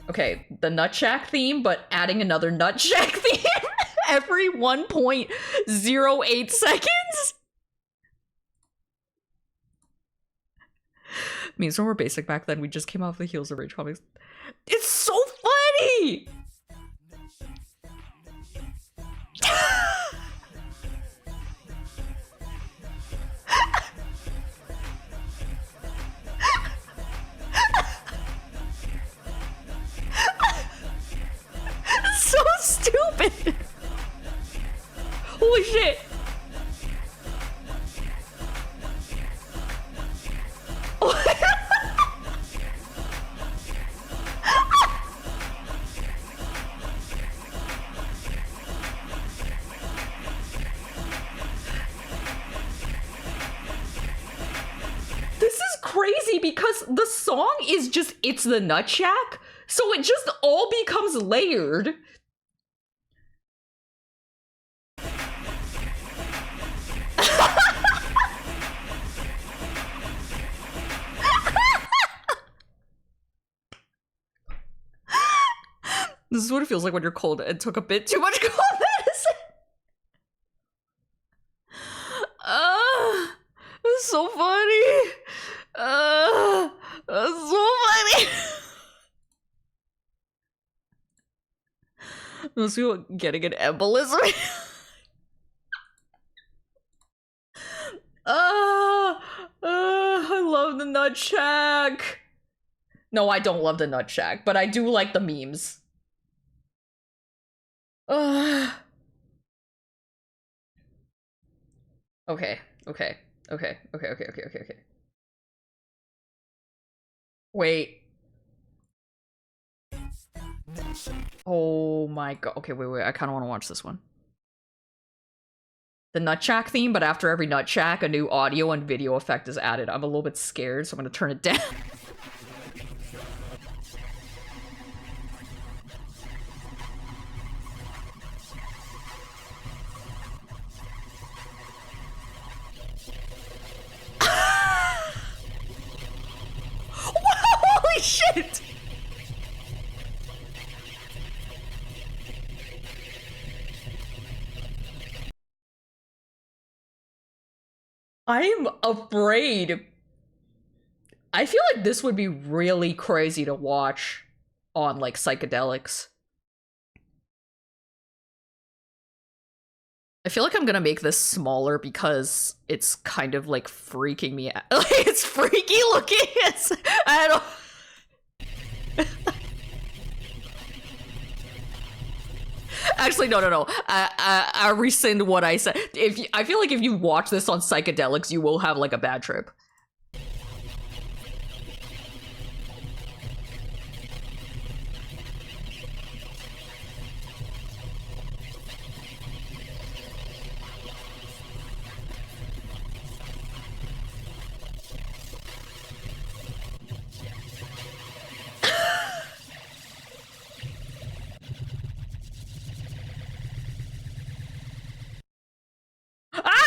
S3: Okay, the Nut Shack theme, but adding another Nut Shack theme every 1.08 seconds? Means when we're basic back then, we just came off the heels of Rage Comics. It's so funny! So stupid! Holy shit! This is crazy because the song is just It's the Nut Shack, so it just all becomes layered. This is what it feels like when you're cold and took a bit too much cold medicine. It's so funny. That's so funny. Those people getting an embolism. I love the Nut Shack. No, I don't love the Nut Shack, but I do like the memes. Okay. Wait. Oh my god. Okay, wait. I kind of want to watch this one. The Nut Shack theme, but after every Nut Shack, a new audio and video effect is added. I'm a little bit scared, so I'm gonna turn it down. Holy shit! I'm afraid. I feel like this would be really crazy to watch on like psychedelics. I feel like I'm gonna make this smaller because it's kind of like freaking me out. Like, it's freaky looking. I don't. Actually, no. I rescind what I said. I feel like if you watch this on psychedelics, you will have like a bad trip.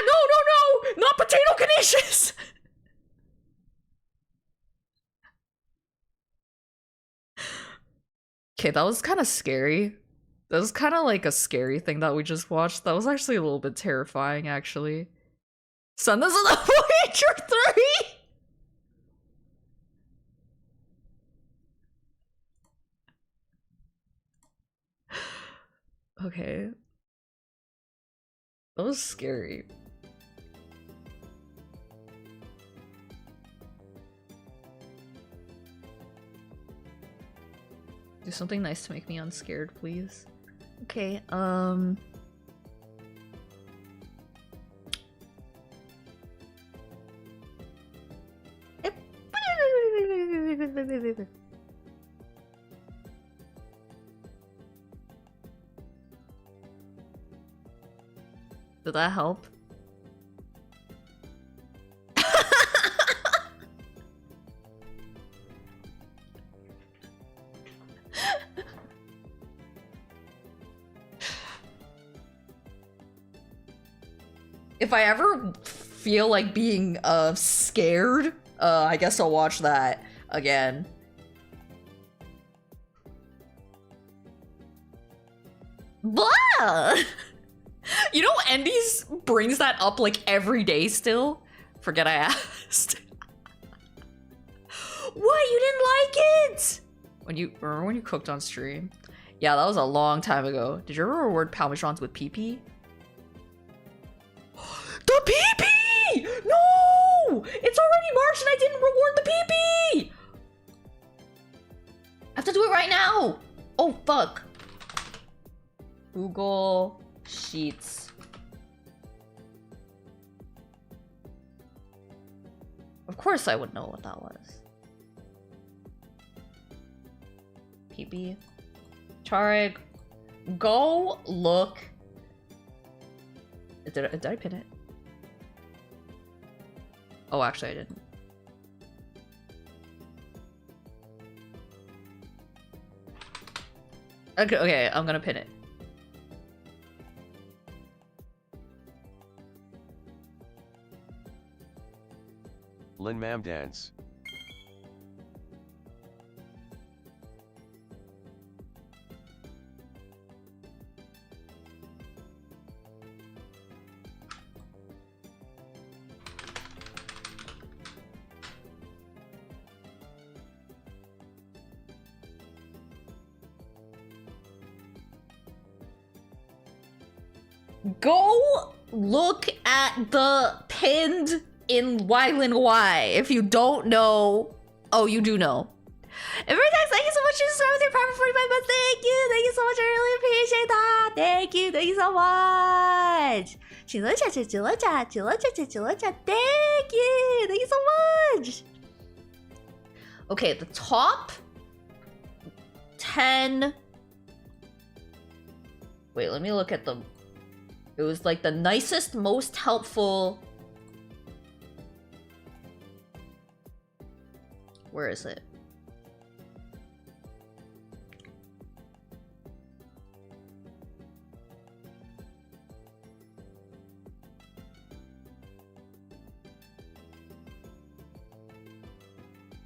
S3: No! Not potato Canisius! Okay, that was kind of scary. That was kind of like a scary thing that we just watched. That was actually a little bit terrifying, actually. Son, this is a Voyager 3! Okay. That was scary. Do something nice to make me unscared, please. Okay, did that help? if I ever feel like being scared, I guess I'll watch that again. Blah! You know, Endy's brings that up like every day still. Forget I asked. What? You didn't like it? Remember when you cooked on stream? Yeah, that was a long time ago. Did you ever reward Parmesans with PP? The PP! No! It's already March and I didn't reward the PP! I have to do it right now! Oh, fuck. Google Sheets. Of course I would know what that was. PP. Charig, go look. Did I pin it? Oh, actually I didn't. Okay, I'm gonna pin it.
S2: Lin Mam Dance.
S3: Go look at the pinned in Wyland Y. If you don't know, oh, you do know. Everything, thank you so much for subscribing to your private 45 months. Thank you so much. I really appreciate that. Thank you so much. Thank you so much. Okay, the top 10. Wait, let me look at them. It was like the nicest, most helpful. Where is it?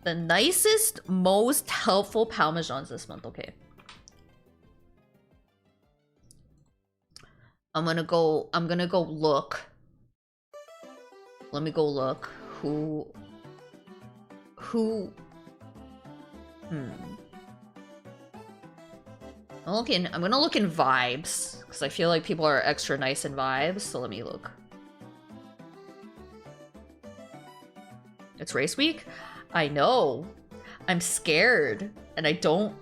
S3: The nicest, most helpful Parmesans this month. Okay. I'm gonna go look. Let me go look. Who I'm gonna look in vibes, because I feel like people are extra nice in vibes, so let me look. It's race week? I know. I'm scared. And I don't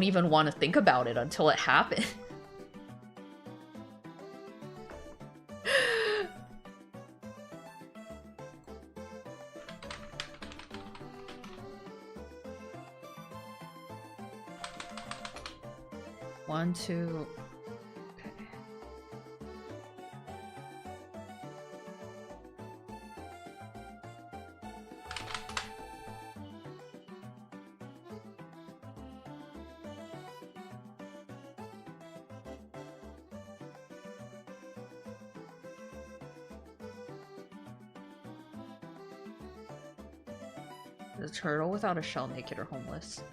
S3: even want to think about it until it happens. One, two. Okay. The turtle without a shell, naked or homeless.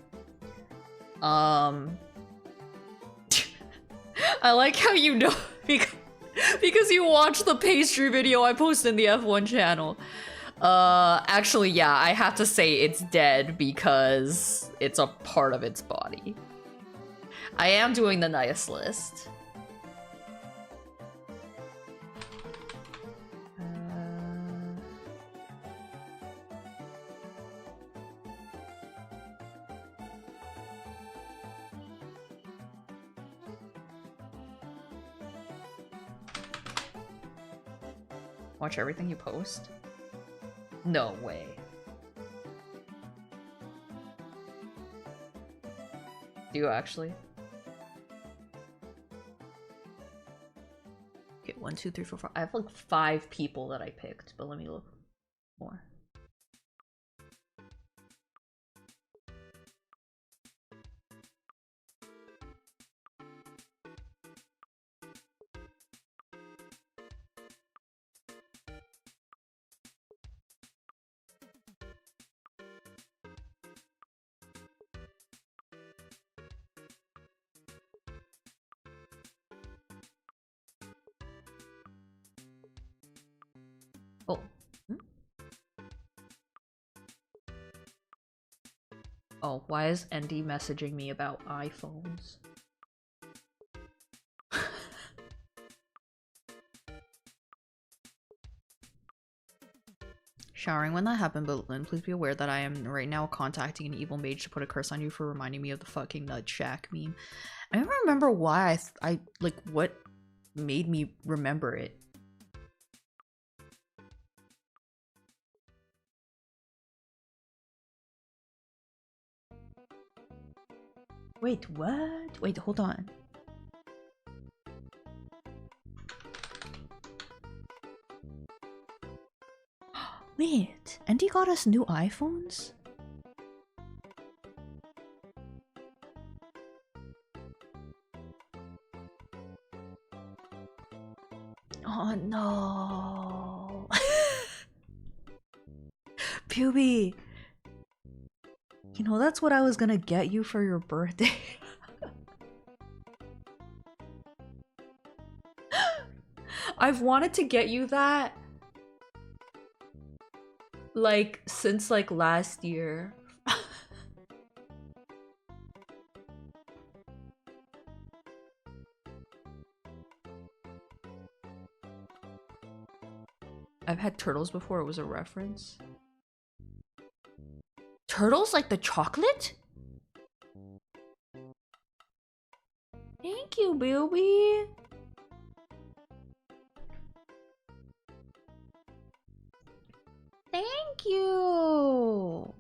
S3: I like how you know because you watched the pastry video I posted in the F1 channel. Actually, yeah, I have to say it's dead because it's a part of its body. I am doing the nice list. Watch everything you post? No way. Do you actually? Okay, 1, 2, 3, 4, 5. I have like 5 people that I picked, but let me look more. Oh, why is Andy messaging me about iPhones? Showering when that happened, but Lynn, please be aware that I am right now contacting an evil mage to put a curse on you for reminding me of the fucking Nut Shack meme. I don't remember why I like what made me remember it. Wait, what? Wait, hold on. Wait, Andy got us new iPhones? Oh no. Puby. You know, that's what I was gonna get you for your birthday. I've wanted to get you that like since like last year. I've had turtles before, it was a reference. Turtles like the chocolate? Thank you, Bilby. Thank you.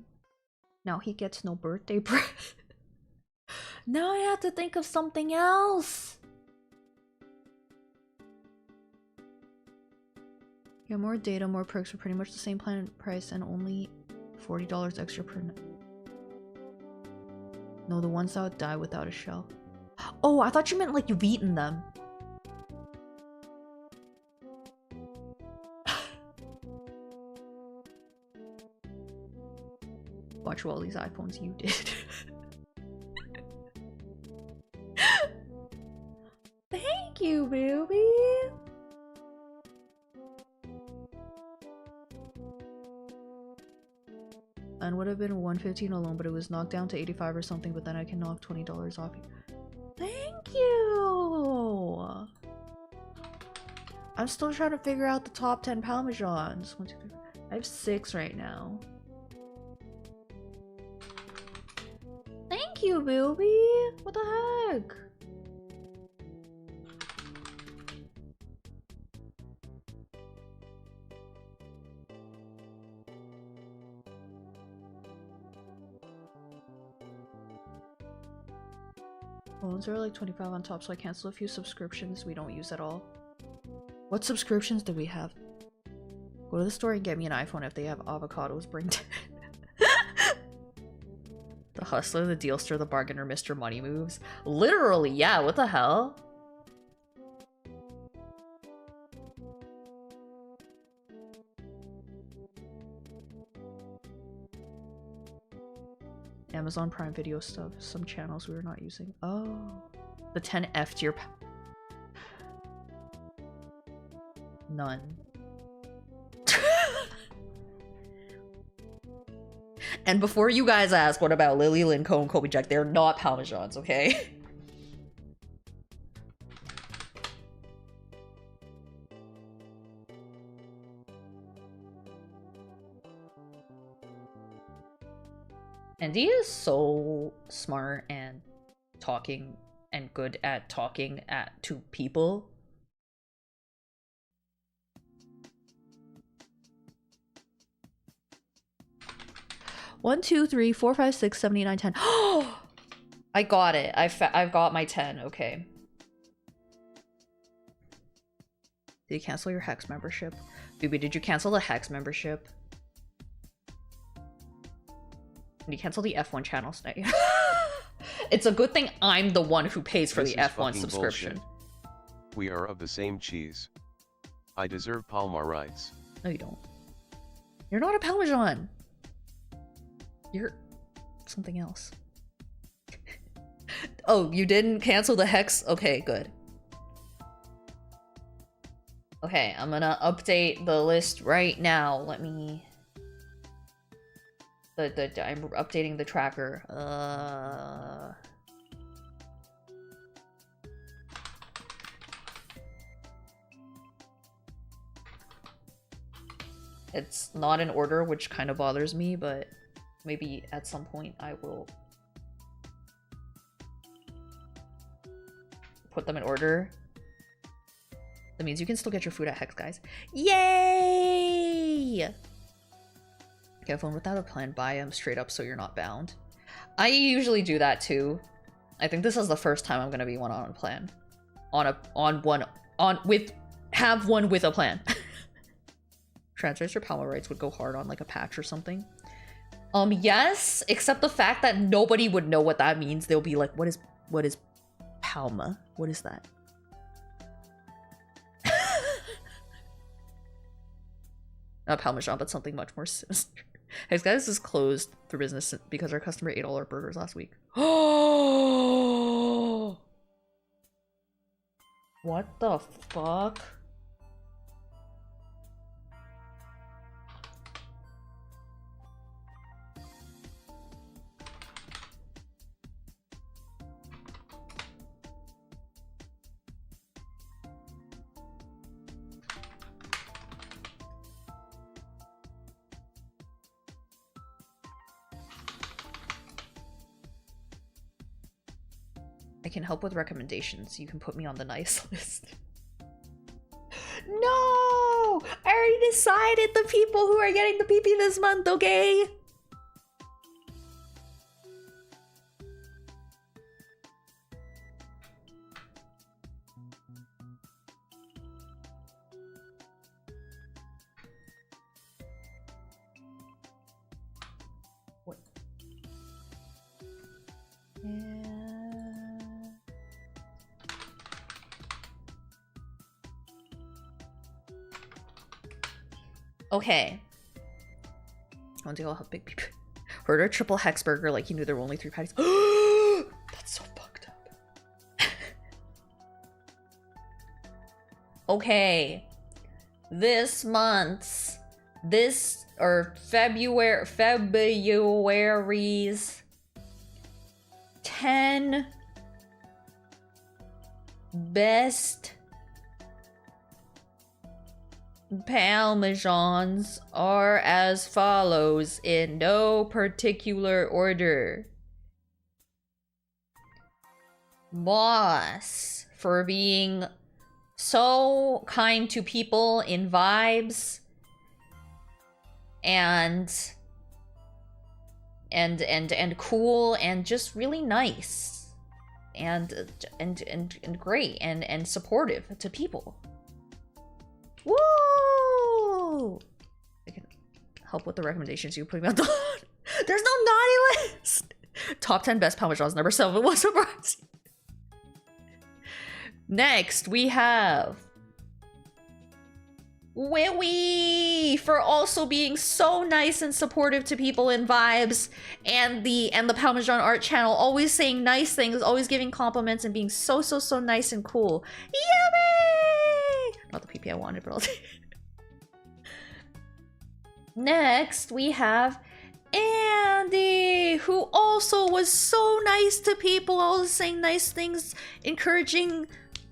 S3: Now he gets no birthday present. Now I have to think of something else. Yeah, more data, more perks for pretty much the same plan price and only $40 extra per night. No, the ones that would die without a shell. Oh, I thought you meant like you've eaten them. Watch all these iPhones you did. Thank you, baby. And would have been 115 alone, but it was knocked down to 85 or something, but then I can knock $20 off. Thank you! I'm still trying to figure out the top 10 Parmesans. I have 6 right now. Thank you, Bilby! What the heck? Phones are like 25 on top, so I cancel a few subscriptions we don't use at all. What subscriptions do we have? Go to the store and get me an iPhone. If they have avocados, bring 10. The hustler, the dealster, the bargainer, Mr. Money Moves. Literally, yeah, what the hell? Amazon Prime Video stuff. Some channels we were not using. Oh. The 10F tier. None. And before you guys ask, what about Lily Lynn Cone, Kobe Jack? They're not Parmesans, okay? And he is so smart and talking and good at talking to people. One, two, three, four, five, 6, 7, 8, 9, 10. Oh, I got it. I've got my 10. Okay. Did you cancel your Hex membership? Baby, did you cancel the Hex membership? Did you cancel the F1 channel today? It's a good thing I'm the one who pays for
S2: This
S3: the
S2: is
S3: F1
S2: fucking
S3: subscription.
S2: bullshit. We are of the same cheese. I deserve Palma rights.
S3: No, you don't. You're not a Parmesan. You're something else. Oh, you didn't cancel the Hex? Okay, good. Okay, I'm gonna update the list right now. Let me... I'm updating the tracker. It's not in order, which kind of bothers me, but maybe at some point I will put them in order. That means you can still get your food at Hex, guys. Yay! Get a phone without a plan, buy them straight up so you're not bound. I usually do that too. I think this is the first time I'm gonna be one on a plan. Have one with a plan. Transfers or Palma rights would go hard on like a patch or something. Yes, except the fact that nobody would know what that means. They'll be like, what is Palma? What is that? Not Parmesan, but something much more sinister. Hey guys, this is closed for business because our customer ate all our burgers last week. Oh! What the fuck? I can help with recommendations. You can put me on the nice list. No! I already decided the people who are getting the PP this month, okay? What? Okay. I want to go help big people. Order a triple hex burger like he knew there were only 3 patties. That's so fucked up. Okay. This month's February's 10 best Parmesans are as follows in no particular order. Boss for being so kind to people in vibes and cool and just really nice and great and supportive to people. Woo! I can help with the recommendations you put me on the There's no naughty list! Top 10 best Parmesans, number 7 was surprising. Next, we have Wiwi for also being so nice and supportive to people in vibes, and the Parmesan art channel, always saying nice things, always giving compliments and being so nice and cool. Yummy! Not the PP I wanted, but I'll take it. Next, we have Andy, who also was so nice to people, always saying nice things, encouraging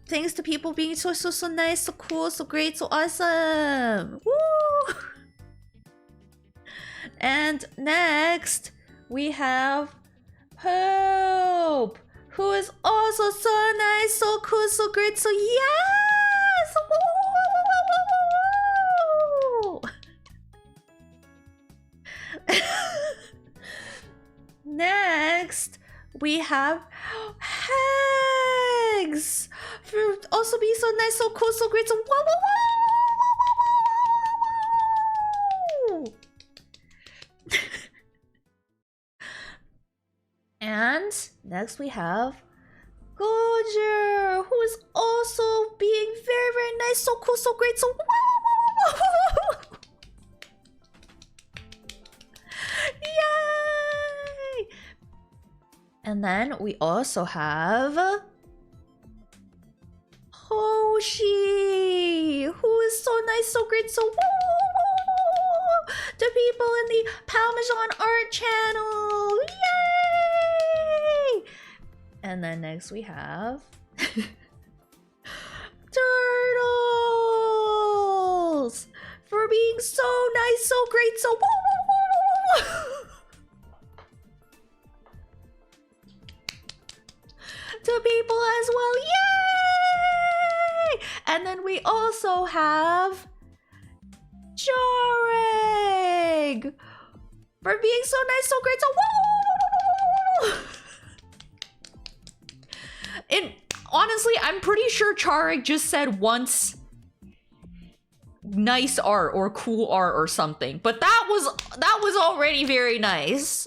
S3: things to people, being so nice, so cool, so great, so awesome. Woo! And next, we have Hope, who is also so nice, so cool, so great, so yes! Woo! Next, we have Hags for also being so nice, so cool, so great, so whoa. And next we have Gojer, who is also being very nice, so cool, so great, so whoa. Yay! And then we also have Hoshi, who is so nice, so great, so woo! to people in the Parmesan Art channel. Yay! And then next we have Turtles for being so nice, so great, so woo, woo, woo, woo, woo. To people as well, yay! And then we also have Jareg for being so nice, so great, so woo! And honestly, I'm pretty sure Jareg just said once nice art or cool art or something, but that was already very nice.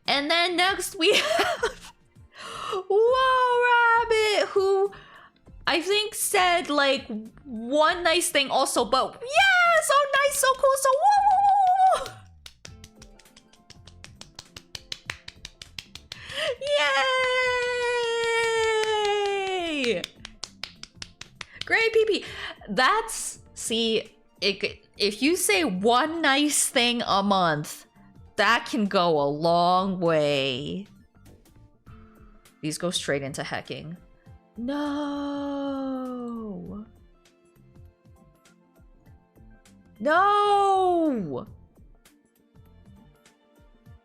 S3: And then next we have Whoa Rabbit, who I think said like one nice thing also, but yeah, so nice, so cool, so whoa! Yay! Great PP. That's, see, if you say one nice thing a month, that can go a long way. These go straight into hecking. No! No!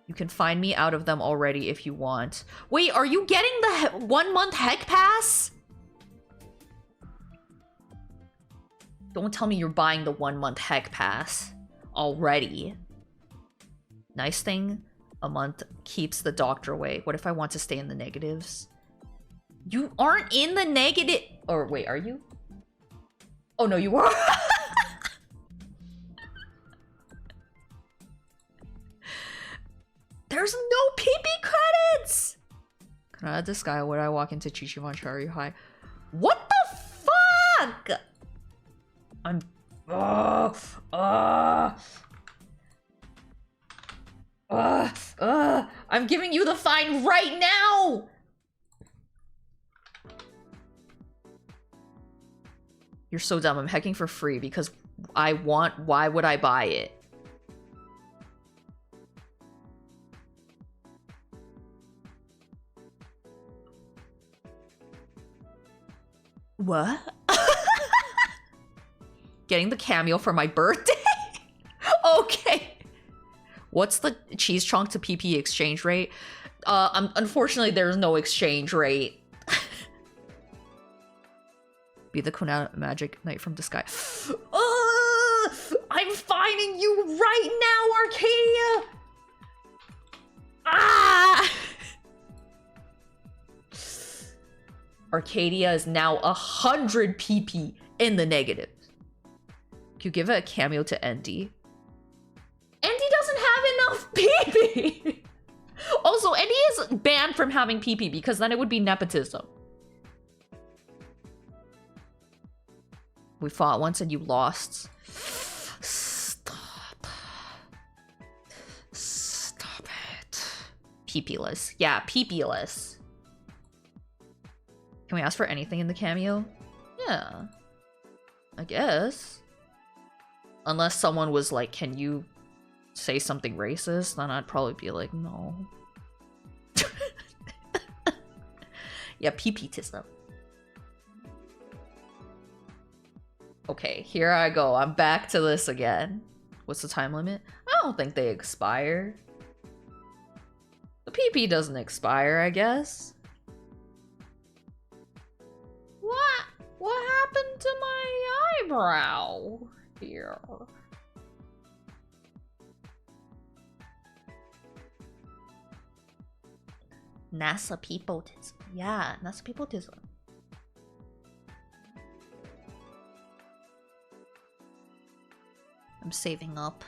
S3: You can find me out of them already if you want. Wait, are you getting the 1 month heck pass? Don't tell me you're buying the 1 month heck pass already. Nice thing, a month keeps the doctor away. What if I want to stay in the negatives? You aren't in the negative. Or wait, are you? Oh no, you are. There's no PP credits. Can I add this guy when I walk into Chichivanchari High? What the fuck? I'm I'm giving you the fine right now. You're so dumb. I'm hacking for free because I want. Why would I buy it? What? Getting the cameo for my birthday? Okay. What's the cheese chunk to PP exchange rate? Unfortunately, there's no exchange rate. Be the Kunal Magic Knight from the Sky. I'm finding you right now, Arcadia! Ah! Arcadia is now 100 PP in the negative. You give it a cameo to Endy. Endy doesn't have enough PP! Also, Endy is banned from having PP because then it would be nepotism. We fought once and you lost. Stop. Stop it. PP-less. Yeah, PP-less. Can we ask for anything in the cameo? Yeah. I guess. Unless someone was like, can you say something racist? Then I'd probably be like, no. Yeah, PP-tism. Okay, here I go. I'm back to this again. What's the time limit? I don't think they expire. The PP doesn't expire, I guess. What? What happened to my eyebrow here? NASA peopleism. Yeah, NASA peopleism. I'm saving up.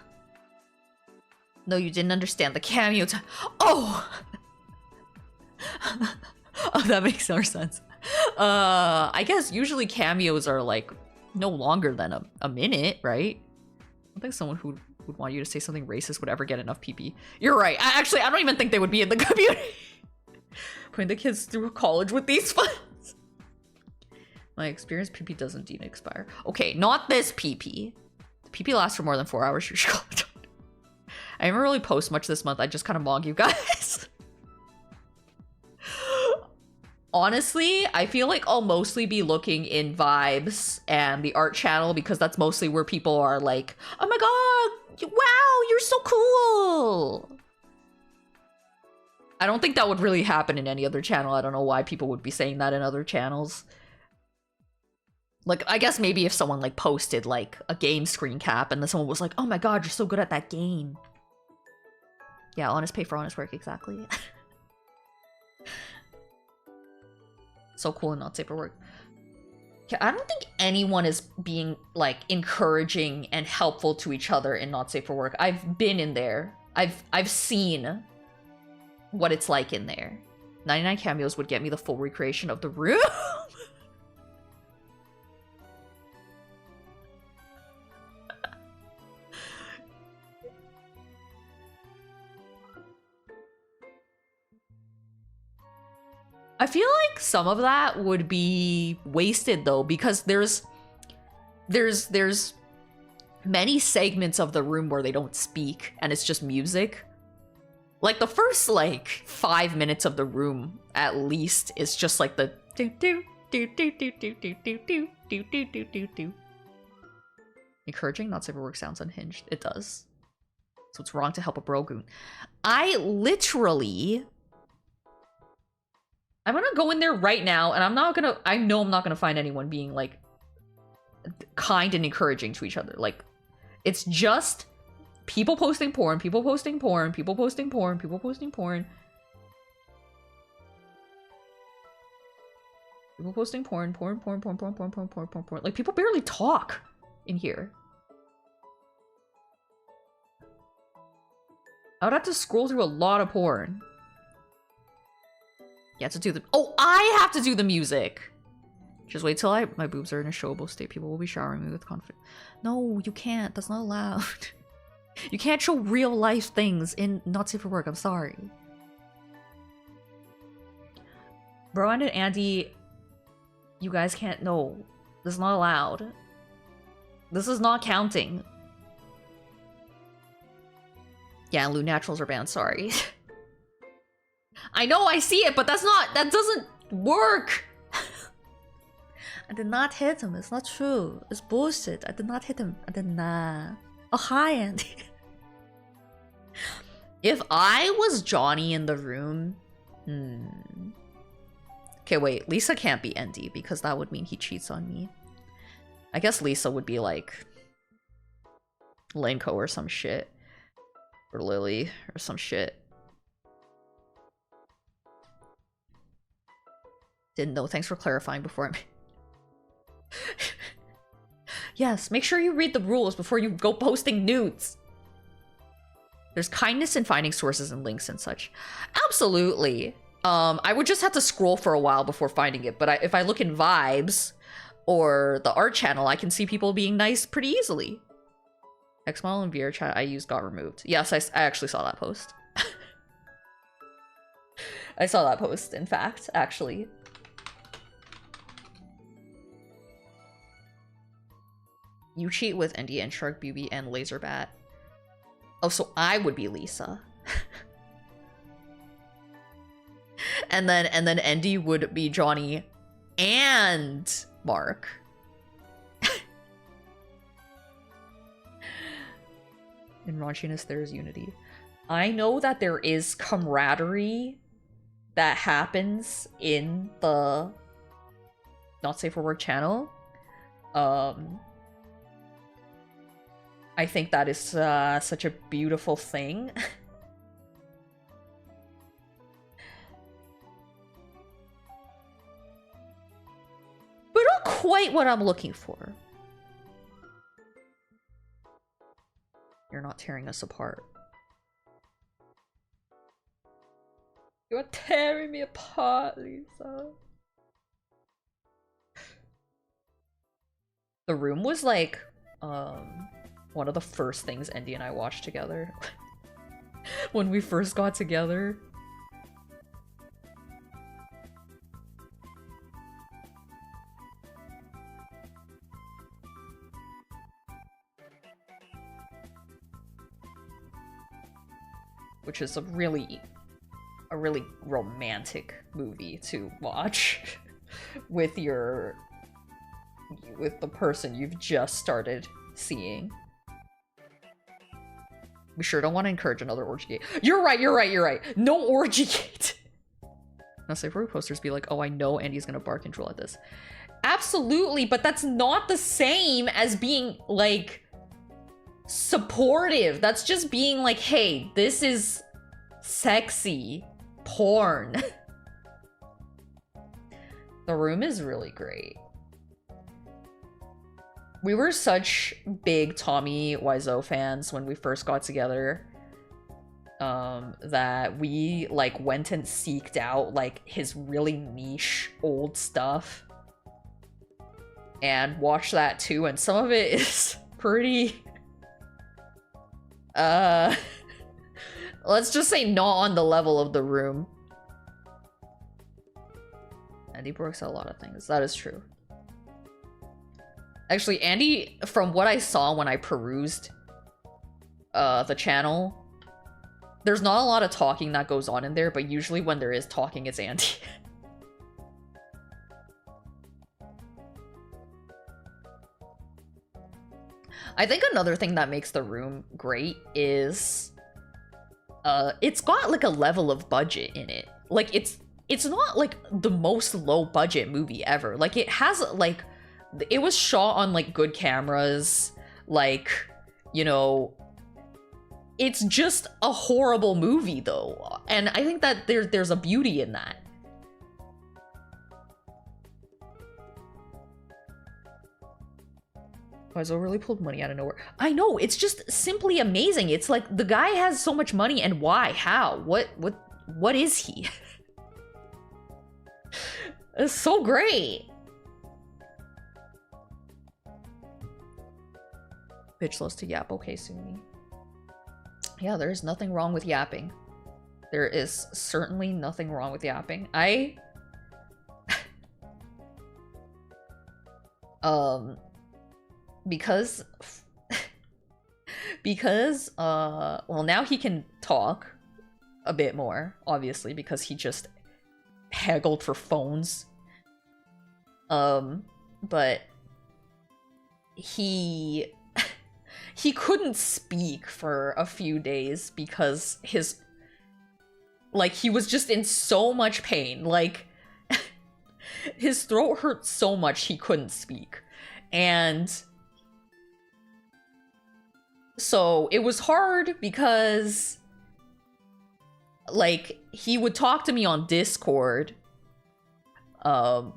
S3: No, you didn't understand the cameo time. Oh! Oh, that makes more sense. I guess usually cameos are like no longer than a minute, right? I don't think someone who would want you to say something racist would ever get enough PP. You're right. Actually, I don't even think they would be in the community. Putting the kids through college with these funds. My experience, PP doesn't expire. Okay, not this PP. The PP lasts for more than 4 hours. You should call it. I didn't really post much this month. I just kind of mog you guys. Honestly, I feel like I'll mostly be looking in Vibes and the art channel because that's mostly where people are like, oh my god, wow, you're so cool. I don't think that would really happen in any other channel. I don't know why people would be saying that in other channels. Like, I guess maybe if someone like posted like a game screen cap and then someone was like, oh my god, you're so good at that game. Yeah, honest pay for honest work, exactly. So cool and not safe for work. Yeah, I don't think anyone is being like encouraging and helpful to each other in Not Safe for Work. I've been in there. I've seen what it's like in there. 99 cameos would get me the full recreation of the room. I feel like some of that would be wasted though, because there's many segments of the room where they don't speak and it's just music. Like the first like 5 minutes of the room at least is just like the do do do do do do do do do do do do do do. Encouraging Not Safe for Work sounds unhinged. It does. So it's wrong to help a brogoon. I'm gonna go in there right now, and I know I'm not gonna find anyone being, like, kind and encouraging to each other. Like, it's just people posting porn, people posting porn, people posting porn, people posting porn. People posting porn, porn. Like, people barely talk in here. I would have to scroll through a lot of porn. Yeah, to do the— oh, I have to do the music! Just wait till my boobs are in a showable state. People will be showering me with confidence. No, you can't. That's not allowed. You can't show real life things in Not Safe for Work. I'm sorry. Brian and Andy, you guys can't— no. This is not allowed. This is not counting. Yeah, lewd naturals are banned. Sorry. I know, I see it, but that doesn't work. I did not hit him. It's not true. It's bullshit. I did not hit him. I did not. Oh, hi, Andy. If I was Johnny in the room... Okay, wait. Lisa can't be Andy because that would mean he cheats on me. I guess Lisa would be like... Lenko or some shit. Or Lily or some shit. Didn't know. Thanks for clarifying before I... Yes, make sure you read the rules before you go posting nudes. There's kindness in finding sources and links and such. Absolutely. I would just have to scroll for a while before finding it, but if I look in Vibes or the art channel, I can see people being nice pretty easily. Xmodel and VR chat I used got removed. Yes, I actually saw that post. I saw that post, in fact, actually. You cheat with India and Shark Beauty and Laserbat. Oh, so I would be Lisa. and then Andy would be Johnny and Mark. In raunchiness, there is unity. I know that there is camaraderie that happens in the Not Safe for Work channel. I think that is such a beautiful thing. But not quite what I'm looking for. You're not tearing us apart. You're tearing me apart, Lisa. The Room was like, one of the first things Andy and I watched together. When we first got together. which is a really romantic movie to watch with the person you've just started seeing. We sure don't want to encourage another orgy gate. You're right. No orgy gate. Now say for posters be like, oh, I know Andy's gonna bark and drool at this. Absolutely, but that's not the same as being like supportive. That's just being like, hey, this is sexy porn. The Room is really great. We were such big Tommy Wiseau fans when we first got together, that we like went and seeked out like his really niche old stuff and watched that too, and some of it is pretty let's just say not on the level of The Room. Andy works out a lot of things. That is true. Actually, Andy, from what I saw when I perused the channel, there's not a lot of talking that goes on in there, but usually when there is talking, it's Andy. I think another thing that makes The Room great is it's got like a level of budget in it. Like it's not like the most low budget movie ever. Like it has like, it was shot on like good cameras, like, you know, it's just a horrible movie though. And I think that there's a beauty in that. Wiseau really pulled money out of nowhere. I know, it's just simply amazing. It's like the guy has so much money, and why? How? What is he? It's so great. Bitch loves to yap. Okay, Sumi. Yeah, there is nothing wrong with yapping. There is certainly nothing wrong with yapping. Because well, now he can talk a bit more, obviously, because he just haggled for phones. But he couldn't speak for a few days because he was just in so much pain. Like, his throat hurt so much he couldn't speak. And so it was hard because, like, he would talk to me on Discord, and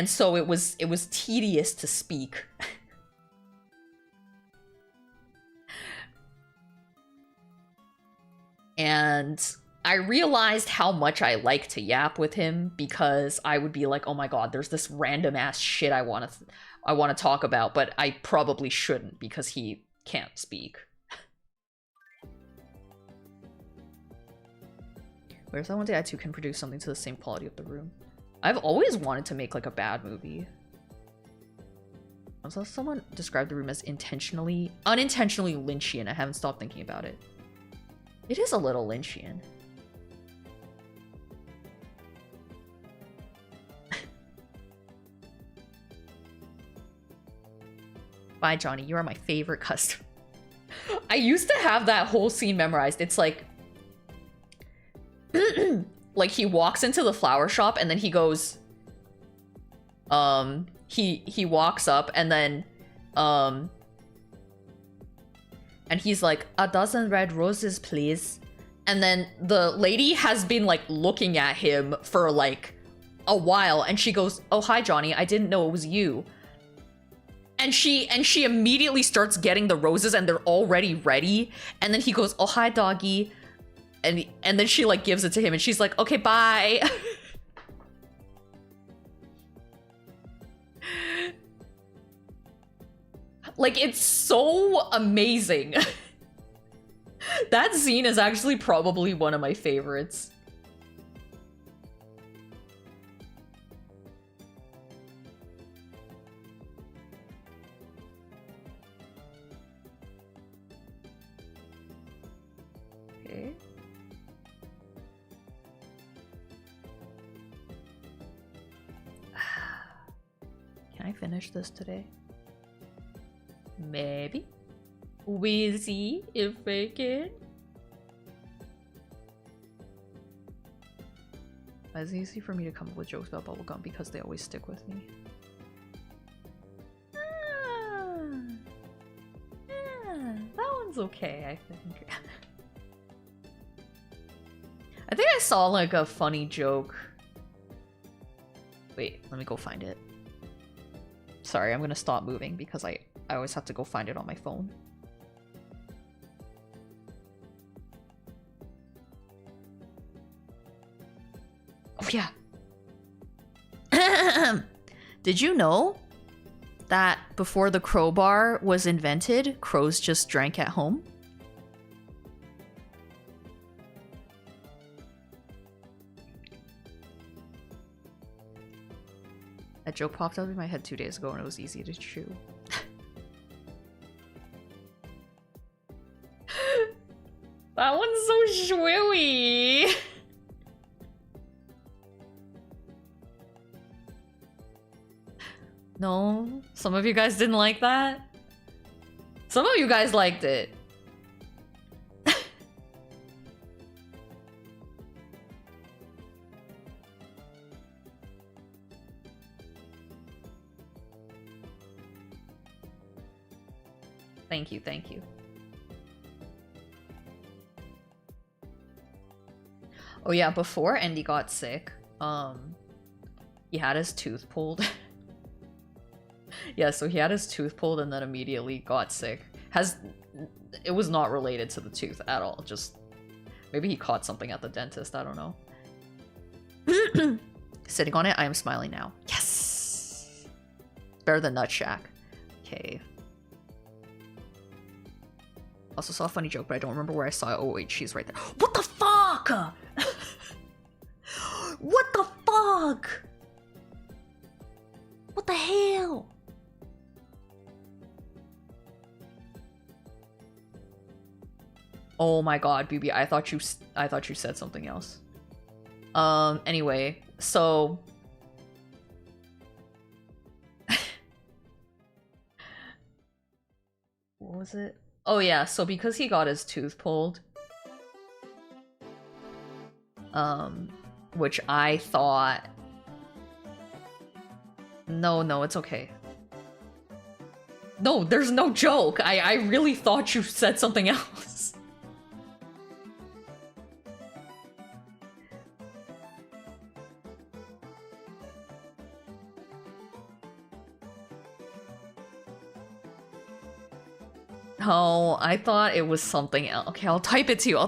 S3: so it was tedious to speak. And I realized how much I like to yap with him, because I would be like, oh my god, there's this random ass shit I want to talk about, but I probably shouldn't because he can't speak. Whereas I one day I too can produce something to the same quality of The Room. I've always wanted to make like a bad movie. I saw someone describe The Room as unintentionally Lynchian. I haven't stopped thinking about it. It is a little Lynchian. Bye, Johnny. You are my favorite customer. I used to have that whole scene memorized. It's like... like, he walks into the flower shop and then he goes... He walks up and then... and he's like, a dozen red roses, please. And then the lady has been, like, looking at him for, like, a while. And she goes, oh, hi, Johnny. I didn't know it was you. And she immediately starts getting the roses and they're already ready. And then he goes, oh, hi, doggy. And then she, like, gives it to him. And she's like, okay, bye. Like, it's so amazing. That scene is actually probably one of my favorites. finish this today. Maybe. We'll see if I can. It's easy for me to come up with jokes about bubblegum because they always stick with me. That one's okay, I think. I think I saw like a funny joke. Wait, let me go find it. Sorry, I'm gonna stop moving because I always have to go find it on my phone. Oh yeah. Did you know that before the crowbar was invented, crows just drank at home? That joke popped up in my head 2 days ago and it was easy to chew. That one's so shwiwy. No, some of you guys didn't like that. Some of you guys liked it. Thank you, thank you. Oh yeah, before Andy got sick, he had his tooth pulled. Yeah, so he had his tooth pulled and then immediately got sick. It was not related to the tooth at all, just maybe he caught something at the dentist, I don't know. Sitting on it, I am smiling now. Yes! Better than Nut Shack. Okay. Also saw a funny joke, but I don't remember where I saw it. Oh wait, she's right there. What the fuck? What the fuck? What the hell? Oh my god, BB, I thought you said something else. Anyway, so what was it? Oh yeah, so because he got his tooth pulled, which I thought... No, it's okay. No, there's no joke. I really thought you said something else. Oh, I thought it was something else. Okay, I'll type it to you.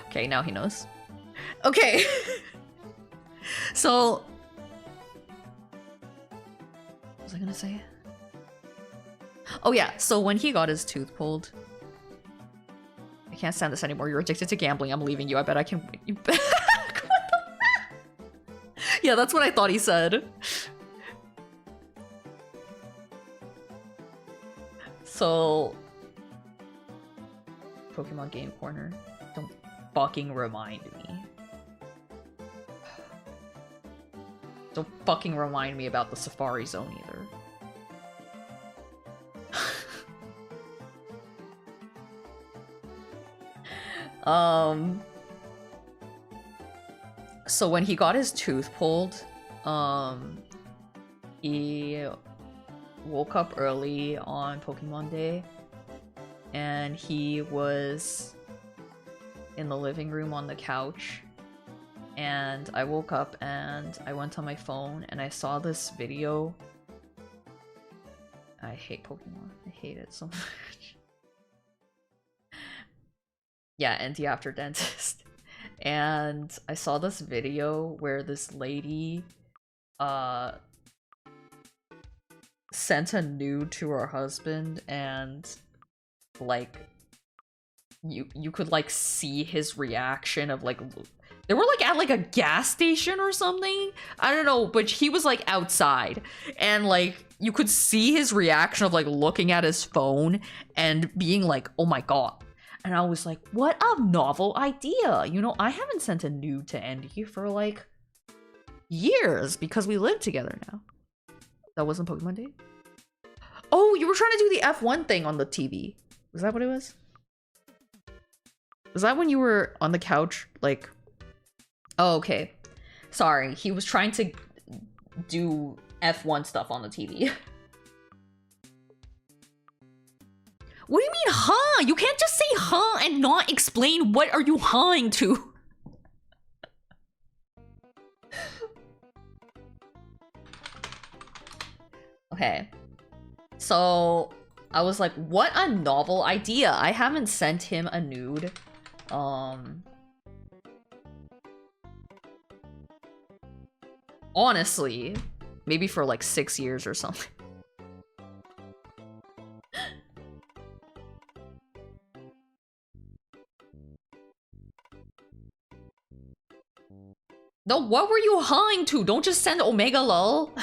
S3: Okay, now he knows. Okay. So... what was I gonna say? Oh yeah, so when he got his tooth pulled... I can't stand this anymore. You're addicted to gambling. I'm leaving you. I bet I can win you back. Yeah, that's what I thought he said. So... Pokemon Game Corner. Don't fucking remind me. Don't fucking remind me about the Safari Zone either. So when he got his tooth pulled, he woke up early on Pokemon Day and he was in the living room on the couch, and I woke up and I went on my phone and I saw this video. I hate Pokemon. I hate it so much. Yeah, NT After Dentist. And I saw this video where this lady sent a nude to her husband, and like you could like see his reaction of like They were like at like a gas station or something. I don't know, but he was like outside, and like you could see his reaction of like looking at his phone and being like, oh my god. And I was like, what a novel idea. You know, I haven't sent a nude to Andy for like years because we live together now. That wasn't Pokemon Day? Oh, you were trying to do the F1 thing on the TV. Was that what it was? Was that when you were on the couch? Like, oh, okay. Sorry, he was trying to do F1 stuff on the TV. What do you mean, huh? You can't just say huh and not explain what are you hawing to. Okay. So, I was like, what a novel idea. I haven't sent him a nude. Honestly, maybe for like 6 years or something. No, what were you hawing to? Don't just send Omega lol.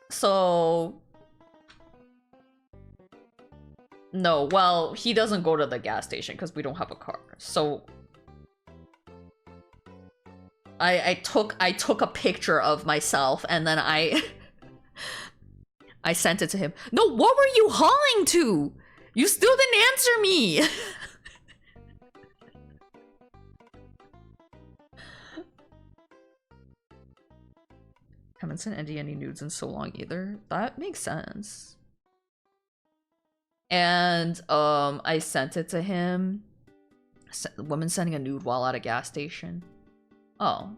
S3: So... No, well, he doesn't go to the gas station because we don't have a car. So... I took a picture of myself and then I sent it to him. No, what were you hawing to? You still didn't answer me. Haven't sent Andy any nudes in so long either. That makes sense. And I sent it to him. Woman sending a nude while at a gas station. Oh.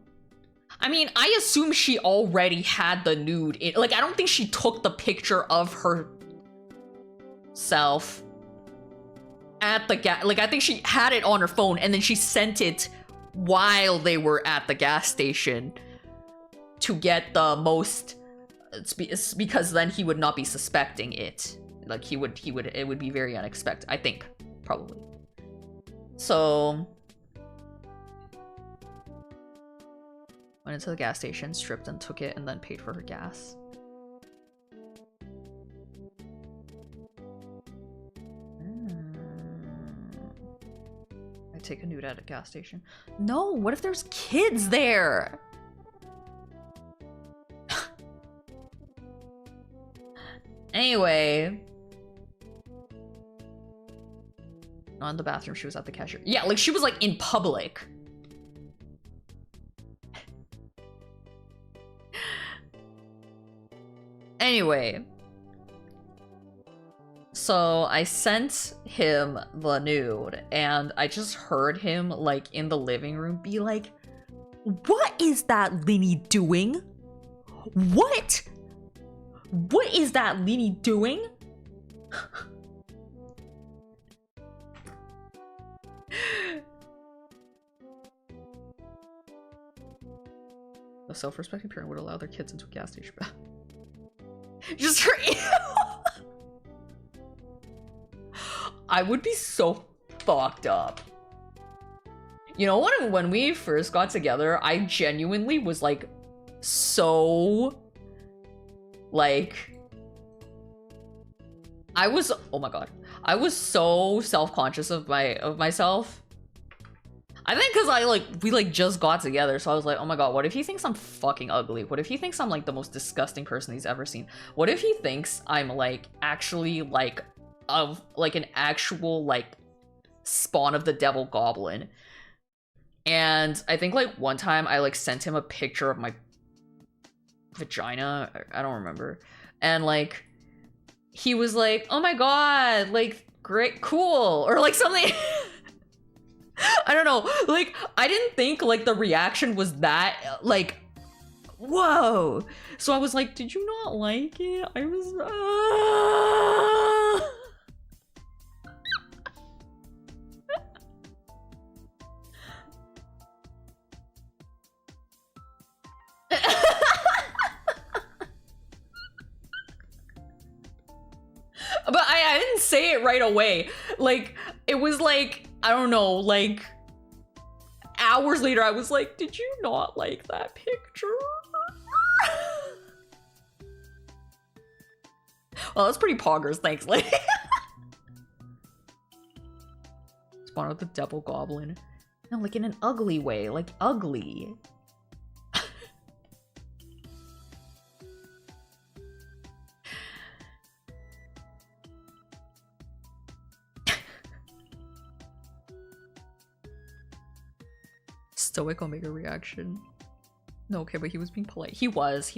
S3: I mean, I assume she already had the nude. Like, I don't think she took the picture of herself at the gas. Like, I think she had it on her phone and then she sent it while they were at the gas station to get the most. It's because then he would not be suspecting it. Like, it would be very unexpected. I think, probably. So. Went into the gas station, stripped and took it, and then paid for her gas. I take a nude at a gas station. No, what if there's kids there? Anyway. Not in the bathroom, she was at the cashier. Yeah, like she was like in public. Anyway, so I sent him the nude and I just heard him like in the living room be like, what is that Linny doing? What? What is that Linny doing? A self-respecting parent would allow their kids into a gas station. Just for you. I would be so fucked up. You know what? When we first got together, I genuinely was like so like oh my god. I was so self-conscious of myself. I think because we just got together, so I was like, oh my god, what if he thinks I'm fucking ugly? What if he thinks I'm like the most disgusting person he's ever seen? What if he thinks I'm like actually like an actual like spawn of the devil goblin? And I think like one time I like sent him a picture of my vagina. I don't remember. And like he was like, oh my god, like great, cool, or like something. I don't know, like, I didn't think, like, the reaction was that, like, whoa. So I was like, did you not like it? I was, say it right away. Like, it was like, I don't know, like hours later I was like, did you not like that picture? Well, that's pretty poggers, thanks. Like, spawn out the devil goblin. No, like in an ugly way, like ugly. Stoic Omega reaction. No, okay, but he was being polite. He was.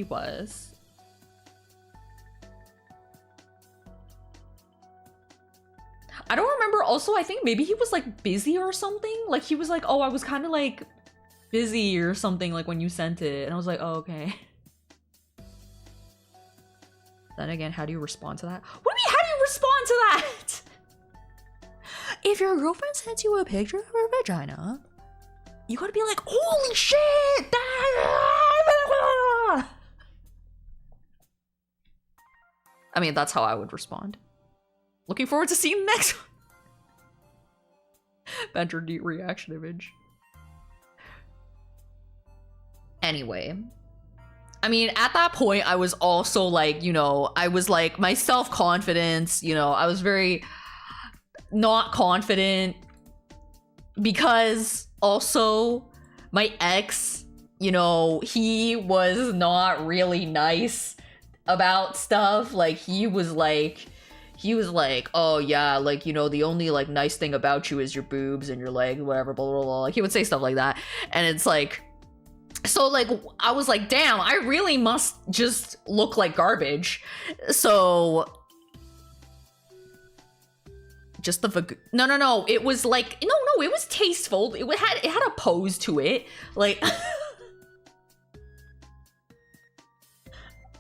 S3: I don't remember. Also, I think maybe he was like busy or something. Like he was like, oh, I was kind of like busy or something like when you sent it. And I was like, oh, okay. Then again, how do you respond to that? What do you mean, how do you respond to that? If your girlfriend sends you a picture of her vagina, you gotta be like, holy shit! I mean, that's how I would respond. Looking forward to seeing the next one. Banter neat reaction image. Anyway. I mean, at that point, I was also like, you know, I was like, my self-confidence, you know, I was very not confident. Because also, my ex, you know, he was not really nice about stuff. Like, he was like, oh yeah, like, you know, the only like nice thing about you is your boobs and your legs, whatever, blah, blah, blah. Like, he would say stuff like that. And it's like, so like, I was like, damn, I really must just look like garbage. So just the no, it was like, no, it was tasteful. It had a pose to it. Like,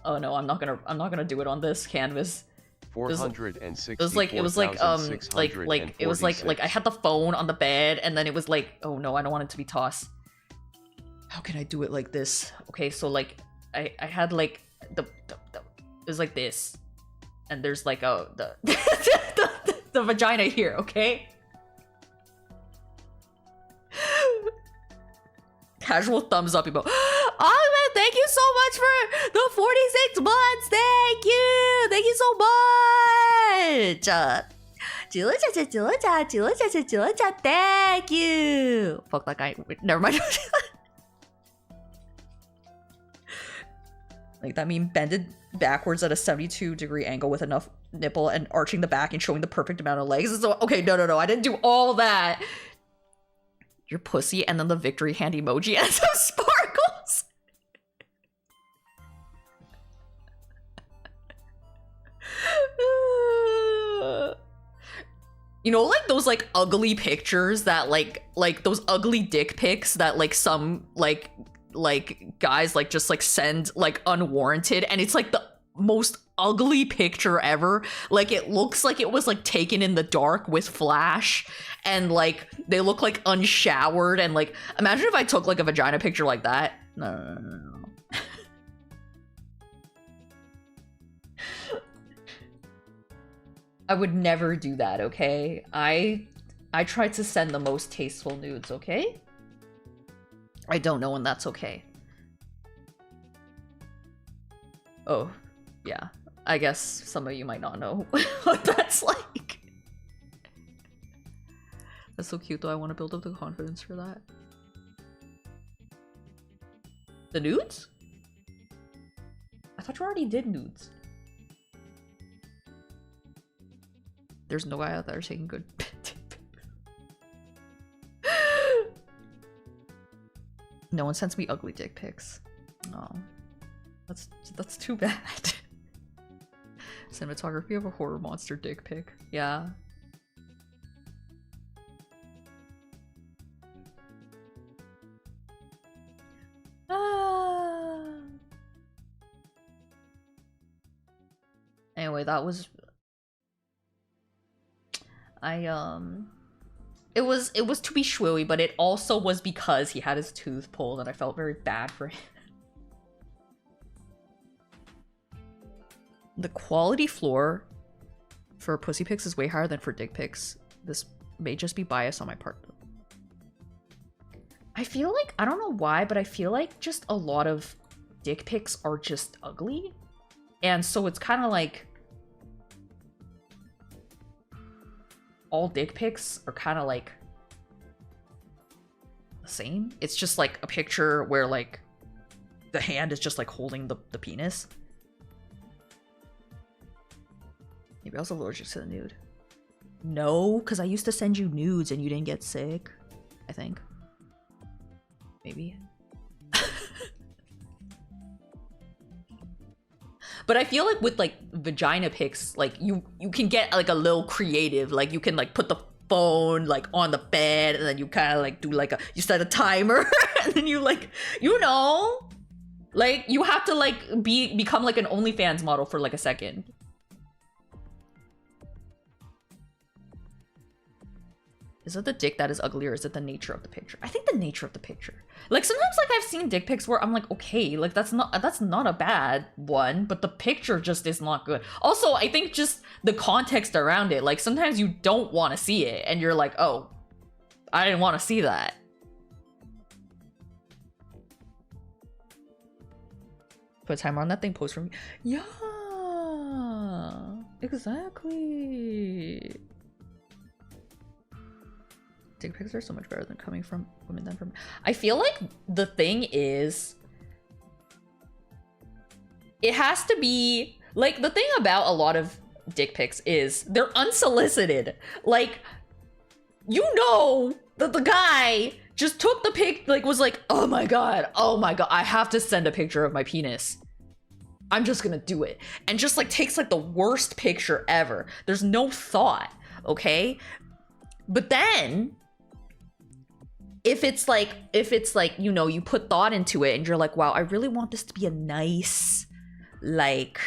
S3: oh no, I'm not gonna do it on this canvas.
S2: 460.
S3: It was like I had the phone on the bed, and then it was like, oh no, I don't want it to be tossed. How can I do it like this? Okay, so like I had like the it was like this, and there's like the vagina here, okay? Casual thumbs up emote. Oh man, thank you so much for the 46 months. Thank you so much. Thank you. Fuck that guy. Wait, never mind. Like that meme, bended backwards at a 72-degree angle with enough nipple and arching the back and showing the perfect amount of legs. So, okay, no, I didn't do all that. Your pussy and then the victory hand emoji and some sparkles. You know, like those like ugly pictures that like those ugly dick pics that like some like guys like just like send like unwarranted, and it's like the most ugly picture ever. Like it looks like it was like taken in the dark with flash, and like they look like unshowered, and like imagine if I took like a vagina picture like that. No. I would never do that, okay? I tried to send the most tasteful nudes, okay? I don't know when that's okay. Oh, yeah. I guess some of you might not know what that's like. That's so cute though, I want to build up the confidence for that. The nudes? I thought you already did nudes. There's no guy out there taking good No one sends me ugly dick pics. Oh, that's too bad. Cinematography of a horror monster dick pic. Yeah. Anyway, that was it was to be shwoey, but it also was because he had his tooth pulled and I felt very bad for him. The quality floor for pussy pics is way higher than for dick pics. This may just be bias on my part. I feel like, I don't know why, but I feel like just a lot of dick pics are just ugly. And so it's kind of like all dick pics are kind of like the same. It's just like a picture where like the hand is just like holding the penis. Maybe I was allergic to the nude. No, because I used to send you nudes and you didn't get sick, I think. Maybe. But I feel like with like vagina pics, like you can get like a little creative. Like you can like put the phone like on the bed and then you kind of like do like you set a timer and then you like, you know, like you have to like become like an OnlyFans model for like a second. Is it the dick that is ugly or is it the nature of the picture? I think the nature of the picture. Like sometimes like I've seen dick pics where I'm like, okay, like that's not a bad one, but the picture just is not good. Also, I think just the context around it, like sometimes you don't want to see it and you're like, oh, I didn't want to see that. Put a timer on that thing, post for me. Yeah, exactly. Dick pics are so much better than coming from women than from... I feel like the thing is... It has to be... Like, the thing about a lot of dick pics is they're unsolicited. Like, you know that the guy just took the pic, like, was like, oh my god, I have to send a picture of my penis. I'm just gonna do it. And just, like, takes, like, the worst picture ever. There's no thought, okay? But then... If it's like, you know, you put thought into it and you're like, wow, I really want this to be a nice, like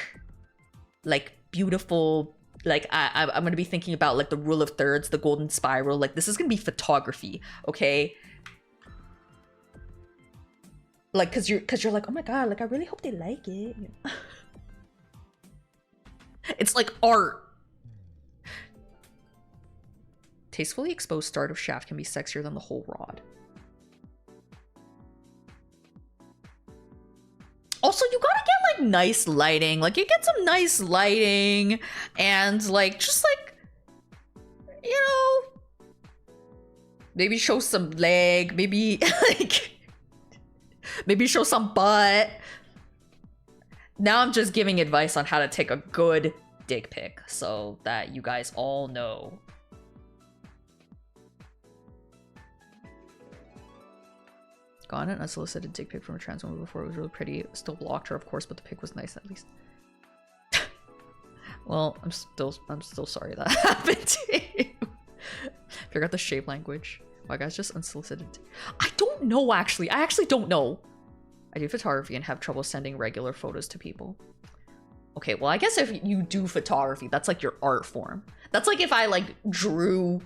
S3: beautiful, like I'm gonna be thinking about like the rule of thirds, the golden spiral, like this is gonna be photography, okay? Like, cause you're like, oh my god, like I really hope they like it. It's like art. Tastefully exposed start of shaft can be sexier than the whole rod. Also, you gotta get like nice lighting. Like you get some nice lighting and like just like, you know, maybe show some leg, maybe like maybe show some butt. Now I'm just giving advice on how to take a good dick pic so that you guys all know. Gotten an unsolicited dick pic from a trans woman before. It was really pretty. Still blocked her, of course, but the pic was nice at least. Well, I'm still sorry that happened to you. Figure out the shape language. Why guys just unsolicited? I don't know actually. I actually don't know. I do photography and have trouble sending regular photos to people. Okay, well I guess if you do photography, that's like your art form. That's like if I like drew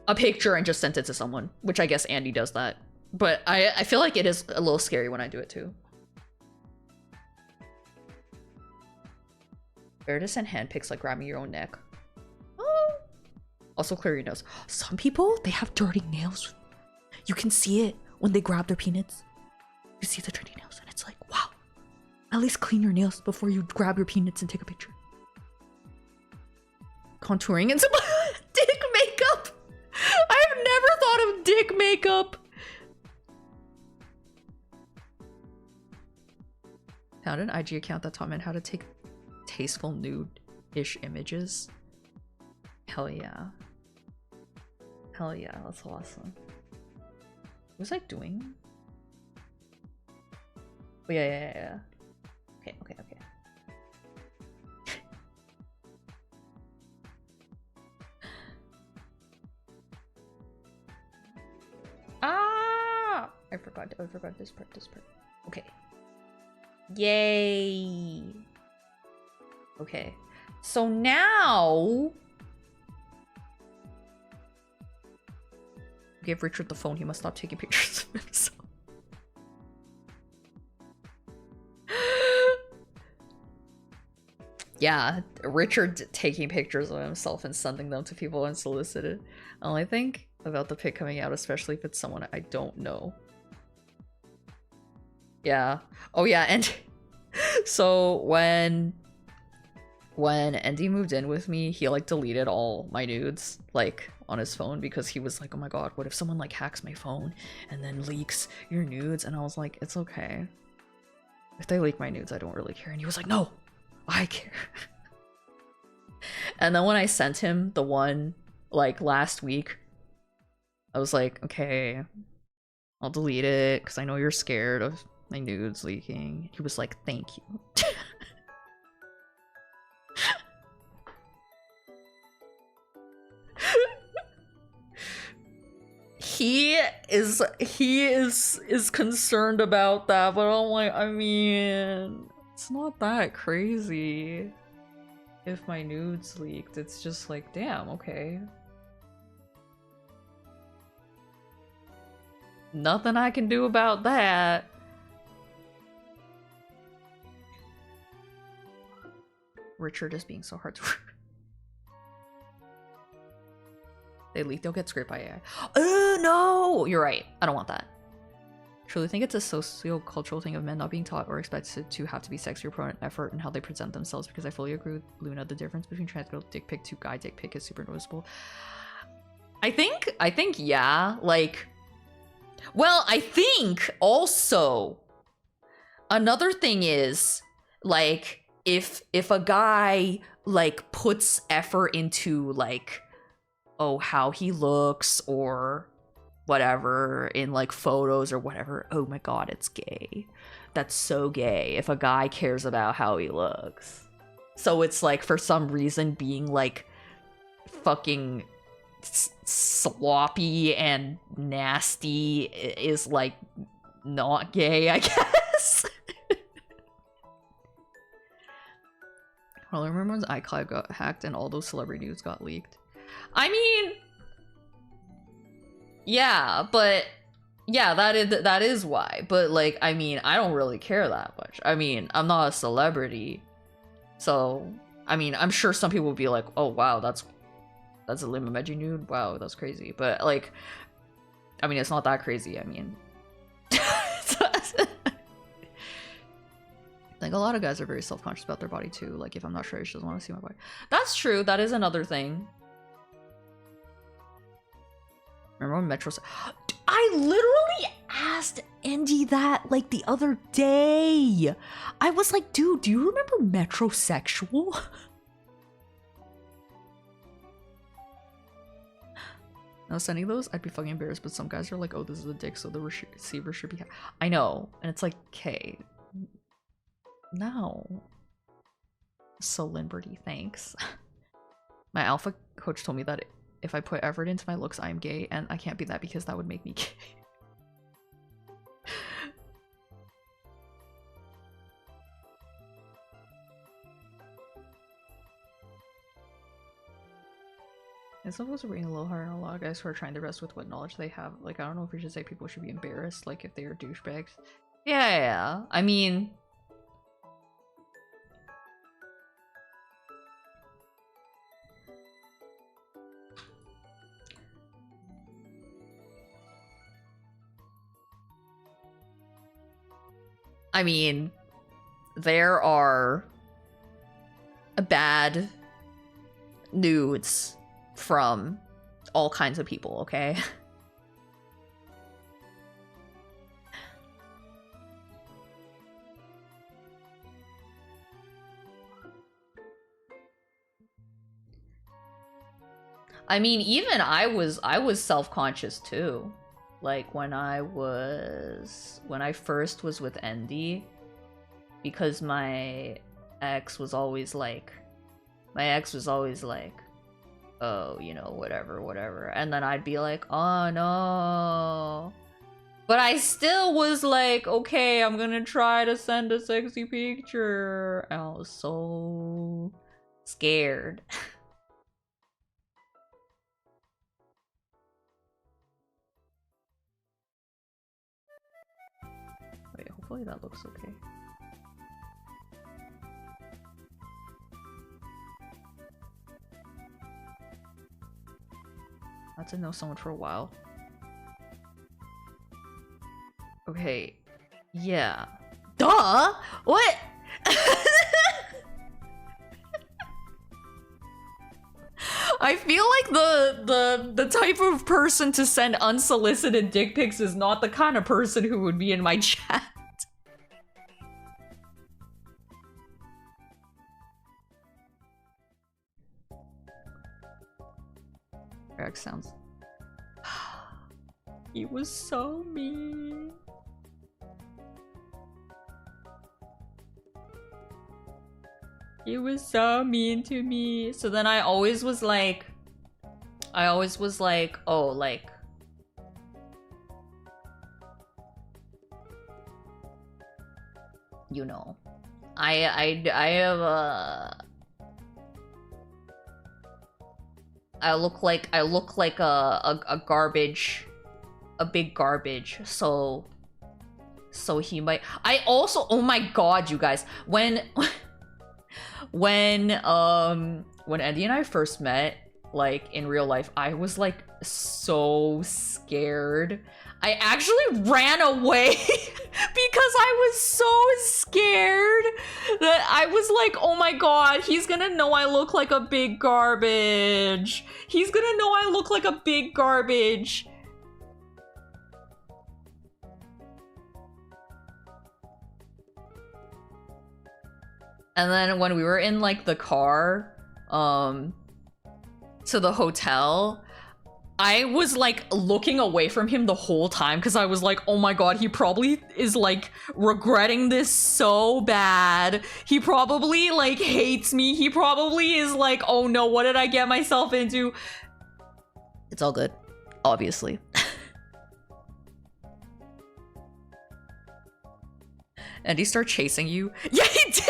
S3: a picture and just sent it to someone, which I guess Andy does that. But I feel like it is a little scary when I do it too. Better to send hand pics like grabbing your own neck. Oh. Also clear your nose. Some people, they have dirty nails. You can see it when they grab their peanuts. You see the dirty nails and it's like, wow. At least clean your nails before you grab your peanuts and take a picture. Contouring and some dick makeup. I have never thought of dick makeup. Found an IG account that taught men how to take tasteful nude-ish images. Hell yeah. Hell yeah, that's awesome. What was I doing? Oh yeah. Okay. Ah! I forgot this part. Okay. Yay! Okay. So now... Give Richard the phone, he must stop taking pictures of himself. Yeah, Richard taking pictures of himself and sending them to people unsolicited. I think about the pic coming out, especially if it's someone I don't know. Yeah. Oh yeah, and so when Andy moved in with me, he like deleted all my nudes like on his phone because he was like, oh my god, what if someone like hacks my phone and then leaks your nudes? And I was like, it's okay. If they leak my nudes, I don't really care. And he was like, no, I care. And then when I sent him the one like last week, I was like, okay, I'll delete it because I know you're scared of my nudes leaking. He was like, thank you. he is concerned about that, but I'm like, I mean, it's not that crazy if my nudes leaked. It's just like, damn, okay. Nothing I can do about that. Richard is being so hard to they leak, they'll get scraped by AI. Oh no! You're right. I don't want that. Truly think it's a socio-cultural thing of men not being taught or expected to have to be sexy or put an effort in how they present themselves, because I fully agree with Luna. The difference between trans girl dick pic to guy dick pic is super noticeable. I think yeah, like, well, I think also another thing is like if a guy like puts effort into like, oh, how he looks or whatever in like photos or whatever, oh my god, it's gay. That's so gay if a guy cares about how he looks. So it's like for some reason being like fucking sloppy and nasty is like not gay, I guess. Well, I remember when iCloud got hacked and all those celebrity news got leaked. I mean, yeah, but yeah, that is why. But like, I mean, I don't really care that much. I mean, I'm not a celebrity, so I mean, I'm sure some people will be like, "Oh wow, that's a Mametchi nude. Wow, that's crazy." But like, I mean, it's not that crazy. I mean, like a lot of guys are very self-conscious about their body too. Like, if I'm not sure, she doesn't want to see my body. That's true. That is another thing. Remember when Metro said, I literally asked Andy that like the other day. I was like, dude, do you remember metrosexual? Now sending those, I'd be fucking embarrassed, but some guys are like, oh, this is a dick, so the receiver should be. I know, and it's like, okay, no. So Liberty, thanks. My alpha coach told me that if I put effort into my looks, I'm gay, and I can't be that because that would make me gay. And some folks are working a little harder, and a lot of guys who are trying their best with what knowledge they have. Like, I don't know if we should say people should be embarrassed, like, if they are douchebags. Yeah. I mean, there are bad nudes from all kinds of people, okay? I mean, even I was self-conscious too. Like when I first was with Andy, because my ex was always like, oh, you know, whatever. And then I'd be like, oh no. But I still was like, okay, I'm gonna try to send a sexy picture. And I was so scared. Wait, hopefully that looks okay. to know someone for a while. Okay. Yeah. Duh! What? I feel like the type of person to send unsolicited dick pics is not the kind of person who would be in my chat. Eric sounds. He was so mean. He was so mean to me. So then I always was like, oh, like, you know, I have I look like a garbage, a big garbage. So he might. I also, oh my god, you guys, when Andy and I first met, like in real life, I was like so scared. I actually ran away because I was so scared that I was like, oh my god, he's gonna know I look like a big garbage. He's gonna know I look like a big garbage. And then when we were in like the car to the hotel, I was like looking away from him the whole time because I was like, oh my god, he probably is like regretting this so bad. He probably like hates me. He probably is like, oh no, what did I get myself into? It's all good, obviously. And he started chasing you. Yeah, he did!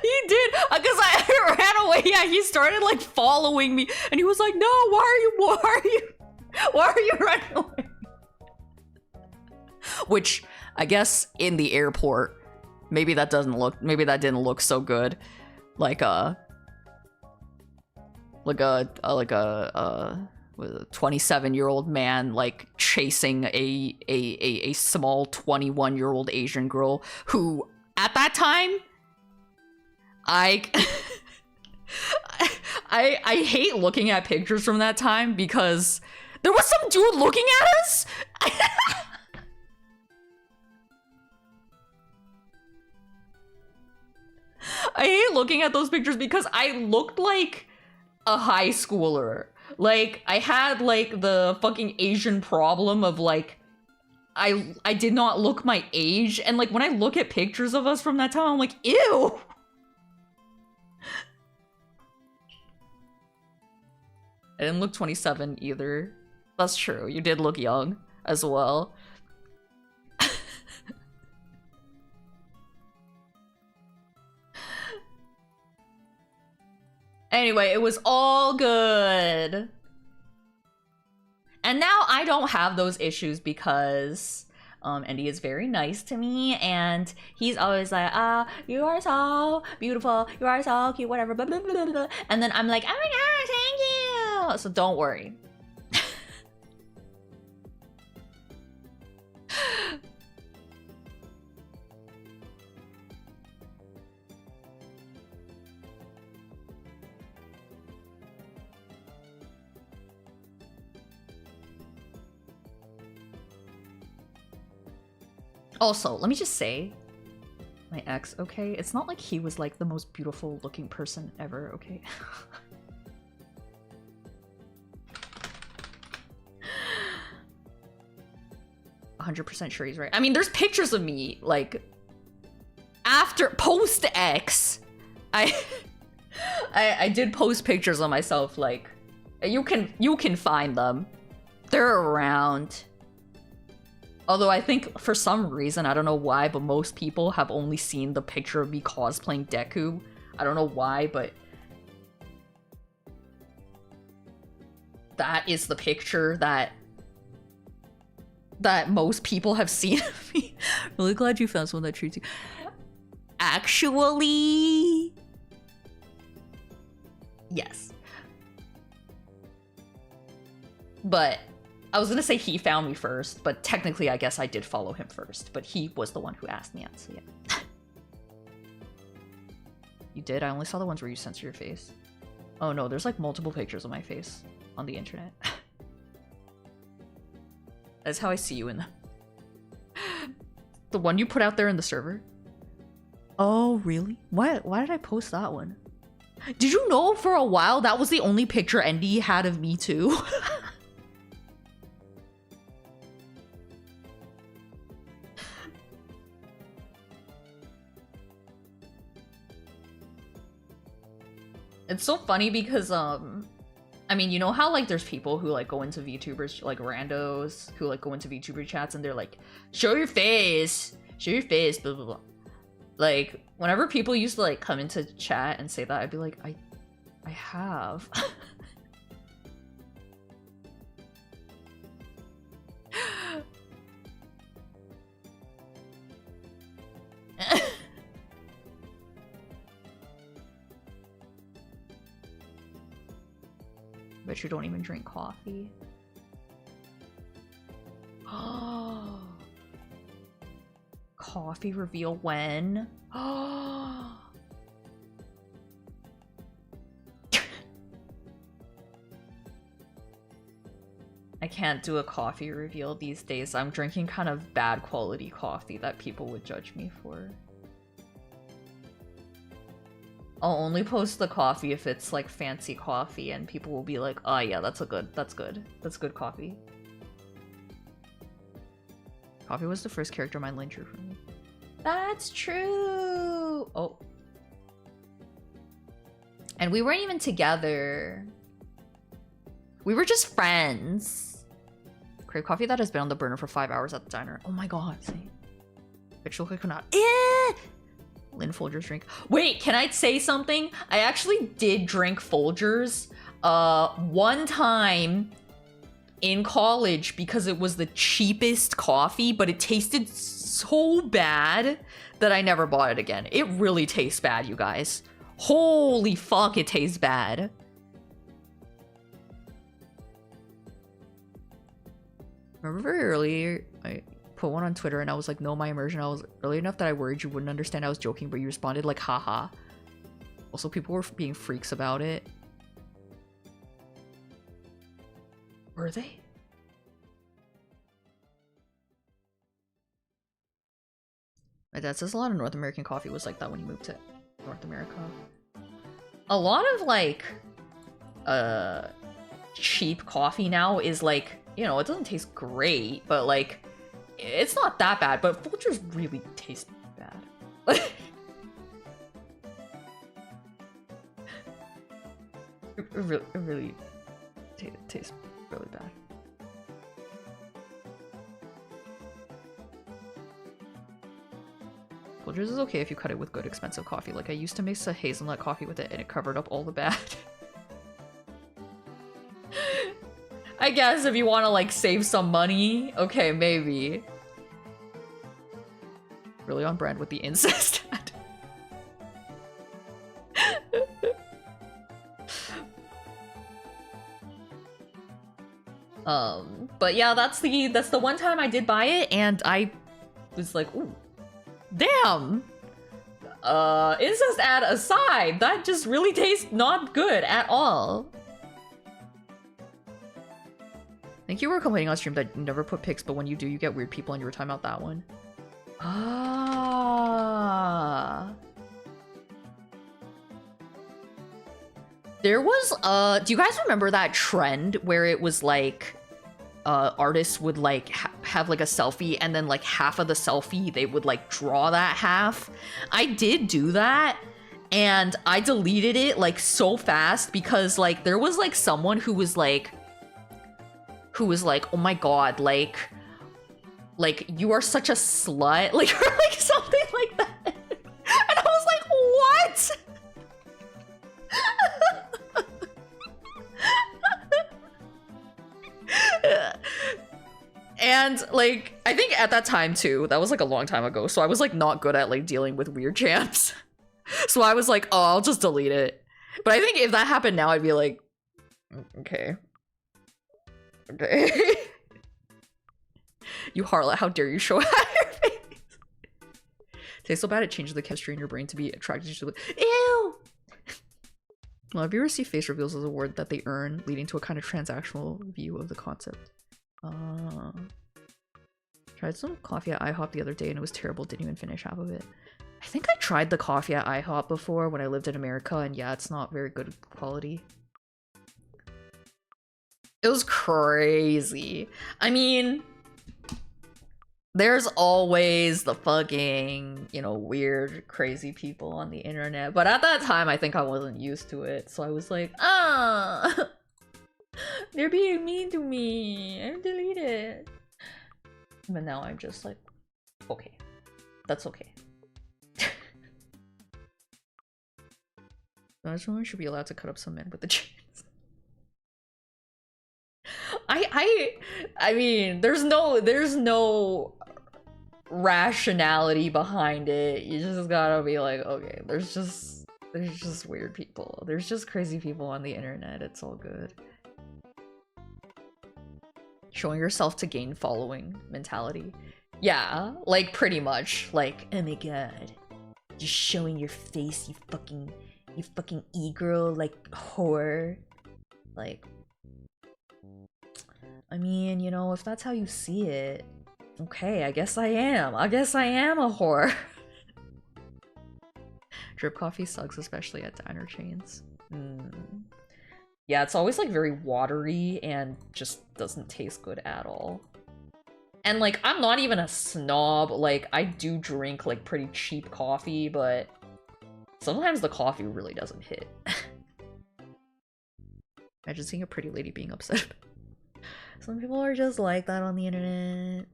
S3: He did, because I ran away. Yeah, he started like following me, and he was like, "No, why are you running away?" Which I guess in the airport, maybe that didn't look so good, like a 27-year-old man like chasing a small 21-year-old Asian girl who at that time. I hate looking at pictures from that time because there was some dude looking at us. I hate looking at those pictures because I looked like a high schooler. Like, I had like the fucking Asian problem of like, I did not look my age. And like, when I look at pictures of us from that time, I'm like, ew. I didn't look 27 either. That's true. You did look young as well. Anyway, it was all good. And now I don't have those issues because Andy is very nice to me, and he's always like, you are so beautiful, you are so cute, whatever, blah, blah, blah, blah. And then I'm like, oh my god, thank you. So don't worry. Also, let me just say, my ex, okay? It's not like he was like the most beautiful looking person ever, okay? 100% sure he's right. I mean, there's pictures of me, like, after, post-ex. I did post pictures of myself, like, you can find them. They're around. Although I think for some reason, I don't know why, but most people have only seen the picture of me cosplaying Deku. I don't know why, but that is the picture that most people have seen of me. Really glad you found someone that treats you. Actually, yes. But I was gonna say he found me first, but technically I guess I did follow him first. But he was the one who asked me out, so yeah. You did? I only saw the ones where you censor your face. Oh no, there's like multiple pictures of my face on the internet. That's how I see you in them. The one you put out there in the server? Oh, really? Why did I post that one? Did you know for a while that was the only picture Endy had of me too? It's so funny because, I mean, you know how, like, there's people who, like, go into VTubers, like, randos, who, like, go into VTuber chats and they're like, show your face, blah, blah, blah. Like, whenever people used to, like, come into chat and say that, I'd be like, I have. Bet you don't even drink coffee. Oh. Coffee reveal when? Oh. I can't do a coffee reveal these days. I'm drinking kind of bad quality coffee that people would judge me for. I'll only post the coffee if it's like fancy coffee and people will be like, oh yeah, that's good coffee. Coffee was the first character my line drew for me. That's true! Oh. And we weren't even together. We were just friends. Crave coffee that has been on the burner for 5 hours at the diner. Oh my god, see. Bitch, I could not. Lynn Folgers drink. Wait, can I say something? I actually did drink Folgers one time in college because it was the cheapest coffee, but it tasted so bad that I never bought it again. It really tastes bad, you guys. Holy fuck, it tastes bad. Remember very early, I put one on Twitter and I was like, no, my immersion. I was early enough that I worried you wouldn't understand I was joking, but you responded like, haha. Also, people were being freaks about it. Were they? My dad says a lot of North American coffee was like that when you moved to North America. A lot of like cheap coffee now is like, you know, it doesn't taste great, but like it's not that bad, but Folgers really taste bad. it really tastes really bad. Folgers is okay if you cut it with good expensive coffee. Like I used to mix a hazelnut coffee with it and it covered up all the bad. I guess if you want to like save some money, okay, maybe. Really on brand with the incest. But yeah, that's the one time I did buy it and I was like, ooh, damn. Incest ad aside, that just really tastes not good at all. I think you were complaining on stream that you never put pics, but when you do, you get weird people and you were talking about that one. Ah. There was, do you guys remember that trend where it was like, artists would like have like a selfie and then like half of the selfie, they would like draw that half? I did do that and I deleted it like so fast because like there was like someone who was like, oh my god, like you are such a slut, like or like something like that. And I was like, what? And like I think at that time too, that was like a long time ago, so I was like not good at like dealing with weird champs. So I was like, oh, I'll just delete it. But I think if that happened now, I'd be like, okay. You harlot, how dare you show out your face? Tastes so bad it changes the chemistry in your brain to be attracted to it. Ew! Well, have you ever seen face reveals as a word that they earn, leading to a kind of transactional view of the concept? Tried some coffee at IHOP the other day and it was terrible, didn't even finish half of it. I think I tried the coffee at IHOP before when I lived in America, and yeah, it's not very good quality. It was crazy. I mean, there's always the fucking, you know, weird, crazy people on the internet. But at that time, I think I wasn't used to it. So I was like, they're being mean to me. I delete it. But now I'm just like, okay, that's okay. This woman should be allowed to cut up some men with the chains. I mean, there's no rationality behind it. You just gotta be like, okay, there's just weird people. There's just crazy people on the internet. It's all good. Showing yourself to gain following mentality. Yeah, like pretty much. Like, oh my god, just showing your face, you fucking e-girl, like whore. Like, I mean, you know, if that's how you see it, okay, I guess I am. I guess I am a whore. Drip coffee sucks, especially at diner chains. Yeah, it's always like very watery and just doesn't taste good at all. And like, I'm not even a snob. Like, I do drink like pretty cheap coffee, but sometimes the coffee really doesn't hit. Imagine seeing a pretty lady being upset. Some people are just like that on the internet.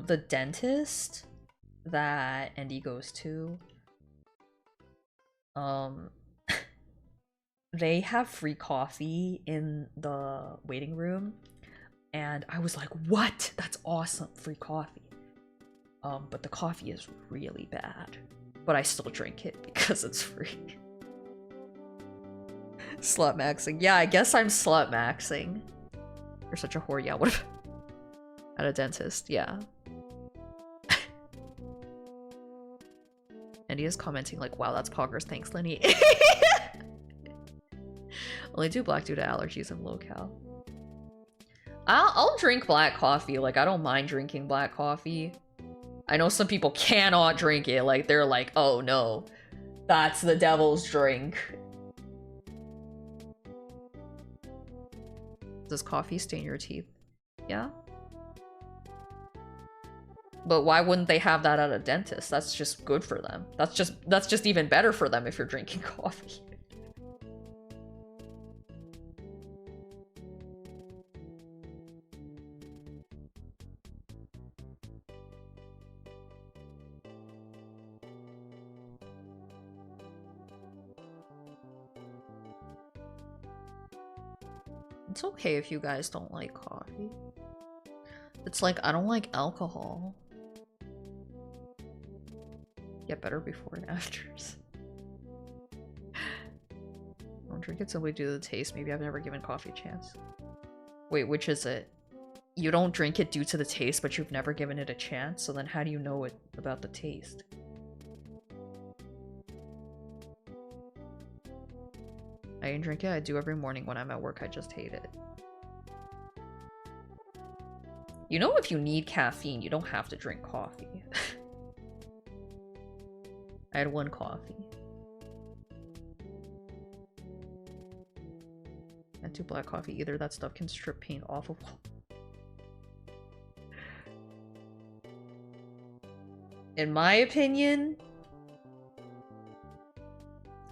S3: The dentist that Andy goes to, they have free coffee in the waiting room, and I was like, what? That's awesome, free coffee. But the coffee is really bad, but I still drink it because it's free. Slut maxing. Yeah, I guess I'm slut maxing. You're such a whore. Yeah, what if at a dentist? Yeah. Andy is commenting like, wow, that's poggers. Thanks, Lenny. Only do black due to allergies and low-cal. I'll drink black coffee. Like, I don't mind drinking black coffee. I know some people cannot drink it. Like, they're like, oh no, that's the devil's drink. Does coffee stain your teeth? Yeah. But why wouldn't they have that at a dentist? That's just good for them. That's just even better for them if you're drinking coffee. It's okay if you guys don't like coffee. It's like, I don't like alcohol. Get better before and afters. Don't drink it simply due to the taste. Maybe I've never given coffee a chance. Wait, which is it? You don't drink it due to the taste, but you've never given it a chance? So then how do you know it about the taste? I didn't drink it. I do every morning when I'm at work. I just hate it. You know, if you need caffeine, you don't have to drink coffee. I had one coffee. Not too black coffee either. That stuff can strip paint off of. In my opinion,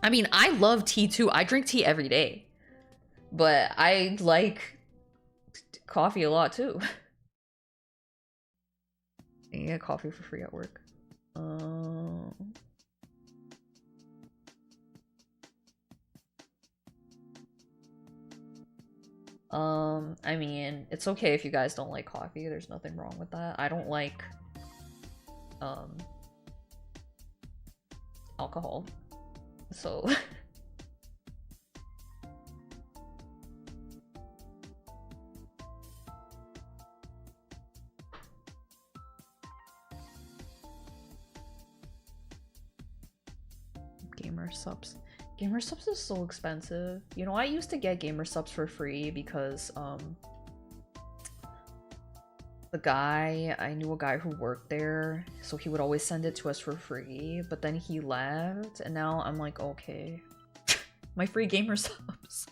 S3: I mean, I love tea too. I drink tea every day. But I like coffee a lot too. You get coffee for free at work. I mean, it's okay if you guys don't like coffee. There's nothing wrong with that. I don't like alcohol. So gamer subs. Gamer subs is so expensive. You know, I used to get gamer subs for free because I knew a guy who worked there, so he would always send it to us for free, but then he left, and now I'm like, okay. My free gamer subs.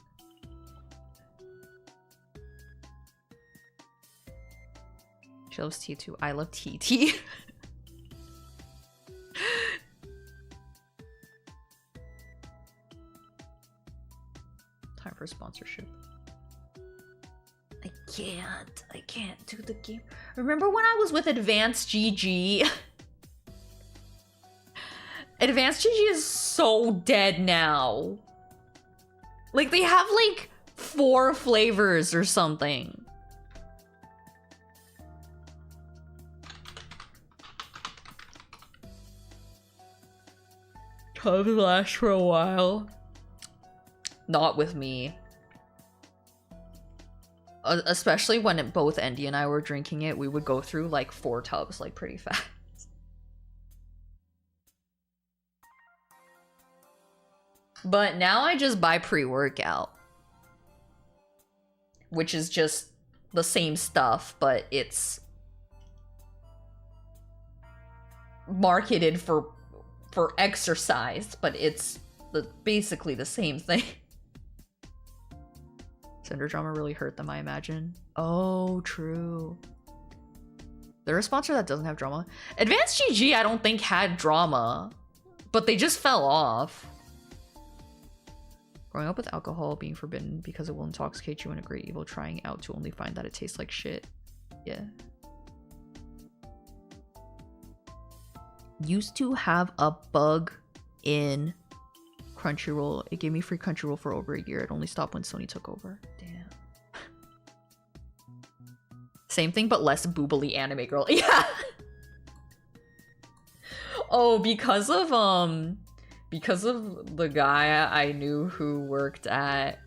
S3: She loves tea too. I love TT. Time for sponsorship. I can't do the game. Remember when I was with Advanced GG? Advanced GG is so dead now. Like, they have like 4 flavors or something. Probably last for a while. Not with me. Especially when both Andy and I were drinking it, we would go through like 4 tubs like pretty fast. But now I just buy pre-workout, which is just the same stuff, but it's marketed for exercise, but it's basically the same thing. Cinder drama really hurt them, I imagine. Oh, true. They're a sponsor that doesn't have drama. Advanced GG, I don't think had drama, but they just fell off. Growing up with alcohol being forbidden because it will intoxicate you and a great evil, trying out to only find that it tastes like shit. Yeah. Used to have a bug in Crunchyroll. It gave me free Crunchyroll for over a year. It only stopped when Sony took over. Damn. Same thing, but less boobily anime girl. Yeah. Oh, because of the guy I knew who worked at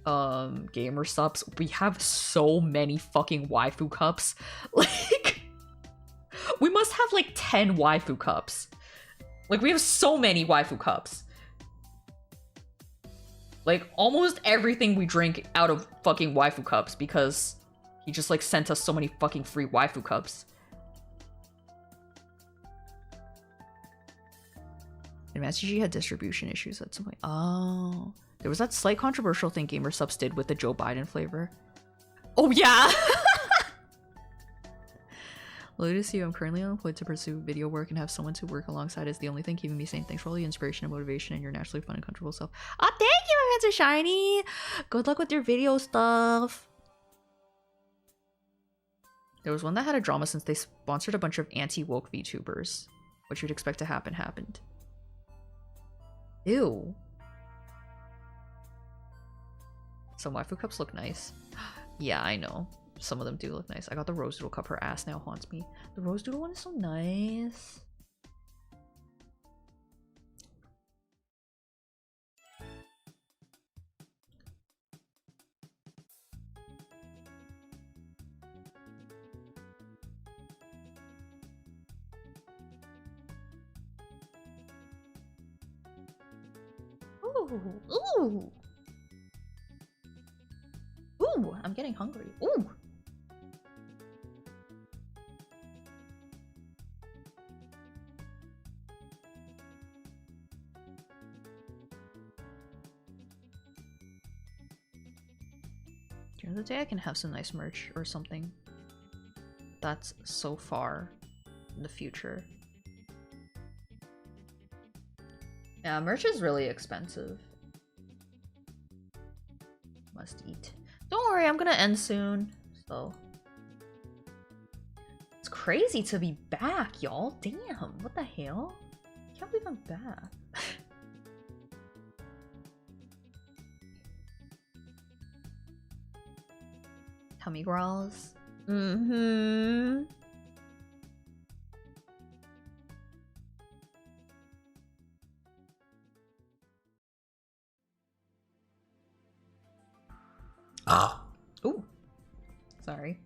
S3: Gamer Subs, we have so many fucking waifu cups. Like, we must have like 10 waifu cups. Like, we have so many waifu cups. Like, almost everything we drink out of fucking waifu cups because he just, like, sent us so many fucking free waifu cups. Advanced GG had distribution issues at some point. Oh. There was that slight controversial thing Gamer Subs did with the Joe Biden flavor. Oh, yeah! Lotus, you, I'm currently unemployed to pursue video work and have someone to work alongside is the only thing keeping me sane. Thanks for all the inspiration and motivation and your naturally fun and comfortable self. Ah, thank you, my fans are shiny! Good luck with your video stuff. There was one that had a drama since they sponsored a bunch of anti-woke VTubers. What you'd expect to happen happened. Ew. Some waifu cups look nice. Yeah, I know. Some of them do look nice. I got the rose doodle cup. Her ass now haunts me. The rose doodle one is so nice. Ooh, ooh. Ooh, I'm getting hungry. Ooh. The end of the day I can have some nice merch or something. That's so far in the future. Yeah, merch is really expensive. Must eat. Don't worry, I'm gonna end soon. So it's crazy to be back, y'all. Damn, what the hell? I can't believe I'm back. Tummy growls. Mm-hmm.
S4: Ah.
S3: Ooh. Sorry.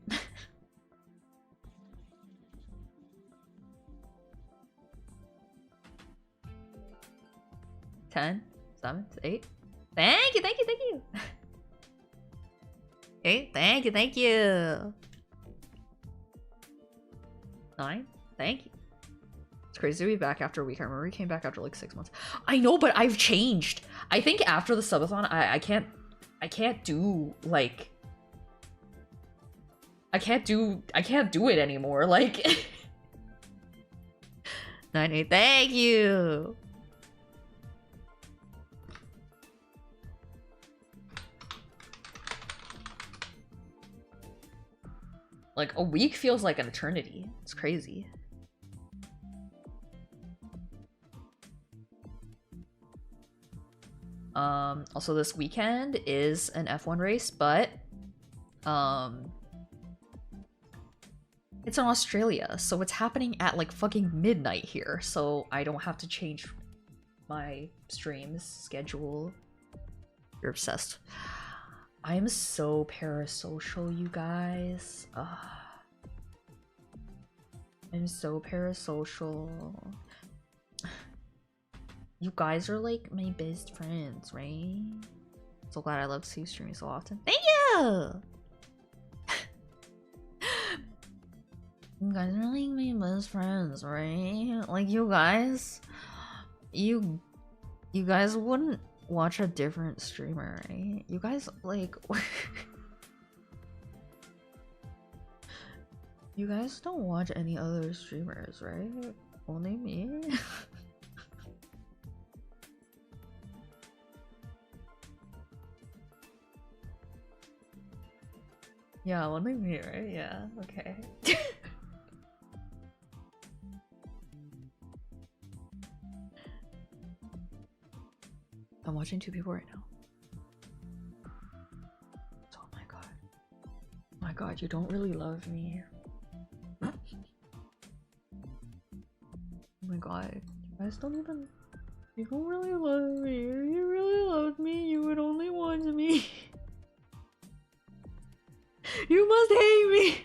S3: 10, 7, 8. Thank you, thank you, thank you. 8, thank you, thank you. 9, thank you. It's crazy to be back after a week. I remember we came back after like 6 months. I know, but I've changed. I think after the subathon, I can't do like I can't do it anymore. Like 9, 8, thank you. Like a week feels like an eternity. It's crazy. Also this weekend is an F1 race, but it's in Australia, so it's happening at like fucking midnight here, so I don't have to change my streams schedule. You're obsessed. I am so parasocial, you guys. I'm so parasocial. You guys are like my best friends, right? So glad I love to see you streaming so often. Thank you! You guys are like my best friends, right? Like you guys wouldn't watch a different streamer, right? You guys like you guys don't watch any other streamers, right? Only me? Yeah, only me, right? Yeah, okay. I'm watching 2 people right now. Oh my god. Oh my god, you don't really love me. Oh my god. You guys don't even... You don't really love me. If you really loved me, you would only want me. You must hate me!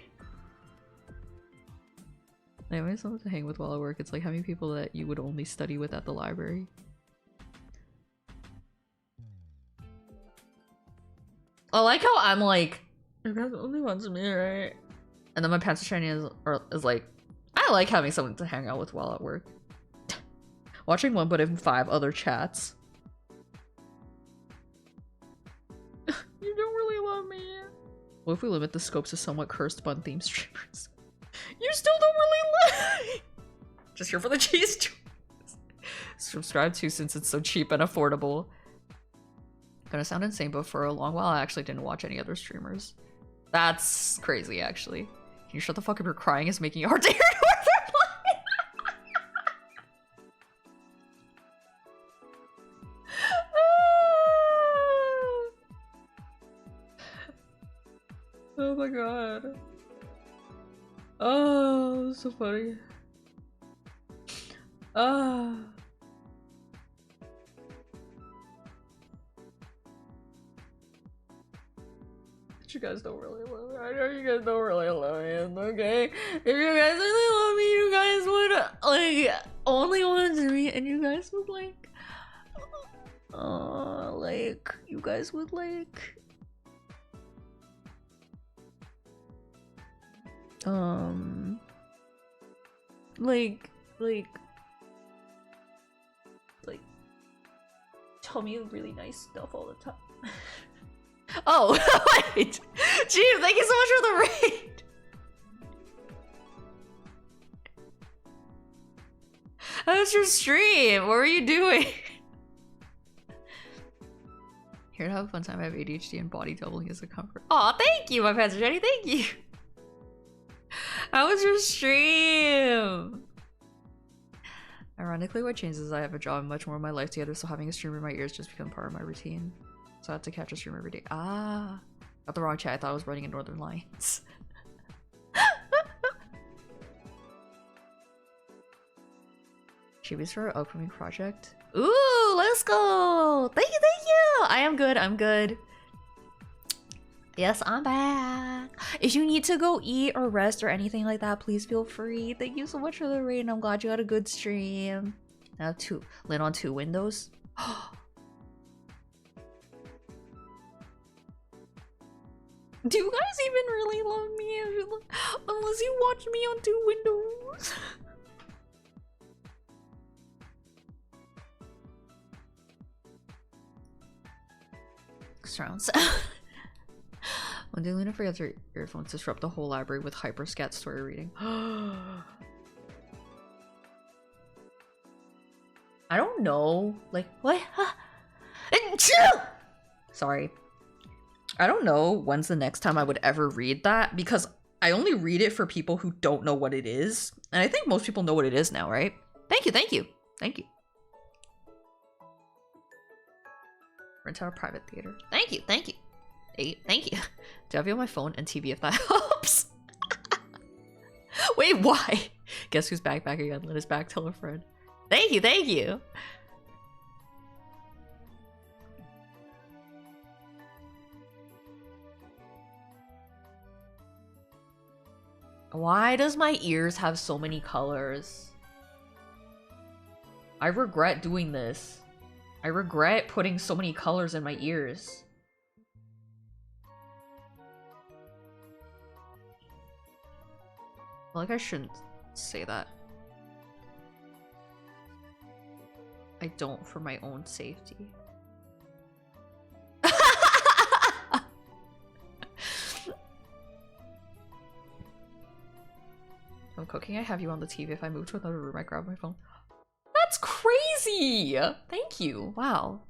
S3: I have myself to hang with while I work. It's like having people that you would only study with at the library. I like how I'm like, you guys only want me, right? And then my pencil training is like, I like having someone to hang out with while at work. Watching one but in 5 other chats. You don't really love me. What if we limit the scopes to somewhat cursed bun theme streamers? You still don't really love me. Just here for the cheese. Subscribe to since it's so cheap and affordable. Gonna sound insane, but for a long while I actually didn't watch any other streamers. That's crazy, actually. Can you shut the fuck up? Your crying is making it hard to hear what they're playing. Oh my god. Oh, so funny. You guys don't really love me. I know you guys don't really love me, okay? If you guys really love me, you guys would like only want to me, and you guys would like you guys would like tell me really nice stuff all the time. Oh, wait! Gee, thank you so much for the raid! How was your stream? What were you doing? Here to have a fun time. I have ADHD and body doubling is a comfort. Aw, thank you, my pants are shiny. Thank you! How was your stream? Ironically, what changes is I have a job and much more of my life together, so having a stream in my ears just become part of my routine. So I have to catch a stream every day. Ah, got the wrong chat. I thought I was running in Northern Lights. Chibis for our upcoming project. Ooh, let's go! Thank you, thank you! I am good, I'm good. Yes, I'm back. If you need to go eat or rest or anything like that, please feel free. Thank you so much for the raid, and I'm glad you had a good stream. I have lit on 2 windows. Do you guys even really love me unless you watch me on 2 windows? Surround sound. When Deluna forgets her earphones, disrupt the whole library with hyperscat story reading. I don't know. Like, what? Sorry. I don't know when's the next time I would ever read that, because I only read it for people who don't know what it is. And I think most people know what it is now, right? Thank you, thank you, thank you. Rent out a private theater. Thank you, thank you. Hey, thank you. Do I have you on my phone and TV if that helps? Wait, why? Guess who's back again? Let us back, tell a friend. Thank you, thank you. Why does my ears have so many colors? I regret doing this. I regret putting so many colors in my ears. Like, I shouldn't say that. I don't for my own safety. I'm cooking. I have you on the TV. If I move to another room, I grab my phone. That's crazy! Thank you. Wow.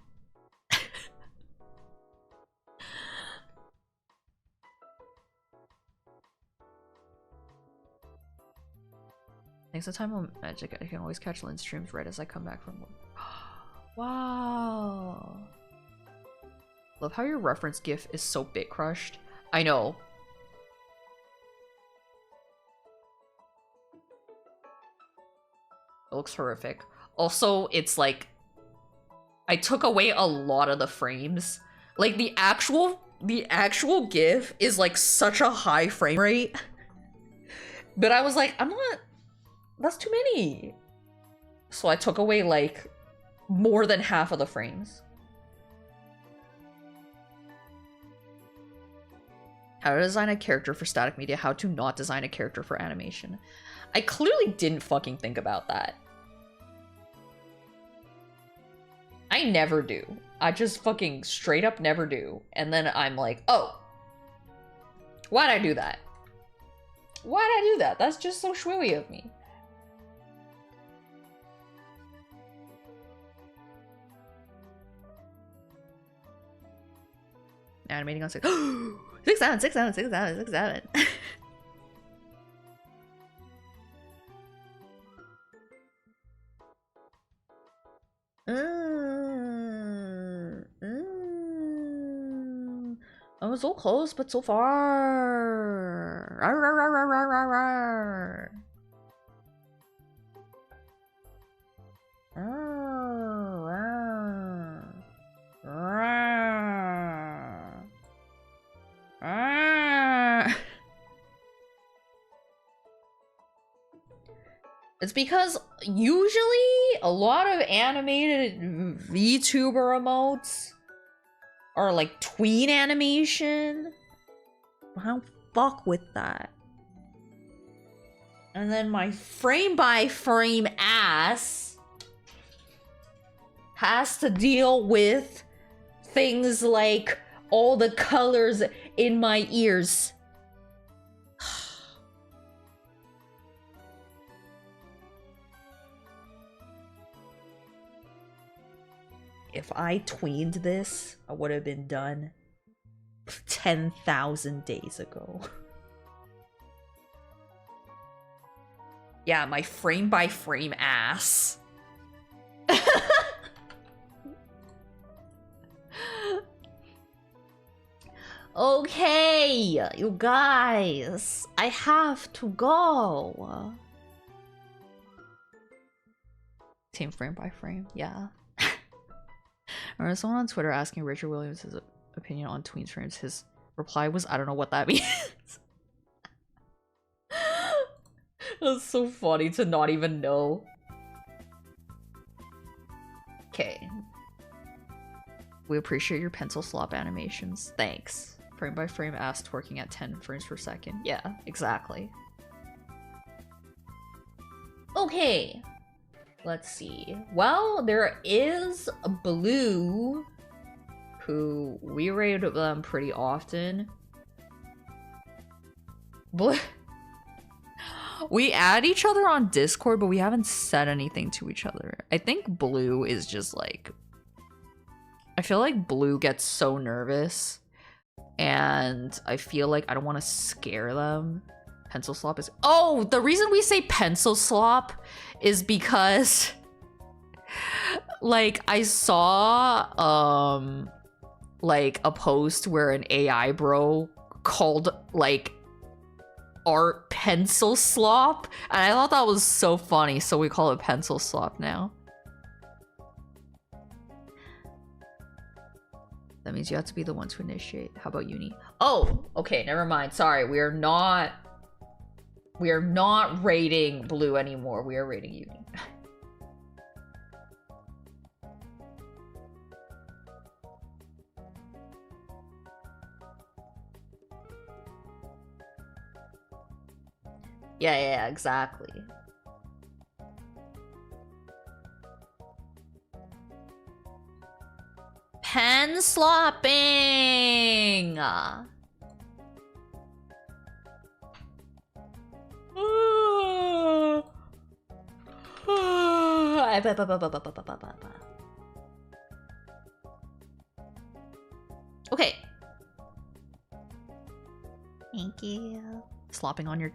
S3: Thanks to time on Magic, I can always catch Lynn's streams right as I come back from work. Wow. Love how your reference gif is so bit crushed. I know. It looks horrific. Also, it's like I took away a lot of the frames. Like the actual GIF is like such a high frame rate. But I was like, that's too many. So I took away like more than half of the frames. How to design a character for static media, how to not design a character for animation. I clearly didn't fucking think about that. I never do. I just fucking straight up never do. And then I'm like, oh, why'd I do that? Why'd I do that? That's just so shwiwy of me. Animating on 6. 6 7, 6 7, 6 7, 6 7. I was so close, but so far. Arr, arr, arr, arr, arr, arr, arr. It's because usually a lot of animated VTuber emotes are like tween animation. I don't fuck with that. And then my frame by frame ass has to deal with things like all the colors in my ears. If I tweened this, I would have been done 10,000 days ago. Yeah, my frame by frame ass. Okay, you guys, I have to go. Team frame by frame, yeah. I remember someone on Twitter asking Richard Williams his opinion on tween frames. His reply was, I don't know what that means. That's so funny to not even know. Okay. We appreciate your pencil slop animations. Thanks. Frame by frame ass twerking at 10 frames per second. Yeah, exactly. Okay. Let's see. Well, there is Blue, who we raid them pretty often. Blue. We add each other on Discord, but we haven't said anything to each other. I think Blue is just like... I feel like Blue gets so nervous, and I feel like I don't want to scare them. Pencil slop is... Oh, the reason we say pencil slop is because... like, I saw, like, a post where an AI bro called, like, art pencil slop, and I thought that was so funny, so we call it pencil slop now. That means you have to be the one to initiate. How about uni? Oh, okay, never mind. Sorry, we are not rating Blue anymore. We are rating uni. Yeah, exactly. Pen slopping! Okay. Thank you. Slopping on your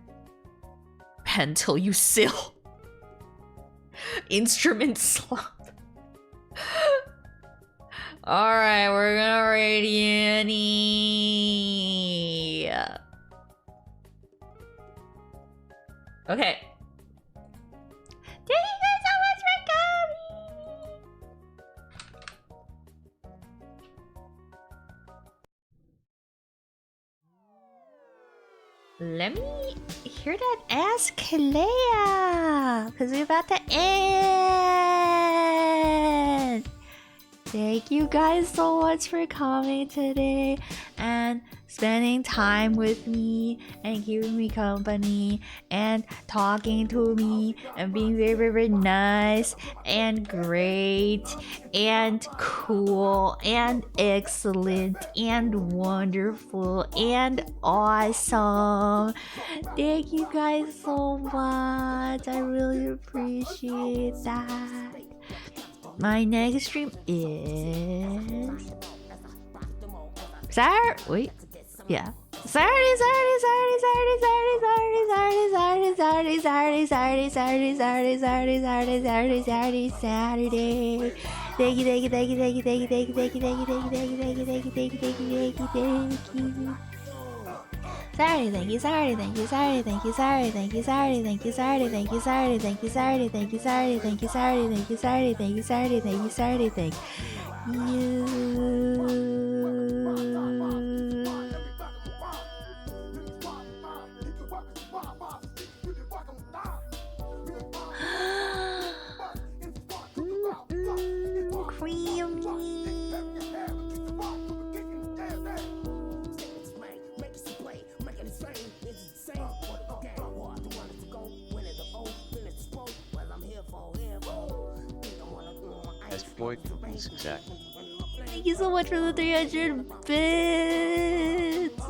S3: pen till you sill. Instrument slop. Alright, we're gonna raid uni. Okay. Thank you guys so much for coming. Let me hear that ass Kalea, because we're about to end. Thank you guys so much for coming today and spending time with me and giving me company and talking to me and being very, very nice and great and cool and excellent and wonderful and awesome. Thank you guys so much. I really appreciate that. My next stream is Saturday. Thank you. Sorry, thank you.
S2: Exploit companies exactly.
S3: Thank you so much for the 300 bits.